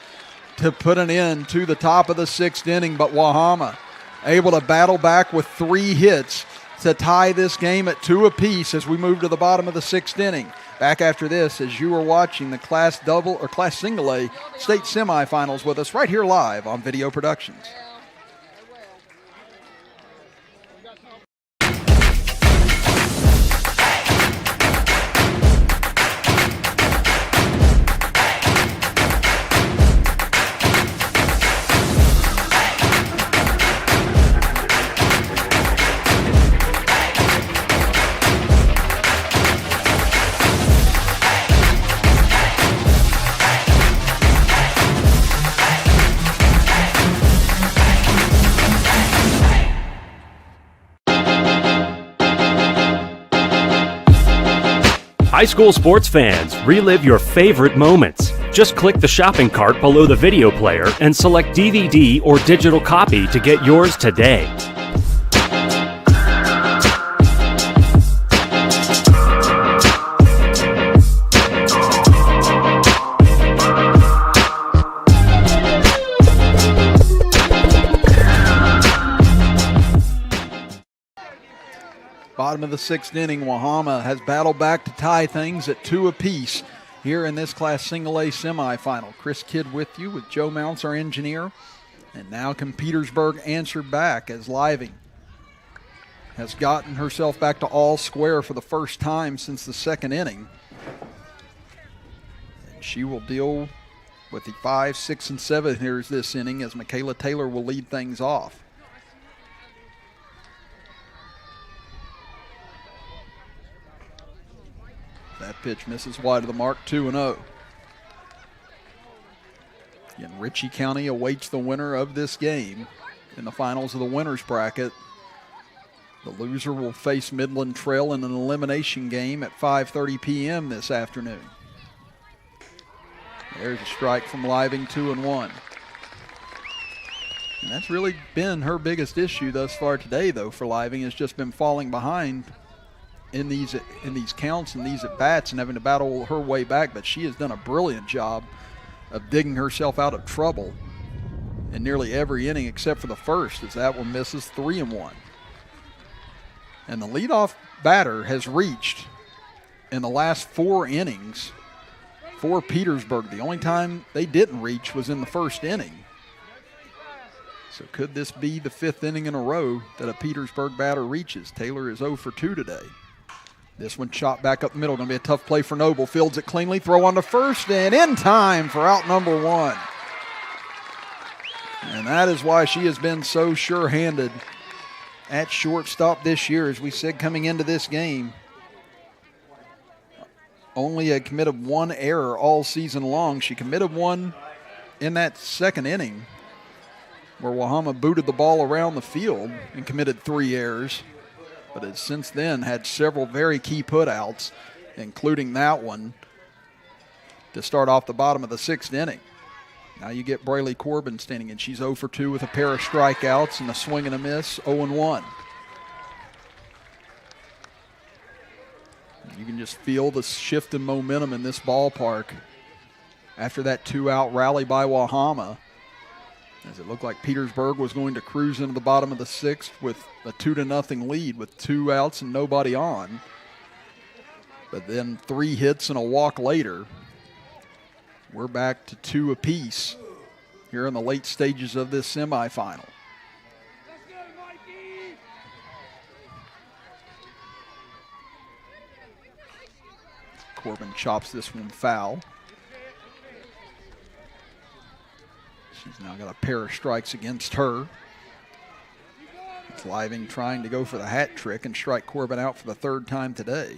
to put an end to the top of the 6th inning, but Wahama able to battle back with 3 hits to tie this game at 2 apiece as we move to the bottom of the 6th inning. Back after this, as you are watching the Class Single A state semifinals with us right here live on Video Productions. High school sports fans, relive your favorite moments. Just click the shopping cart below the video player and select DVD or digital copy to get yours today. Bottom of the 6th inning, Wahama has battled back to tie things at 2 apiece here in this Class Single A semifinal. Chris Kidd with you with Joe Mounts, our engineer. And now can Petersburg answer back as Living has gotten herself back to all square for the first time since the 2nd inning. And she will deal with the 5, 6, and 7 hitters this inning as Michaela Taylor will lead things off. That pitch misses wide of the mark, 2-0. Again, Ritchie County awaits the winner of this game in the finals of the winner's bracket. The loser will face Midland Trail in an elimination game at 5:30 p.m. this afternoon. There's a strike from Living, 2-1. And that's really been her biggest issue thus far today, though, for Living, has just been falling behind in these counts and these at-bats and having to battle her way back, but she has done a brilliant job of digging herself out of trouble in nearly every inning except for the first, as that one misses, 3-1. And the leadoff batter has reached in the last 4 innings for Petersburg. The only time they didn't reach was in the 1st inning. So could this be the 5th inning in a row that a Petersburg batter reaches? Taylor is 0 for 2 today. This one chopped back up the middle. Going to be a tough play for Noble. Fields it cleanly. Throw on to first and in time for out number 1. And that is why she has been so sure-handed at shortstop this year. As we said coming into this game, only had committed 1 error all season long. She committed 1 in that 2nd inning where Wahama booted the ball around the field and committed 3 errors. But has since then had several very key putouts, including that one, to start off the bottom of the 6th inning. Now you get Brayley Corbin standing in. She's 0 for 2 with a pair of strikeouts and a swing and a miss, 0-1. You can just feel the shift in momentum in this ballpark after that 2-out rally by Wahama, as it looked like Petersburg was going to cruise into the bottom of the 6th with a 2-0 lead with 2 outs and nobody on. But then 3 hits and a walk later, we're back to 2 apiece here in the late stages of this semifinal. Corbin chops this one foul. She's now got a pair of strikes against her. It's Living trying to go for the hat trick and strike Corbin out for the 3rd time today.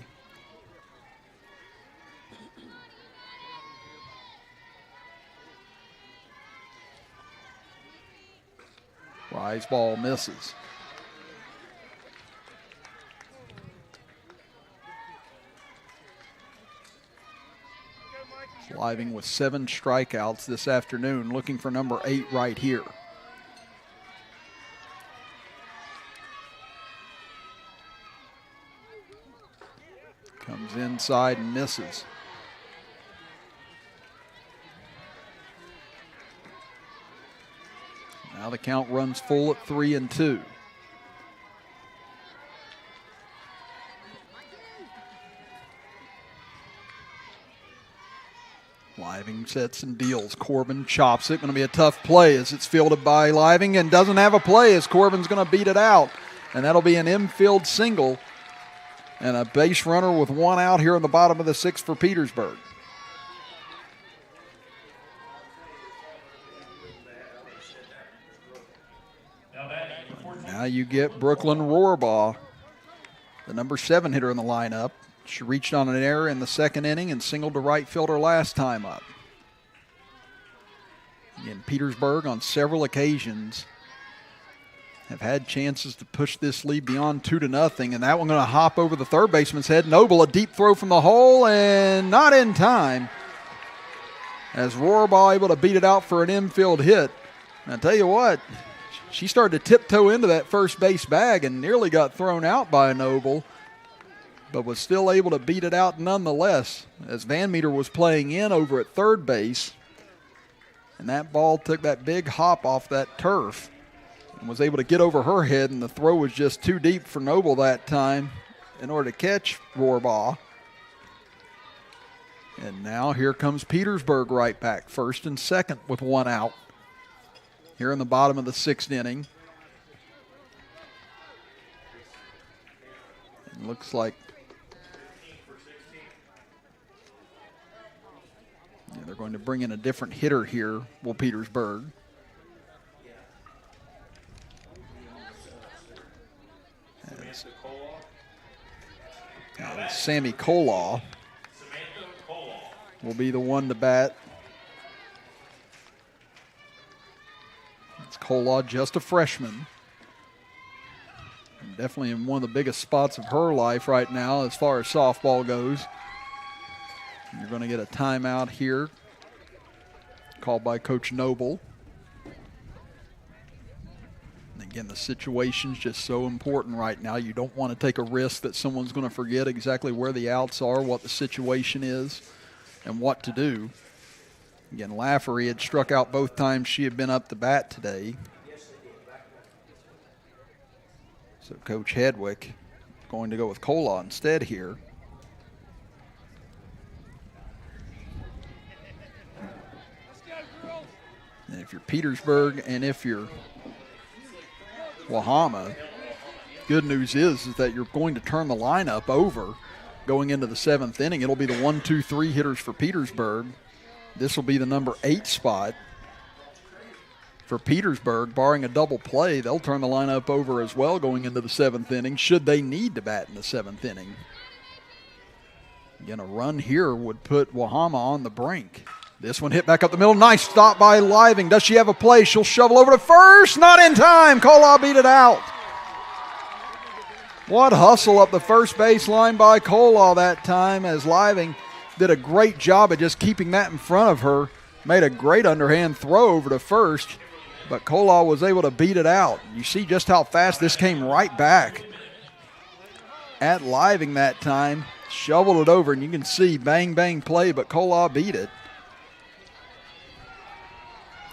Rise ball misses. Living with 7 strikeouts this afternoon, looking for number 8 right here. Comes inside and misses. Now the count runs full at 3-2. Living sets and deals. Corbin chops it. Going to be a tough play as it's fielded by Living and doesn't have a play as Corbin's going to beat it out. And that'll be an infield single and a base runner with 1 out here in the bottom of the 6th for Petersburg. Now you get Brooklyn Rohrbaugh, the number 7 hitter in the lineup. She reached on an error in the 2nd inning and singled to right fielder last time up. Again, Petersburg on several occasions have had chances to push this lead beyond 2-0, and that one going to hop over the third baseman's head. Noble, a deep throw from the hole, and not in time, as Rohrbaugh able to beat it out for an infield hit. And I tell you what, she started to tiptoe into that first base bag and nearly got thrown out by Noble, but was still able to beat it out nonetheless as Van Meter was playing in over at third base. And that ball took that big hop off that turf and was able to get over her head, and the throw was just too deep for Noble that time in order to catch Rohrbaugh. And now here comes Petersburg right back, 1st and 2nd with 1 out here in the bottom of the 6th inning. It looks like they're going to bring in a different hitter here, will Petersburg. Sammy Kolaw will be the one to bat. It's Kolaw, just a freshman. Definitely in one of the biggest spots of her life right now as far as softball goes. You're going to get a timeout here called by Coach Noble. And again, the situation's just so important right now. You don't want to take a risk that someone's going to forget exactly where the outs are, what the situation is, and what to do. Again, Lafferty had struck out both times she had been up to bat today. So Coach Hedwick going to go with Kolaw instead here. And if you're Petersburg and if you're Wahama, good news is that you're going to turn the lineup over going into the 7th inning. It'll be the 1, 2, 3 hitters for Petersburg. This will be the number 8 spot for Petersburg. Barring a double play, they'll turn the lineup over as well going into the 7th inning, should they need to bat in the 7th inning. Again, a run here would put Wahama on the brink. This one hit back up the middle. Nice stop by Living. Does she have a play? She'll shovel over to first. Not in time. Kolaw beat it out. What hustle up the first base line by Kolaw that time, as Living did a great job of just keeping that in front of her. Made a great underhand throw over to first, but Kolaw was able to beat it out. You see just how fast this came right back at Living that time. Shoveled it over, and you can see bang, bang play, but Kolaw beat it.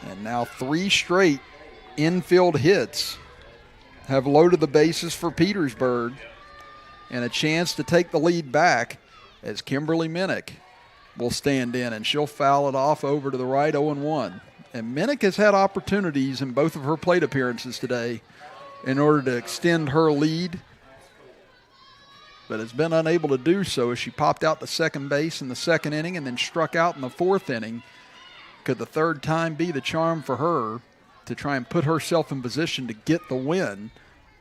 And now 3 straight infield hits have loaded the bases for Petersburg, and a chance to take the lead back as Kimberly Minnick will stand in, and she'll foul it off over to the right, 0-1. And Minnick has had opportunities in both of her plate appearances today in order to extend her lead, but has been unable to do so as she popped out to second base in the second inning and then struck out in the fourth inning. Could the third time be the charm for her to try and put herself in position to get the win,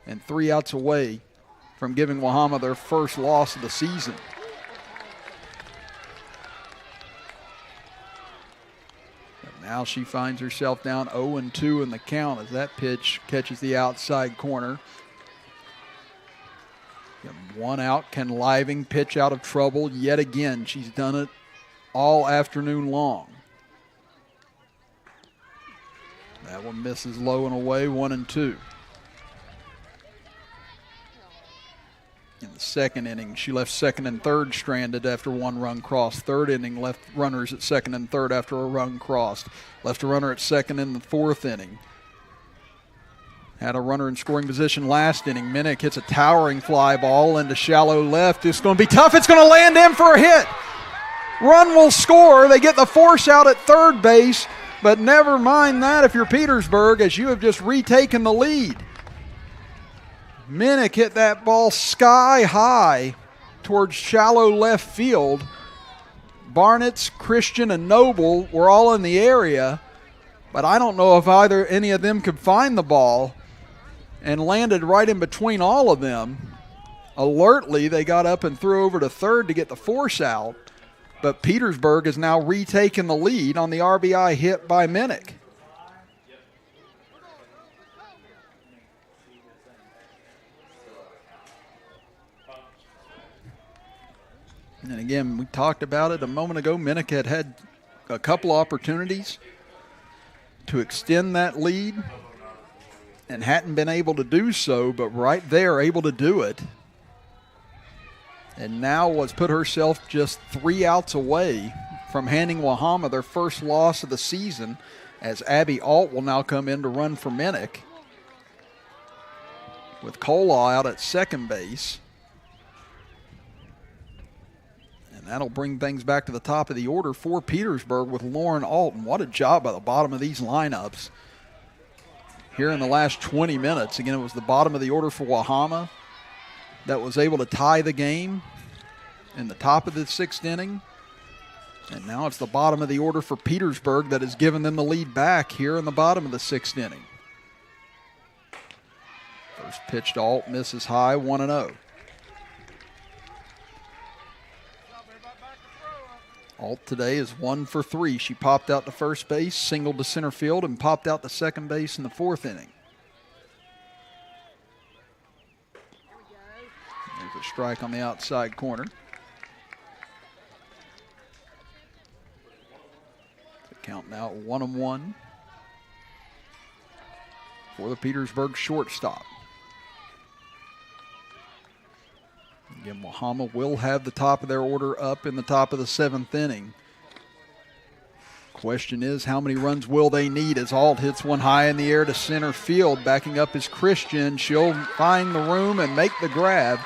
and 3 outs away from giving Wahama their first loss of the season? Now she finds herself down 0-2 in the count as that pitch catches the outside corner. And 1 out, Ken Living pitch out of trouble yet again. She's done it all afternoon long. That one misses low and away, 1-2. In the second inning, she left second and third stranded after 1 run crossed. Third inning, left runners at second and third after a run crossed. Left a runner at second in the fourth inning. Had a runner in scoring position last inning. Minnick hits a towering fly ball into shallow left. It's going to be tough. It's going to land in for a hit. Run will score. They get the force out at third base, but never mind that if you're Petersburg, as you have just retaken the lead. Minnick hit that ball sky high towards shallow left field. Barnett's, Christian, and Noble were all in the area, but I don't know if any of them could find the ball, and landed right in between all of them. Alertly, they got up and threw over to third to get the force out, but Petersburg has now retaken the lead on the RBI hit by Minnick. And again, we talked about it a moment ago. Minnick had a couple opportunities to extend that lead and hadn't been able to do so, but right there able to do it. And now has put herself just 3 outs away from handing Wahama their first loss of the season, as Abby Alt will now come in to run for Minnick, with Kola out at second base. And that'll bring things back to the top of the order for Petersburg with Lauren Alton. What a job by the bottom of these lineups here in the last 20 minutes. Again, it was the bottom of the order for Wahama that was able to tie the game in the top of the 6th inning. And now it's the bottom of the order for Petersburg that has given them the lead back here in the bottom of the 6th inning. First pitch to Alt misses high, 1-0. Alt today is 1 for 3. She popped out to first base, singled to center field, and popped out to second base in the 4th inning. There's a strike on the outside corner. The count now at 1-1 for the Petersburg shortstop. Again, Wahama will have the top of their order up in the top of the 7th inning. Question is, how many runs will they need as Alt hits one high in the air to center field. Backing up is Christian. She'll find the room and make the grab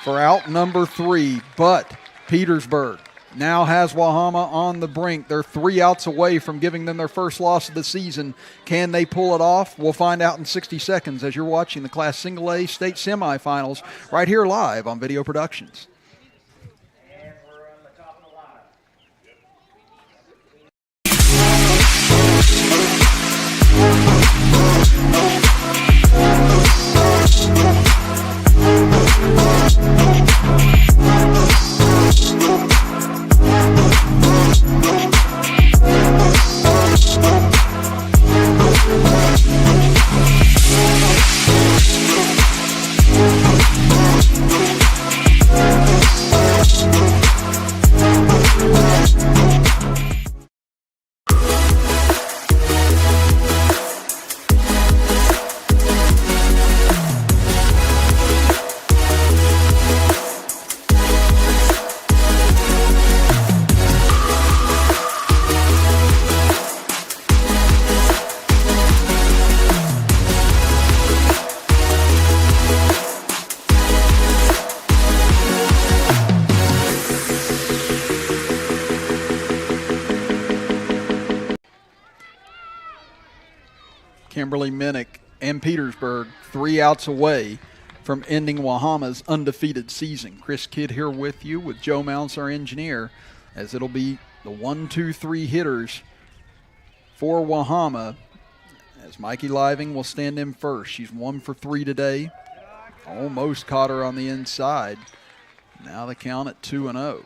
for out number 3. But Petersburg now has Wahama on the brink. They're 3 outs away from giving them their first loss of the season. Can they pull it off? We'll find out in 60 seconds as you're watching the Class Single A state semifinals right here live on Video Productions. Kimberly Minnick and Petersburg 3 outs away from ending Wahama's undefeated season. Chris Kidd here with you with Joe Mounts, our engineer, as it'll be the 1-2-3 hitters for Wahama, as Mikey Living will stand in first. She's 1 for 3 today. Almost caught her on the inside. Now the count at 2-0.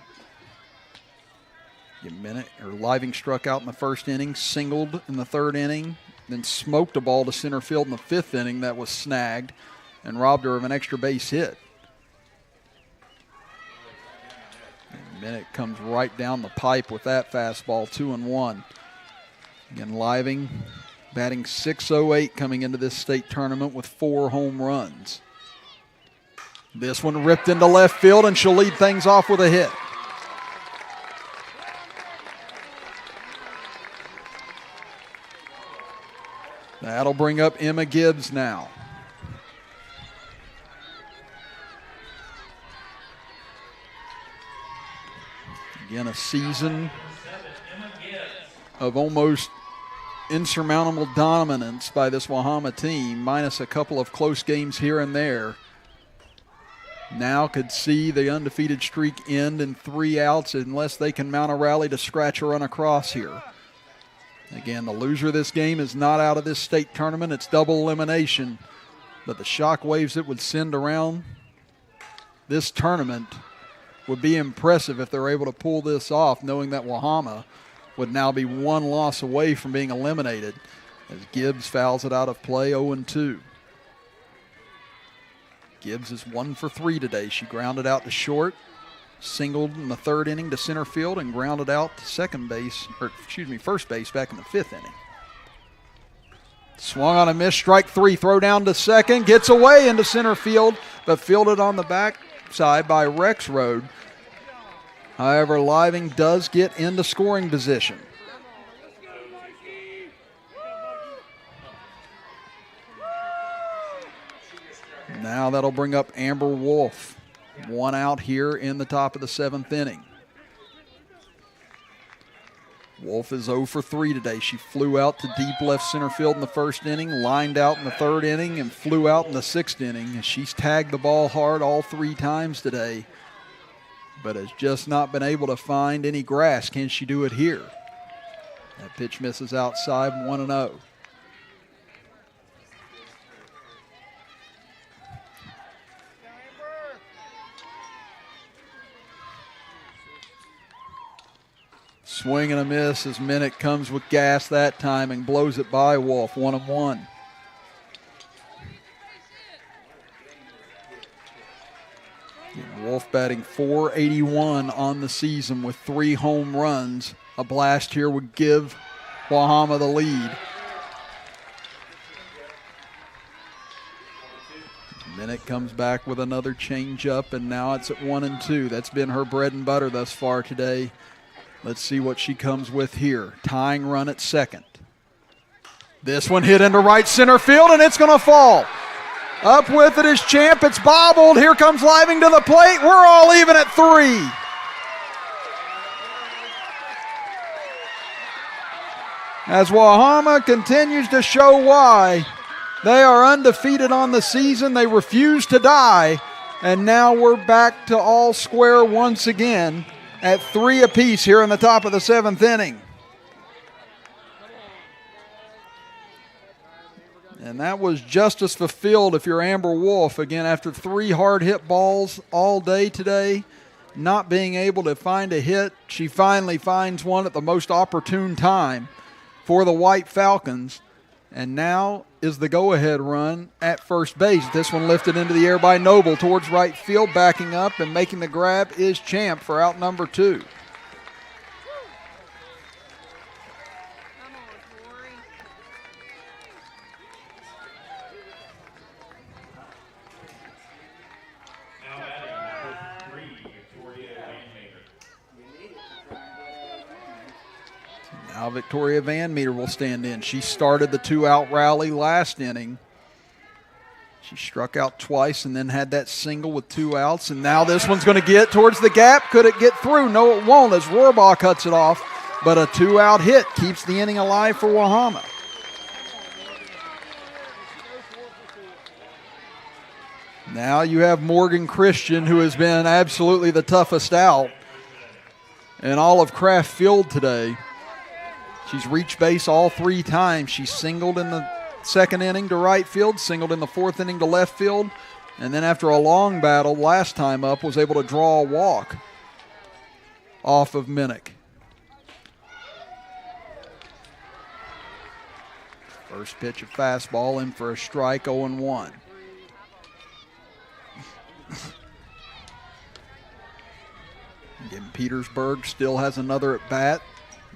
Living struck out in the first inning, singled in the third inning, then smoked a ball to center field in the fifth inning that was snagged and robbed her of an extra base hit. And Minnick comes right down the pipe with that fastball, 2-1. Again, Living batting .608 coming into this state tournament with 4 home runs. This one ripped into left field, and she'll lead things off with a hit. That'll bring up Emma Gibbs now. Again, a season of almost insurmountable dominance by this Wahama team, minus a couple of close games here and there. Now could see the undefeated streak end in 3 outs unless they can mount a rally to scratch a run across here. Again, the loser of this game is not out of this state tournament. It's double elimination. But the shockwaves it would send around this tournament would be impressive if they're able to pull this off, knowing that Wahama would now be 1 loss away from being eliminated as Gibbs fouls it out of play, 0-2. Gibbs is 1 for 3 today. She grounded out to short, singled in the third inning to center field, and grounded out to first base back in the 5th inning. Swung on a miss, strike 3, throw down to second, gets away into center field, but fielded on the back side by Rex Road. However, Living does get into scoring position. Now that'll bring up Amber Wolf. 1 out here in the top of the 7th inning. Wolf is 0 for 3 today. She flew out to deep left center field in the first inning, lined out in the 3rd inning, and flew out in the 6th inning. And she's tagged the ball hard all 3 times today, but has just not been able to find any grass. Can she do it here? That pitch misses outside, 1-0. Swing and a miss as Minnick comes with gas that time and blows it by Wolf, 1-1. Wolf batting .481 on the season with 3 home runs. A blast here would give Wahama the lead. Minnick comes back with another changeup, and now it's at 1-2. That's been her bread and butter thus far today. Let's see what she comes with here. Tying run at second. This one hit into right center field, and it's going to fall. Up with it is Champ. It's bobbled. Here comes Living to the plate. We're all even at 3. As Wahama continues to show why they are undefeated on the season. They refuse to die. And now we're back to all square once again at 3 apiece here in the top of the 7th inning. And that was justice fulfilled if you're Amber Wolf. Again, after 3 hard hit balls all day today, not being able to find a hit, she finally finds one at the most opportune time for the White Falcons. And now is the go-ahead run at first base. This one lifted into the air by Noble towards right field, backing up and making the grab is Champ for out number 2. Now Victoria Van Meter will stand in. She started the 2-out rally last inning. She struck out twice and then had that single with 2 outs. And now this one's going to get towards the gap. Could it get through? No, it won't as Rohrbaugh cuts it off. But a 2-out hit keeps the inning alive for Wahama. Now you have Morgan Christian, who has been absolutely the toughest out in all of Kraft Field today. She's reached base all 3 times. She singled in the second inning to right field, singled in the fourth inning to left field, and then after a long battle last time up was able to draw a walk off of Minnick. First pitch of fastball in for a strike, 0-1. Again, Petersburg still has another at bat.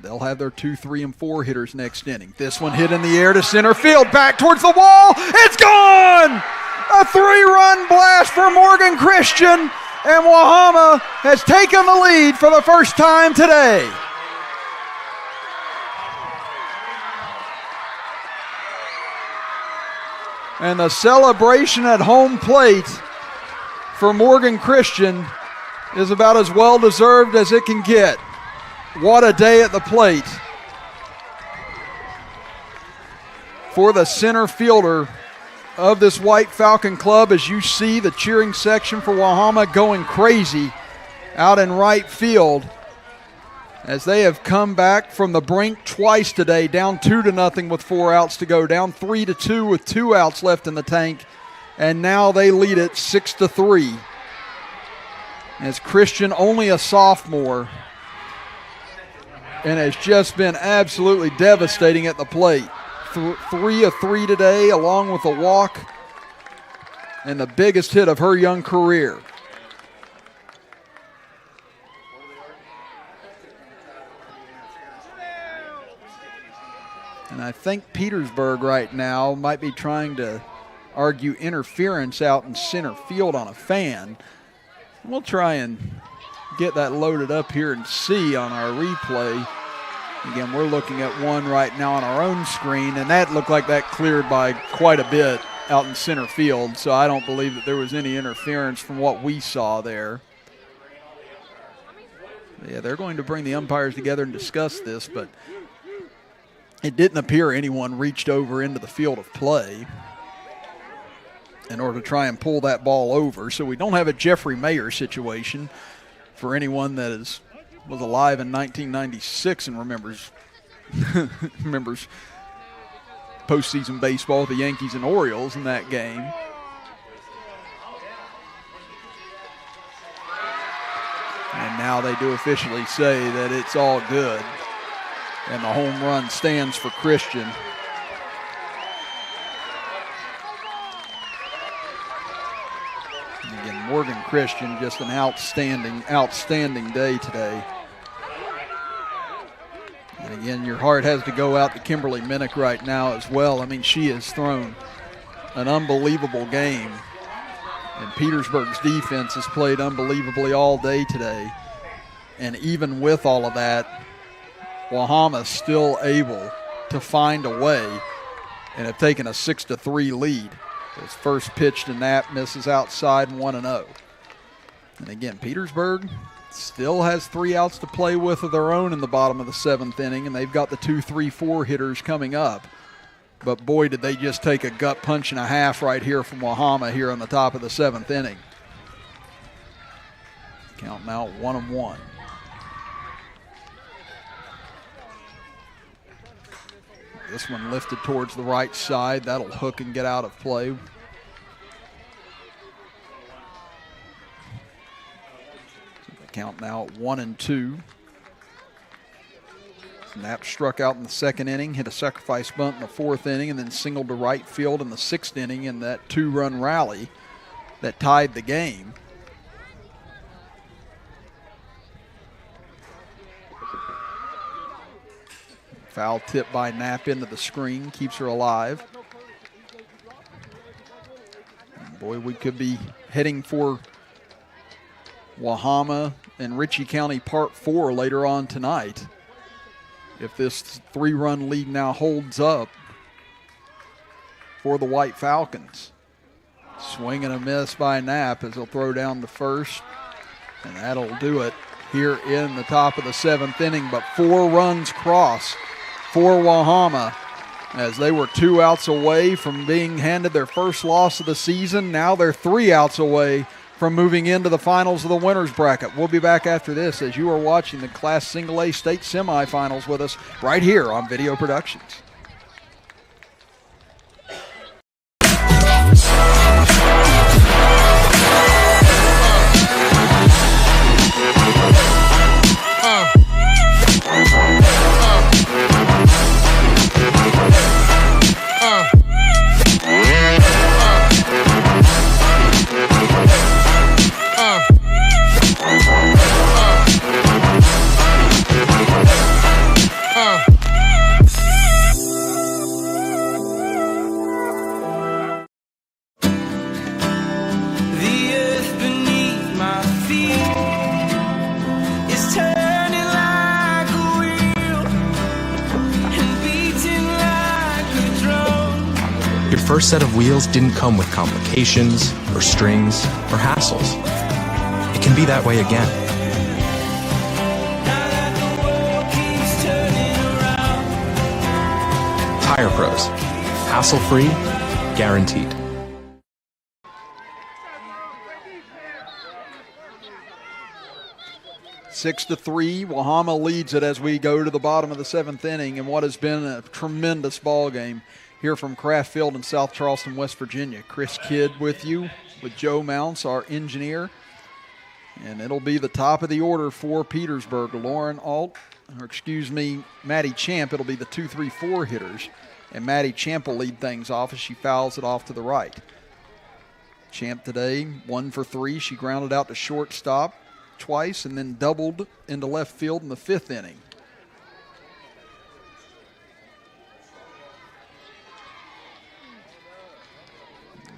They'll have their 2, 3, and 4 hitters next inning. This one hit in the air to center field, back towards the wall. It's gone! A 3-run blast for Morgan Christian, and Wahama has taken the lead for the first time today. And the celebration at home plate for Morgan Christian is about as well deserved as it can get. What a day at the plate for the center fielder of this White Falcon club. As you see the cheering section for Wahama going crazy out in right field as they have come back from the brink twice today, down 2-0 with 4 outs to go, down 3-2 with 2 outs left in the tank, and now they lead it 6-3. As Christian, only a sophomore, and has just been absolutely devastating at the plate. 3 of 3 today, along with a walk and the biggest hit of her young career. And I think Petersburg right now might be trying to argue interference out in center field on a fan. We'll try and get that loaded up here and see on our replay. Again, we're looking at one right now on our own screen, and that looked like that cleared by quite a bit out in center field, so I don't believe that there was any interference from what we saw there. Yeah, they're going to bring the umpires together and discuss this, but it didn't appear anyone reached over into the field of play in order to try and pull that ball over. So we don't have a Jeffrey Mayer situation for anyone that was alive in 1996 and remembers postseason baseball with the Yankees and Orioles in that game. And now they do officially say that it's all good, and the home run stands for Christian. And again, Morgan Christian, just an outstanding day today. And again, your heart has to go out to Kimberly Minnick right now as well. I mean, she has thrown an unbelievable game, and Petersburg's defense has played unbelievably all day today. And even with all of that, Wahama still able to find a way and have taken a 6-3 lead. His first pitch to Knapp misses outside, 1-0. And again, Petersburg still has 3 outs to play with of their own in the bottom of the 7th inning, and they've got the 2, 3, 4 hitters coming up. But boy, did they just take a gut punch and a half right here from Wahama here on the top of the 7th inning. Count now 1-1. This one lifted towards the right side. That'll hook and get out of play. Count now at 1-2. Knapp struck out in the 2nd inning, hit a sacrifice bunt in the 4th inning, and then singled to right field in the 6th inning in that 2-run rally that tied the game. Foul tip by Knapp into the screen, keeps her alive. And boy, we could be heading for Wahama and Ritchie County Part 4 later on tonight if this 3-run lead now holds up for the White Falcons. Swing and a miss by Knapp as he'll throw down the first, and that'll do it here in the top of the 7th inning. But 4 runs cross for Wahama as they were 2 outs away from being handed their first loss of the season. Now they're 3 outs away from moving into the finals of the winners bracket. We'll be back after this as you are watching the Class Single A state semifinals with us right here on Video Productions. First set of wheels didn't come with complications or strings or hassles. It can be that way again. Tire Pros. Hassle-free, guaranteed. Six to 3, Wahama leads it as we go to the bottom of the 7th inning in what has been a tremendous ball game here from Kraft Field in South Charleston, West Virginia. Chris Kidd with you, with Joe Mounts, our engineer. And it'll be the top of the order for Petersburg. Maddie Champ, it'll be the 2-3-4 hitters. And Maddie Champ will lead things off as she fouls it off to the right. Champ today, 1 for 3. She grounded out to shortstop twice and then doubled into left field in the 5th inning.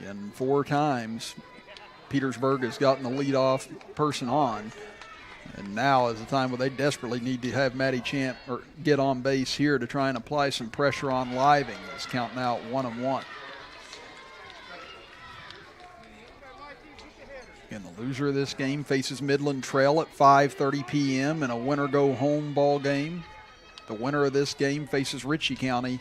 And 4 times Petersburg has gotten the leadoff person on. And now is the time where they desperately need to have Maddie Champ or get on base here to try and apply some pressure on Living. It's counting out 1-1. And the loser of this game faces Midland Trail at 5:30 p.m. in a winner-go-home ball game. The winner of this game faces Ritchie County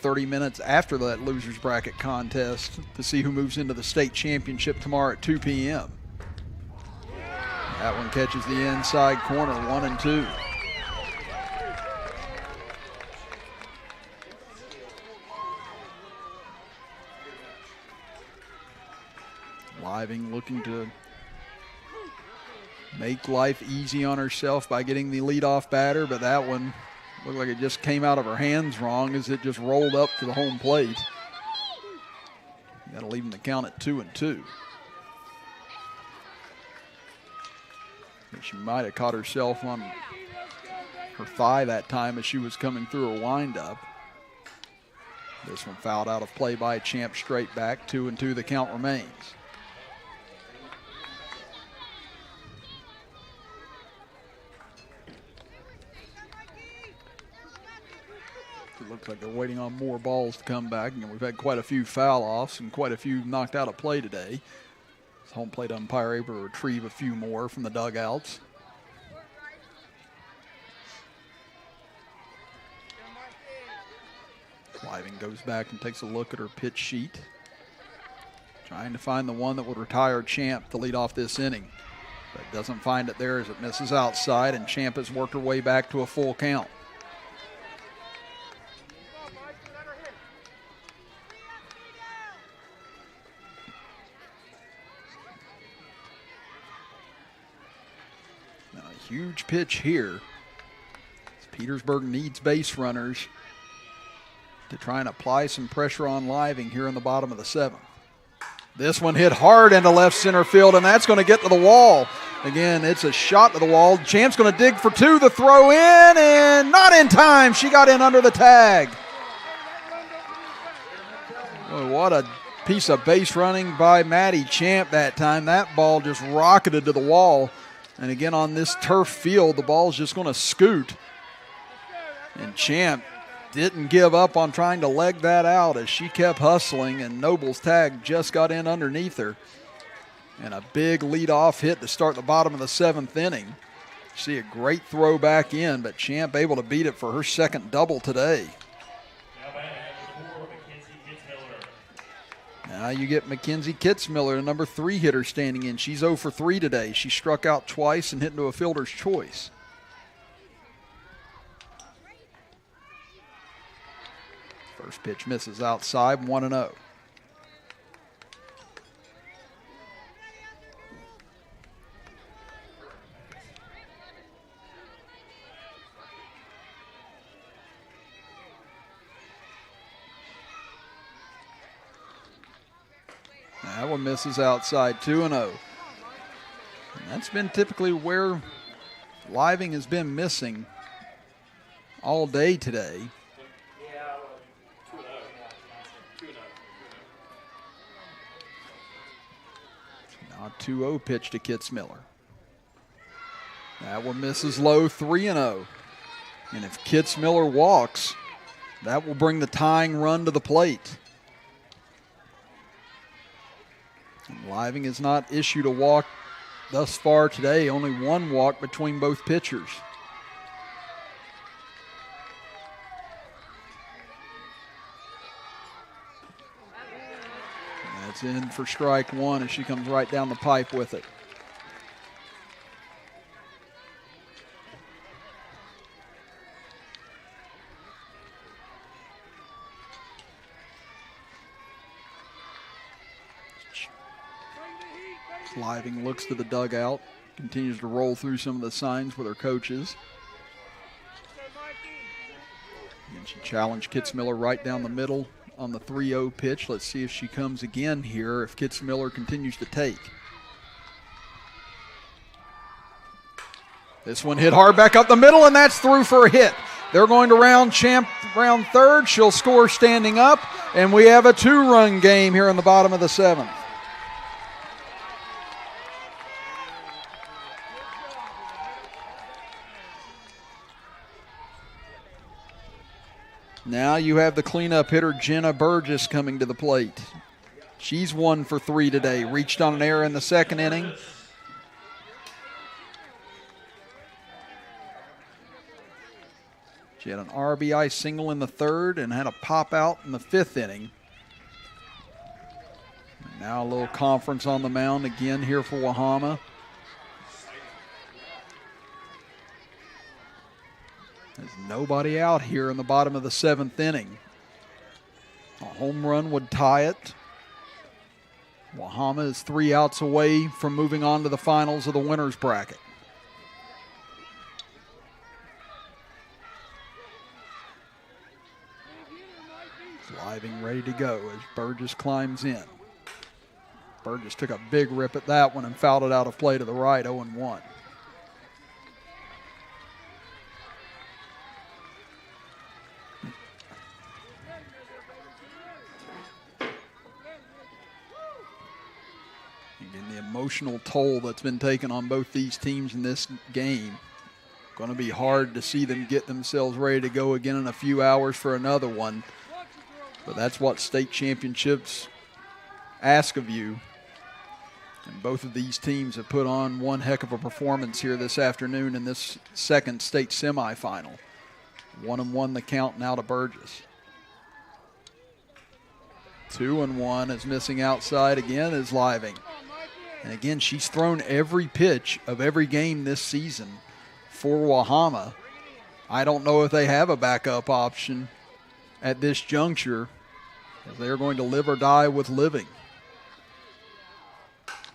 30 minutes after that loser's bracket contest to see who moves into the state championship tomorrow at 2 p.m. That one catches the inside corner, 1-2. Living looking to make life easy on herself by getting the leadoff batter, but that one looked like it just came out of her hands wrong as it just rolled up to the home plate. That'll leave them to count at 2-2. She might have caught herself on her thigh that time as she was coming through her windup. This one fouled out of play by Champ straight back. 2-2 the count remains. It looks like they're waiting on more balls to come back. And we've had quite a few foul-offs and quite a few knocked out of play today. Home plate umpire able to retrieve a few more from the dugouts. Living goes back and takes a look at her pitch sheet, trying to find the one that would retire Champ to lead off this inning. But doesn't find it there as it misses outside, and Champ has worked her way back to a full count. Huge pitch here. Petersburg needs base runners to try and apply some pressure on Living here in the bottom of the 7th. This one hit hard into left center field, and that's going to get to the wall. Again, it's a shot to the wall. Champ's going to dig for 2. The throw in, and not in time. She got in under the tag. Boy, what a piece of base running by Maddie Champ that time. That ball just rocketed to the wall. And again, on this turf field, the ball's just going to scoot. And Champ didn't give up on trying to leg that out as she kept hustling, and Noble's tag just got in underneath her. And a big leadoff hit to start the bottom of the 7th inning. See a great throw back in, but Champ able to beat it for her second double today. Now you get Mackenzie Kitzmiller, the number 3 hitter, standing in. She's 0 for 3 today. She struck out twice and hit into a fielder's choice. First pitch misses outside, 1-0. That one misses outside, 2-0. And that's been typically where Living has been missing all day today. Now 2-0 pitch to Kitzmiller. That one misses low, 3-0. And if Kitzmiller walks, that will bring the tying run to the plate. And Living has not issued a walk thus far today, only 1 walk between both pitchers. And that's in for strike 1 as she comes right down the pipe with it. Living looks to the dugout, continues to roll through some of the signs with her coaches. And she challenged Kitzmiller right down the middle on the 3-0 pitch. Let's see if she comes again here, if Kitzmiller continues to take. This one hit hard back up the middle, and that's through for a hit. They're going to round third. She'll score standing up, and we have a 2-run game here in the bottom of the 7th. Now you have the cleanup hitter, Jenna Burgess, coming to the plate. She's 1 for 3 today. Reached on an error in the 2nd inning. She had an RBI single in the 3rd and had a pop out in the 5th inning. And now a little conference on the mound again here for Wahama. There's nobody out here in the bottom of the 7th inning. A home run would tie it. Wahama is 3 outs away from moving on to the finals of the winner's bracket. Living ready to go as Burgess climbs in. Burgess took a big rip at that one and fouled it out of play to the right, 0-1. Emotional toll that's been taken on both these teams in this game. Going to be hard to see them get themselves ready to go again in a few hours for another one. But that's what state championships ask of you. And both of these teams have put on one heck of a performance here this afternoon in this 2nd state semifinal. 1-1 the count now to Burgess. 2-1 is missing outside again is Living. And again, she's thrown every pitch of every game this season for Wahama. I don't know if they have a backup option at this juncture, as they're going to live or die with Living.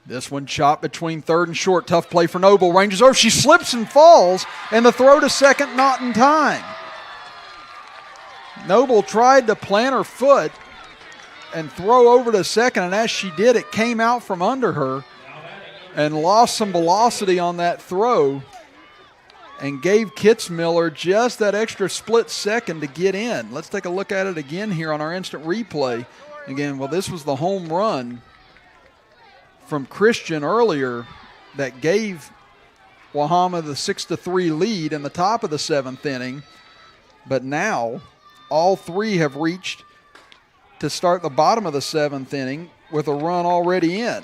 This one chopped between 3rd and short. Tough play for Noble. Ranges over. She slips and falls, and the throw to 2nd not in time. Noble tried to plant her foot and throw over to 2nd, and as she did, it came out from under her and lost some velocity on that throw and gave Kitzmiller just that extra split second to get in. Let's take a look at it again here on our instant replay. Again, well, this was the home run from Christian earlier that gave Wahama the 6-3 lead in the top of the 7th inning. But now all 3 have reached to start the bottom of the 7th inning with a run already in.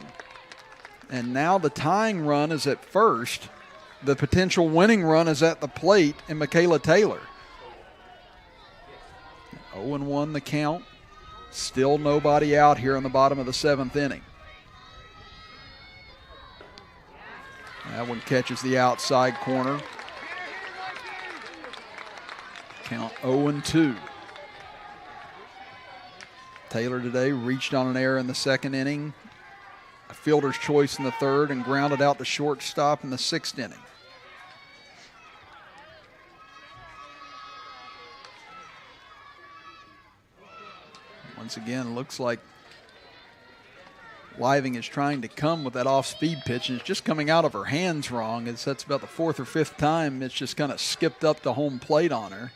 And now the tying run is at first. The potential winning run is at the plate in Michaela Taylor. 0-1 the count. Still nobody out here in the bottom of the 7th inning. That one catches the outside corner. Count 0-2. Taylor today reached on an error in the 2nd inning, a fielder's choice in the 3rd, and grounded out the shortstop in the 6th inning. Once again, looks like Living is trying to come with that off-speed pitch, and it's just coming out of her hands wrong. That's about the 4th or 5th time it's just kind of skipped up the home plate on her.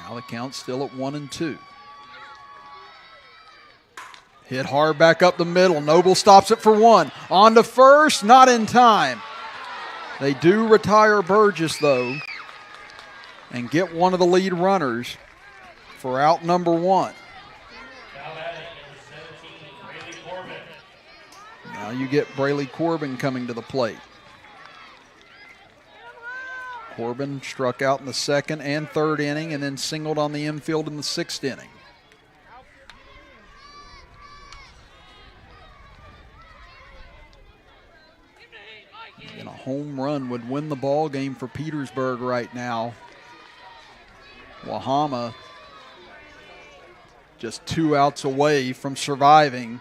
Now the count's still at 1-2. Hit hard back up the middle. Noble stops it for 1. On to first, not in time. They do retire Burgess, though, and get one of the lead runners for out number 1. Now you get Braylee Corbin coming to the plate. Corbin struck out in the 2nd and 3rd inning and then singled on the infield in the 6th inning. And a home run would win the ball game for Petersburg right now. Wahama just 2 outs away from surviving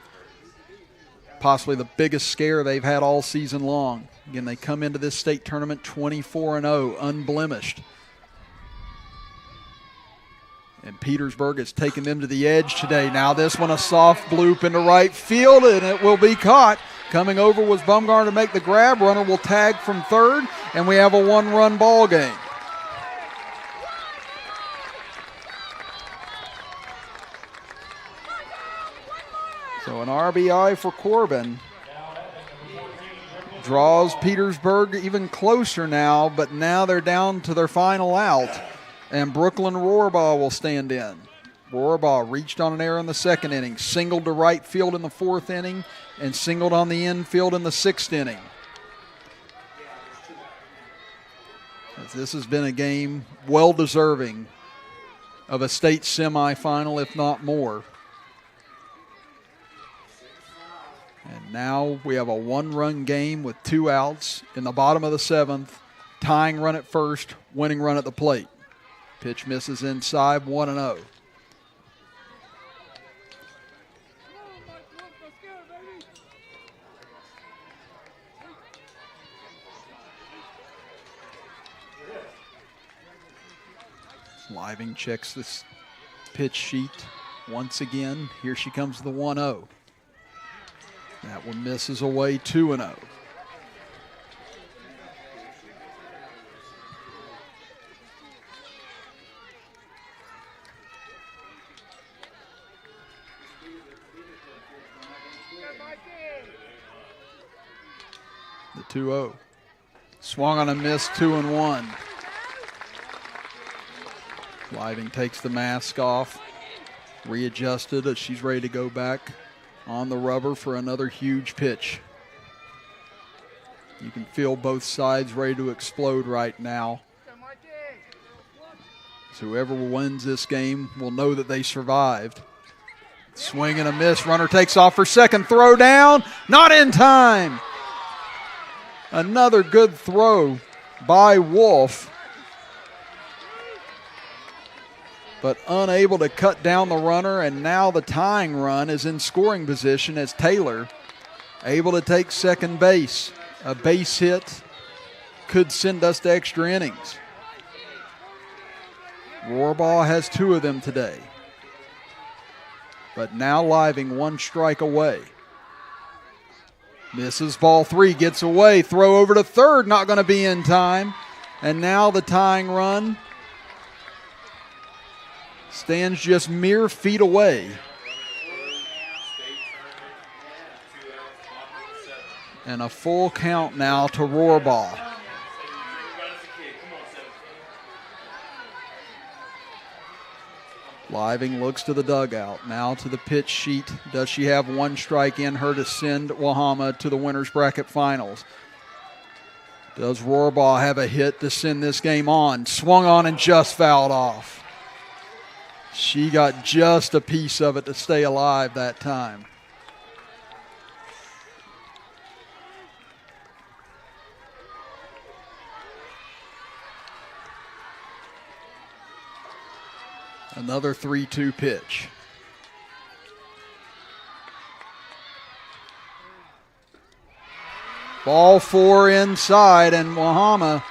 possibly the biggest scare they've had all season long. Again, they come into this state tournament 24-0, unblemished. And Petersburg has taken them to the edge today. Now this one a soft bloop into right field, and it will be caught. Coming over was Bumgarner to make the grab. Runner will tag from 3rd, and we have a 1-run ball game. So an RBI for Corbin draws Petersburg even closer now, but now they're down to their final out, and Brooklyn Rohrbaugh will stand in. Rohrbaugh reached on an error in the 2nd inning, singled to right field in the 4th inning, and singled on the infield in the 6th inning. This has been a game well deserving of a state semifinal, if not more. And now we have a 1-run game with 2 outs in the bottom of the 7th, tying run at first, winning run at the plate. Pitch misses inside, 1-0. Living checks this pitch sheet once again. Here she comes to the 1-0. That one misses away, 2-0. The 2-0. Swung on a miss, 2-1. Living takes the mask off, readjusted as she's ready to go back on the rubber for another huge pitch. You can feel both sides ready to explode right now. So whoever wins this game will know that they survived. Swing and a miss. Runner takes off for 2nd. Throw down. Not in time. Another good throw by Wolf, but unable to cut down the runner, and now the tying run is in scoring position as Taylor able to take 2nd base. A base hit could send us to extra innings. Rohrbaugh has 2 of them today, but now Living 1 strike away. Misses ball 3, gets away, throw over to 3rd, not going to be in time, and now the tying run stands just mere feet away. And a full count now to Rohrbaugh. Living looks to the dugout, now to the pitch sheet. Does she have 1 strike in her to send Wahama to the winner's bracket finals? Does Rohrbaugh have a hit to send this game on? Swung on and just fouled off. She got just a piece of it to stay alive that time. Another 3-2 pitch. Ball 4 inside, and Wahama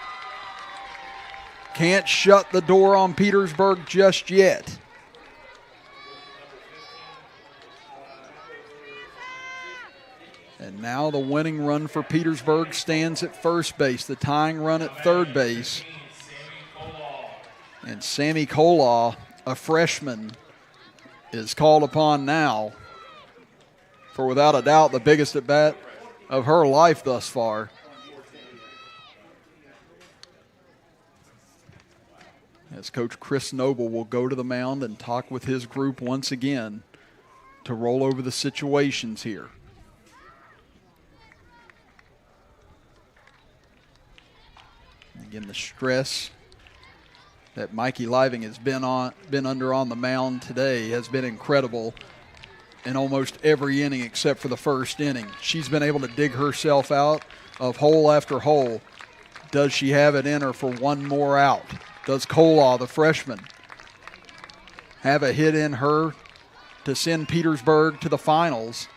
can't shut the door on Petersburg just yet. And now the winning run for Petersburg stands at first base, the tying run at third base. And Sammy Kolaw, a freshman, is called upon now for, without a doubt, the biggest at bat of her life thus far. As Coach Chris Noble will go to the mound and talk with his group once again to roll over the situations here. Again, the stress that Mikey Living has been under on the mound today has been incredible in almost every inning except for the first inning. She's been able to dig herself out of hole after hole. Does she have it in her for one more out? Does Kolaw, the freshman, have a hit in her to send Petersburg to the finals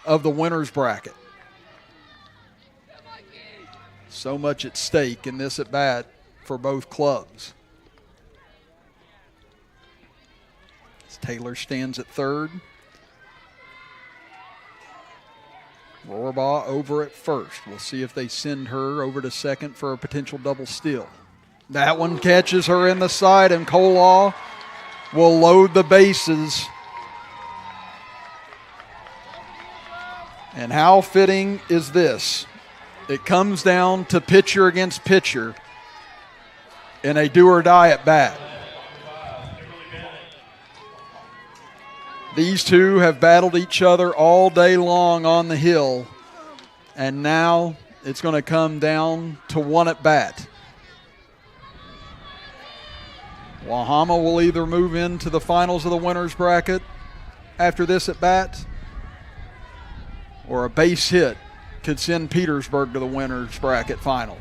of the winner's bracket? So much at stake in this at-bat for both clubs. As Taylor stands at third. Rohrbaugh over at first. We'll see if they send her over to second for a potential double steal. That one catches her in the side, and Kolaw will load the bases. And how fitting is this? It comes down to pitcher against pitcher in a do-or-die at bat. These two have battled each other all day long on the hill, and now it's going to come down to one at bat. Wahama will either move into the finals of the winner's bracket after this at bat, or a base hit could send Petersburg to the winner's bracket final.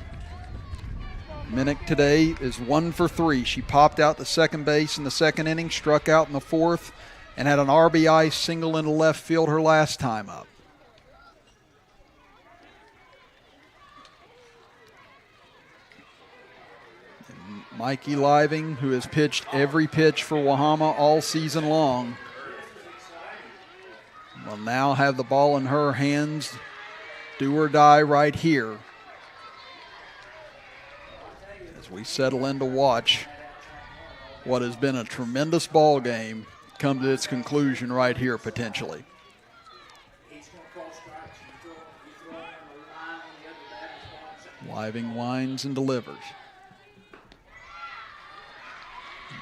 Minnick today is 1 for 3. She popped out to second base in the second inning, struck out in the fourth, and had an RBI single into left field her last time up. And Mikey Living, who has pitched every pitch for Wahama all season long, will now have the ball in her hands, do or die right here, as we settle in to watch what has been a tremendous ball game come to its conclusion right here potentially. Living winds and delivers.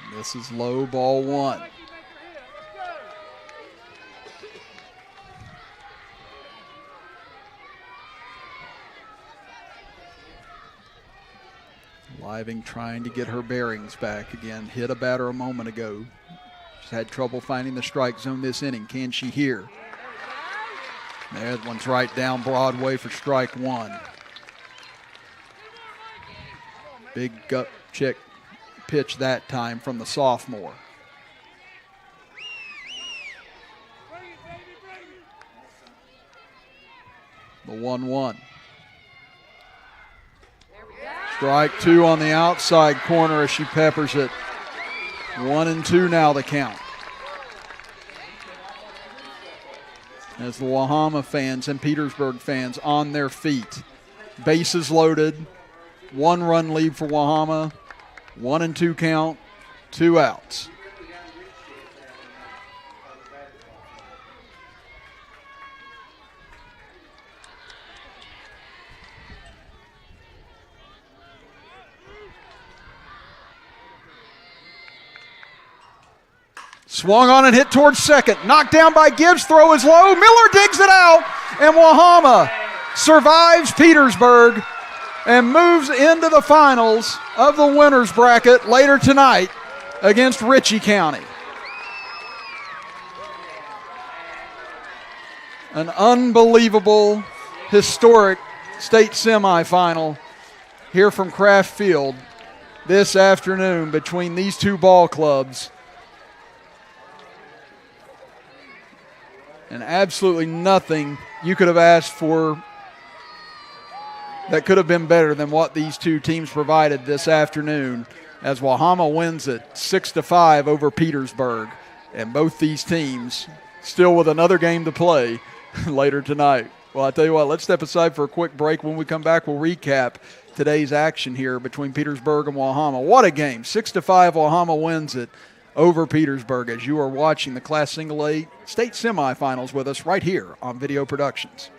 And this is low, ball 1. Living trying to get her bearings back again. Hit a batter a moment ago. She's had trouble finding the strike zone this inning. Can she hear? That one's right down Broadway for strike 1. Big gut check pitch that time from the sophomore. The 1-1. Strike 2 on the outside corner as she peppers it. 1-2 now the count. As the Wahama fans and Petersburg fans on their feet. Bases loaded. 1-run lead for Wahama. 1-2 count. 2 outs. Swung on and hit towards second. Knocked down by Gibbs. Throw is low. Miller digs it out. And Wahama survives Petersburg and moves into the finals of the winner's bracket later tonight against Ritchie County. An unbelievable, historic state semifinal here from Kraft Field this afternoon between these two ball clubs. And absolutely nothing you could have asked for that could have been better than what these two teams provided this afternoon, as Wahama wins it 6-5 over Petersburg. And both these teams still with another game to play later tonight. Well, I tell you what, let's step aside for a quick break. When we come back, we'll recap today's action here between Petersburg and Wahama. What a game. 6-5, Wahama wins it over Petersburg, as you are watching the Class Single A state semifinals with us right here on Video Productions.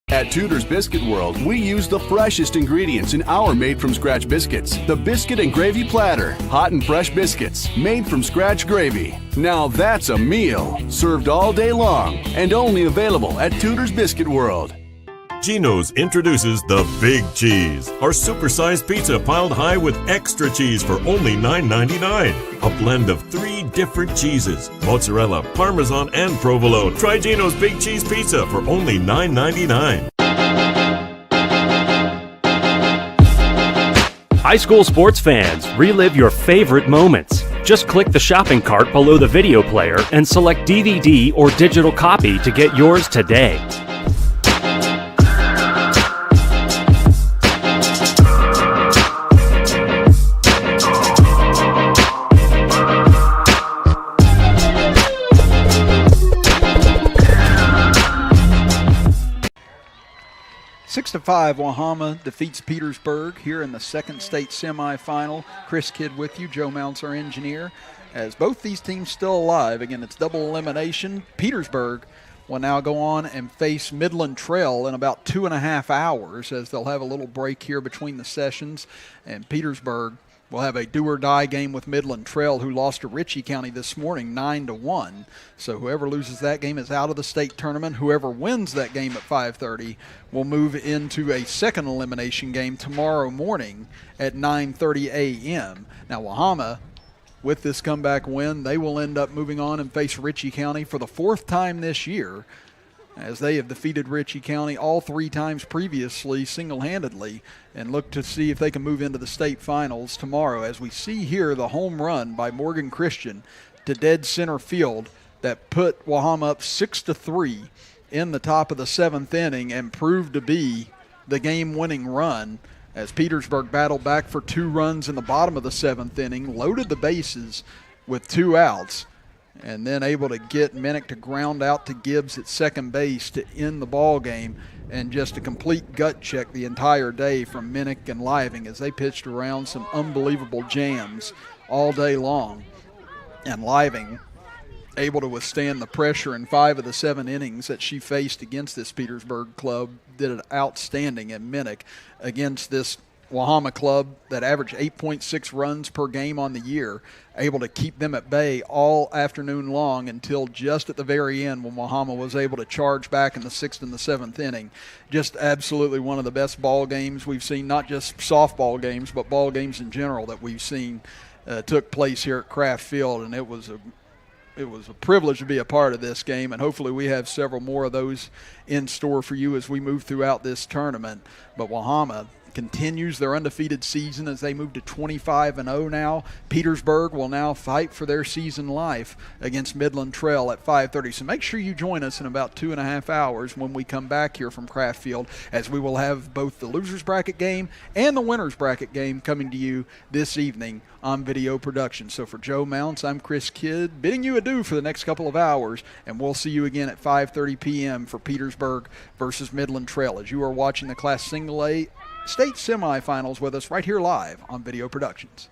At Tudor's Biscuit World, we use the freshest ingredients in our made-from-scratch biscuits. The Biscuit and Gravy Platter. Hot and fresh biscuits, made from scratch gravy. Now that's a meal, served all day long, and only available at Tudor's Biscuit World. Geno's introduces the Big Cheese, our supersized pizza piled high with extra cheese for only $9.99. A blend of 3 different cheeses, mozzarella, parmesan, and provolone. Try Geno's Big Cheese Pizza for only $9.99. High school sports fans, relive your favorite moments. Just click the shopping cart below the video player and select DVD or digital copy to get yours today. To 5, Wahama defeats Petersburg here in the second state semifinal. Chris Kidd with you, Joe Mounts our engineer. As both these teams still alive, again, it's double elimination. Petersburg will now go on and face Midland Trail in about 2.5 hours, as they'll have a little break here between the sessions. And Petersburg will have a do-or-die game with Midland Trail, who lost to Ritchie County this morning 9-1. So whoever loses that game is out of the state tournament. Whoever wins that game at 5:30 will move into a second elimination game tomorrow morning at 9:30 a.m. Now, Wahama, with this comeback win, they will end up moving on and face Ritchie County for the 4th time this year, as they have defeated Ritchie County all 3 times previously single-handedly, and look to see if they can move into the state finals tomorrow. As we see here, the home run by Morgan Christian to dead center field that put Wahama up 6-3 in the top of the 7th inning and proved to be the game-winning run, as Petersburg battled back for 2 runs in the bottom of the 7th inning, loaded the bases with 2 outs, and then able to get Minnick to ground out to Gibbs at second base to end the ball game. And just a complete gut check the entire day from Minnick and Living, as they pitched around some unbelievable jams all day long. And Living able to withstand the pressure in 5 of the 7 innings that she faced against this Petersburg club. Did it outstanding. And Minnick against this Wahama club that averaged 8.6 runs per game on the year, able to keep them at bay all afternoon long until just at the very end, when Wahama was able to charge back in the 6th and the 7th inning. Just absolutely one of the best ball games we've seen, not just softball games, but ball games in general that we've seen took place here at Kraft Field, and it was a privilege to be a part of this game, and hopefully we have several more of those in store for you as we move throughout this tournament. But Wahama continues their undefeated season as they move to 25-0 now. Petersburg will now fight for their season life against Midland Trail at 5:30. So make sure you join us in about 2.5 hours when we come back here from Craft Field, as we will have both the losers bracket game and the winners bracket game coming to you this evening on video production. So for Joe Mounts, I'm Chris Kidd, bidding you adieu for the next couple of hours, and we'll see you again at 5:30 p.m. for Petersburg versus Midland Trail, as you are watching the Class Single A State Semifinals with us right here live on Video Productions.